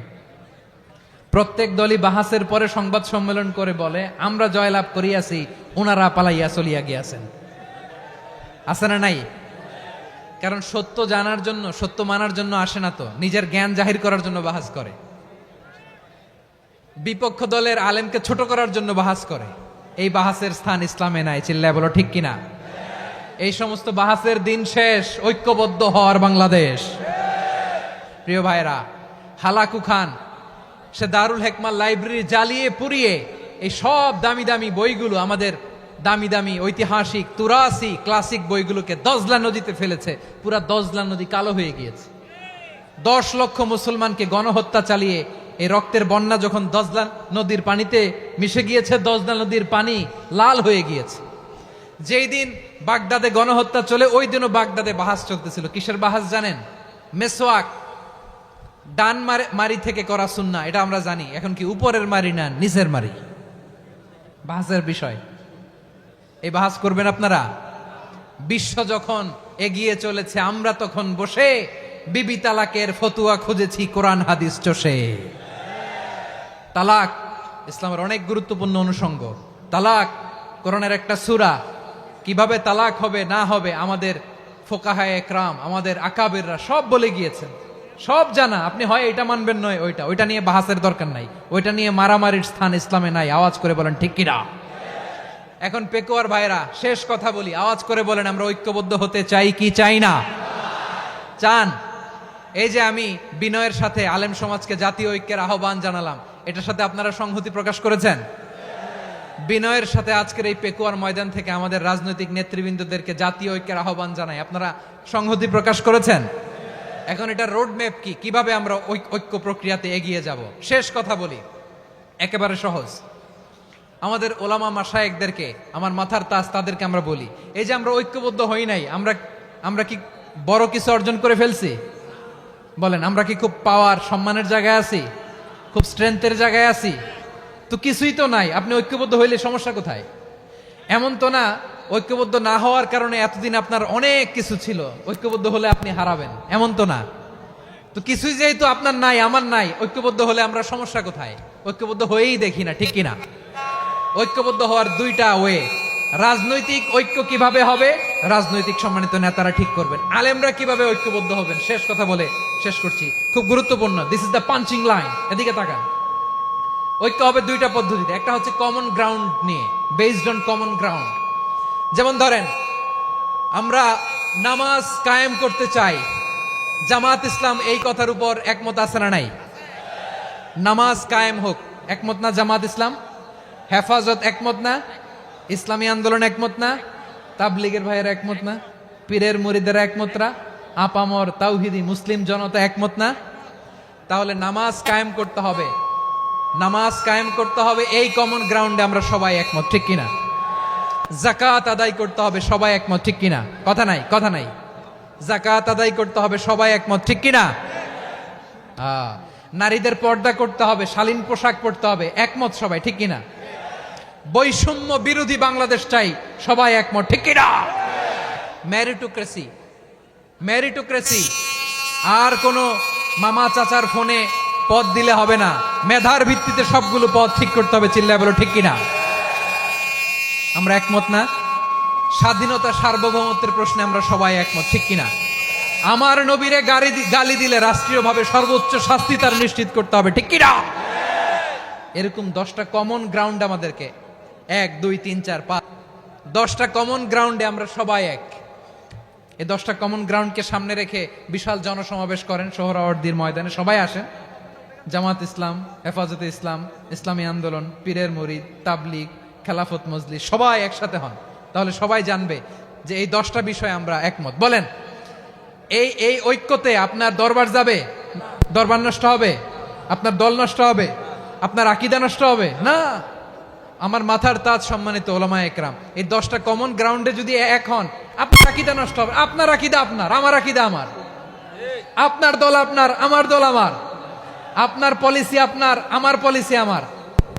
প্রত্যেক দলই বাহাসের পরে সংবাদ সম্মেলন করে বলে, আমরা জয়লাভ করিয়াছি, ওনারা পালাইয়া চলিয়া গিয়াছেন। আছে না নাই? কারণ সত্য জানার জন্য, সত্য মানার জন্য আসে না তো, নিজের জ্ঞান জাহির করার জন্য বাহাস করে। বিপক্ষ দলের আলেমকে ছোট করার জন্য বাহাস করে। এই বাহাসের স্থান ইসলামে নাই। চিল্লায় বলো ঠিক কিনা? এই সমস্ত বাহাসের দিন শেষ। ঐক্যবদ্ধ হওয়ার বাংলাদেশ। প্রিয় ভাইরা, হালাকু খান সে দারুল হিকমা লাইব্রেরি জ্বালিয়ে পুড়িয়ে এই সব দামি দামি বইগুলো, আমাদের দামি দামি ঐতিহাসিক তুরাসি ক্লাসিক বইগুলোকে দজলা নদীতে ফেলেছে। পুরা দজলা নদী কালো হয়ে গিয়েছে। 10 লক্ষ মুসলমানকে গণহত্যা চালিয়ে এই রক্তের বন্যা যখন দজলা নদীর পানিতে মিশে গিয়েছে, দজলা নদীর পানি লাল হয়ে গিয়েছে। যেই দিন বাগদাদে গণহত্যা চলে, ওই দিনও বাগদাদে বাহাস চলতেছিল। কিসের বাহাস জানেন? মেসওয়াক, ডান মারি থেকে করা সুন্নাহ, এটা আমরা জানি। এখন কি উপরের মারি না নিচের মারি? বাহাসের বিষয়। এই বাহাস করবেন আপনারা? বিশ্ব যখন এগিয়ে চলেছে, আমরা তখন বসে বিবি তালাকের ফতুয়া খুঁজেছি কোরআন হাদিস চষে। তালাক ইসলামের অনেক গুরুত্বপূর্ণ অনুষঙ্গ। তালাক কোরআনের একটা সূরা। কিভাবে তালাক হবে না হবে আমাদের ফোকাহায়ে একরাম, আমাদের আকাবেররা সব বলে গিয়েছেন, সব জানা। আপনি হয় এটা মানবেন নয় ওইটা নিয়ে বাহাসের দরকার নাই, ওইটা নিয়ে মারামারির স্থান ইসলামে নাই। আওয়াজ করে বলেন ঠিক কিনা? এখন পেকুয়ার ভাইরা শেষ কথা বলি, আওয়াজ করে বলেন আমরা ঐক্যবদ্ধ হতে চাই কি চাই না? চান? এই যে আমি বিনয়ের সাথে আলেম সমাজকে জাতীয় ঐক্যের আহ্বান জানালাম, এটার সাথে আপনারা সংহতি প্রকাশ করেছেন? বিনয়ের সাথে আজকের এই পেকুয়ার ময়দান থেকে আমাদের রাজনৈতিক নেতৃবৃন্দদেরকে জাতীয় ঐক্যের আহ্বান জানাই, আপনারা সংহতি প্রকাশ করেছেন? এখন এটা রোড ম্যাপ কি, কিভাবে আমরা ঐক্য প্রক্রিয়াতে এগিয়ে যাব? শেষ কথা বলি, একেবারে সহজ। আমাদের ওলামা মাশায়েখদেরকে, আমার মাথার তাজ, তাদেরকে আমরা বলি, এই যে আমরা ঐক্যবদ্ধ হই নাই, আমরা কি বড় কিছু অর্জন করে ফেলছি? বলেন, আমরা কি খুব পাওয়ার সম্মানের জায়গায় আছি? খুব স্ট্রেংথের জায়গায় আছি? তো কিছুই তো নাই। আপনি ঐক্যবদ্ধ হইলে সমস্যা কোথায়? এমন তো না ঐক্যবদ্ধ না হওয়ার কারণে এতদিন আপনার অনেক কিছু ছিল, ঐক্যবদ্ধ হলে আপনি হারাবেন, এমন তো না। তো কিছুই যেহেতু আপনার নাই, আমার নাই, ঐক্যবদ্ধ হলে আমরা সমস্যা কোথায়? ঐক্যবদ্ধ হয়েই দেখি না, ঠিক কিনা? ঐক্যবদ্ধ হওয়ার দুইটা ওয়ে। রাজনৈতিক ঐক্য কিভাবে হবে? রাজনৈতিক সম্মানিত নেতারা ঠিক করবেন। আলেমরা কিভাবে ঐক্যবদ্ধ হবেন? শেষ কথা বলে শেষ করছি, খুব গুরুত্বপূর্ণ। This is the punching line. এদিকে তাকান। ঐক্য হবে দুইটা পদ্ধতিতে। একটা হচ্ছে কমন গ্রাউন্ড নিয়ে, বেসড অন কমন গ্রাউন্ড। যেমন ধরেন, আমরা নামাজ কায়েম করতে চাই, জামাত ইসলাম এই কথার উপর একমত আছে না নাই? নামাজ কায়েম হোক, একমত না জামাত ইসলাম? হেফাজত একমত না? ইসলামী আন্দোলন একমত না? তাবলীগের ভাইয়েরা একমত না? পীরের মুরিদেরা একমত না? আপামর তাওহিদি মুসলিম জনতা একমত না? তাহলে নামাজ কায়েম করতে হবে, নামাজ কায়েম করতে হবে এই কমন গ্রাউন্ডে আমরা সবাই একমত, ঠিক কিনা? যাকাত আদায় করতে হবে, সবাই একমত, ঠিক কিনা? কথা নাই, কথা নাই। যাকাত আদায় করতে হবে, সবাই একমত, ঠিক কিনা? নারীদের পর্দা করতে হবে, শালীন পোশাক পরতে হবে, একমত সবাই, ঠিক কিনা? বৈষম্য বিরোধী বাংলাদেশ চাই, সবাই একমত, ঠিক কিনা? মেরিটোক্রেসি, মেরিটোক্রেসি, আর কোনো মামা চাচার ফোনে পদ দিলে হবে না, মেধার ভিত্তিতে সবগুলো পদ ঠিক করতে হবে, চিল্লায় বলো ঠিক কিনা? আমরা একমত না? স্বাধীনতা সার্বভৌমত্বের প্রশ্নে আমরা সবাই একমত, ঠিক কিনা? আমার নবীরে গালি দিলে রাষ্ট্রীয়ভাবে সর্বোচ্চ শাস্তি তার নিশ্চিত করতে হবে, ঠিক কিনা? এরকম 10টা কমন গ্রাউন্ড আমাদেরকে, 1 2 3 4 5, 10টা কমন গ্রাউন্ডে আমরা সবাই এক। এই 10টা কমন গ্রাউন্ডকে সামনে রেখে বিশাল জনসমাবেশ করেন সোহরাওয়ার্দীর ময়দানে, সবাই আসেন। জামাত ইসলাম, হেফাজতে ইসলাম, ইসলামী আন্দোলন, পীরের মুরিদ, তাবলীগ, খেলাফত মজলিস, সবাই একসাথে হন। তাহলে সবাই জানবে যে এই 10টা বিষয়ে আমরা একমত। বলেন, এই ঐক্যতে আপনার দরবার যাবে? দরবার নষ্ট হবে? আপনার দল নষ্ট হবে? আপনার আকীদা নষ্ট হবে না? আমার মাথার তাজ সম্মানিত ওলামায়ে একরাম, এই 10টা কমন গ্রাউন্ডে যদি এক হন, আপনার আকীদা নষ্ট হবে। আপনার আকীদা আপনার, আমার আকীদা আমার, আপনার দল আপনার, আমার দল আমার, আপনার পলিসি আপনার, আমার পলিসি আমার,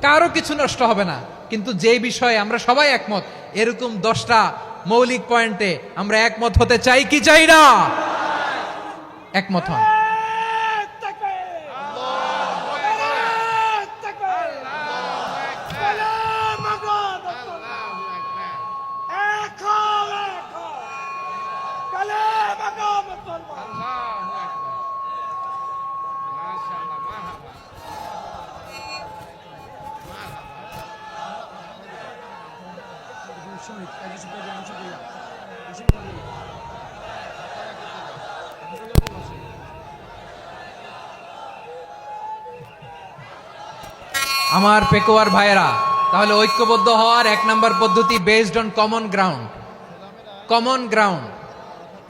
কারো কিছু নষ্ট হবে না। কিন্তু যে বিষয়ে আমরা সবাই একমত, এরকম 10টা মৌলিক পয়েন্টে আমরা একমত হতে চাই কি চাই না? একমত হন। আমার পেকুয়ার ভাইয়েরা, তাহলে ঐক্যবদ্ধ হওয়ার 1 নম্বর পদ্ধতি based on common ground. Common ground,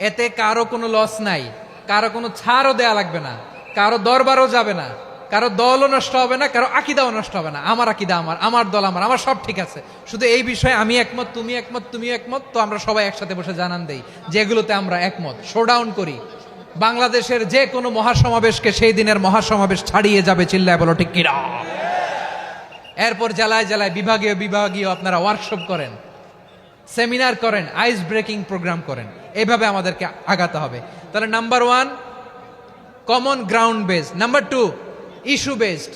এতে কারো কোনো লস নাই, কারো কোনো ছাড়ও দেয়া লাগবে না, কারো দরবারও যাবে না, কারো দলও নষ্ট হবে না, কারো আকীদাও নষ্ট হবে না। আমার আকীদা আমার, আমার দল আমার, আমার সব ঠিক আছে। শুধু এই বিষয়ে আমি একমত, তুমি একমত, তুমি একমত, তো আমরা সবাই একসাথে বসে জানান দেই যেগুলোতে আমরা একমত, শোডাউন করি। বাংলাদেশের যে কোনো মহাসমাবেশকে সেই দিনের মহাসমাবেশ ছাড়িয়ে যাবে, চিল্লায় বলো ঠিক কিনা? এরপর জেলায় জেলায় বিভাগীয় বিভাগীয় আপনারা ওয়ার্কশপ করেন, সেমিনার করেন, আইস ব্রেকিং প্রোগ্রাম করেন, এইভাবে আমাদেরকে আগাতে হবে। তাহলে number 1 common ground based, number 2 issue based,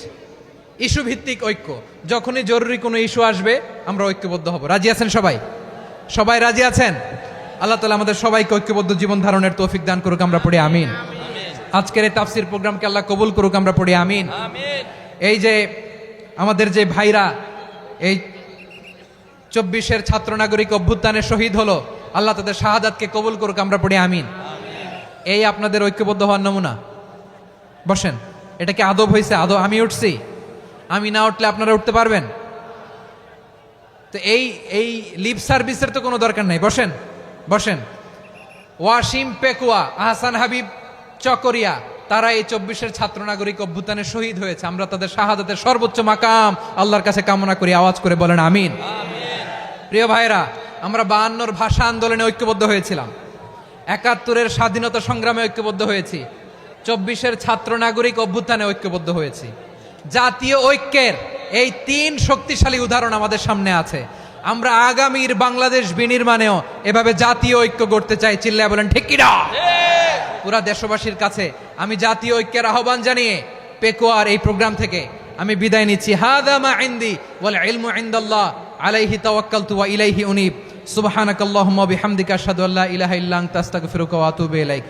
issue ভিত্তিক ঐক্য। যখনই জরুরি কোনো ইস্যু আসবে আমরা ঐক্যবদ্ধ হব। রাজি আছেন সবাই? সবাই রাজি আছেন? আল্লাহ তাআলা আমাদের সবাইকে ঐক্যবদ্ধ জীবন ধারণের তৌফিক দান করুক, আমরা পড়ি আমিন। আজকের এই তাফসীর প্রোগ্রামকে আল্লাহ কবুল করুক, আমরা পড়ি আমিন। এই যে আমাদের যে ভাইরা এই 24-এর ছাত্র নাগরিক অভ্যুত্থানে শহীদ হলো, আল্লাহ তাদের শাহাদাতকে কবুল করুক, আমরা পড়ি আমিন। এই আপনাদের ঐক্যবদ্ধ হওয়ার নমুনা। বসেন, এটা কি আদব হয়েছে? আদব আমি উঠছি, আমি না উঠলে আপনারা উঠতে পারবেন? তো এই লিপ সার্ভিসের তো কোনো দরকার নাই। বসেন বসেন। ওয়াসিম পেকুয়া, আহসান হাবিব চকরিয়া, তারা এই 24-এর ছাত্র নাগরিক অভ্যুত্থানে শহীদ হয়েছে। আমরা তাদের শাহাদাতের সর্বোচ্চ মাকাম আল্লাহর কাছে কামনা করি। আওয়াজ করে বলেন আমিন। প্রিয় ভাইরা, আমরা 52-র ভাষা আন্দোলনে ঐক্যবদ্ধ হয়েছিলাম, 71-এর স্বাধীনতা সংগ্রামে ঐক্যবদ্ধ হয়েছি, 24-এর ছাত্র নাগরিক অভ্যুত্থানে ঐক্যবদ্ধ হয়েছি। জাতীয় ঐক্যের এই 3 শক্তিশালী উদাহরণ আমাদের সামনে আছে। আমরা আগামীর বাংলাদেশ বিনির্মাণেও এভাবে জাতীয় ঐক্য গড়তে চাই। চিল্লায় বলেন ঠিক কিনা? পুরা দেশবাসীর কাছে আমি জাতীয় ঐক্যের আহ্বান জানিয়ে পেকুয়ার এই প্রোগ্রাম থেকে আমি বিদায় নিচ্ছি। হাদা মা ইনদি ওয়াল ইলমু ইনদাল্লাহ আলাইহি তাওয়াক্কালতু ওয়া ইলাইহি উনীব। সুবহানাকাল্লাহুম্মা ওয়া বিহামদিকা আশহাদু আল্লা ইলাহা ইল্লা আনতা আস্তাগফিরুকা ওয়া আতুবু ইলাইক।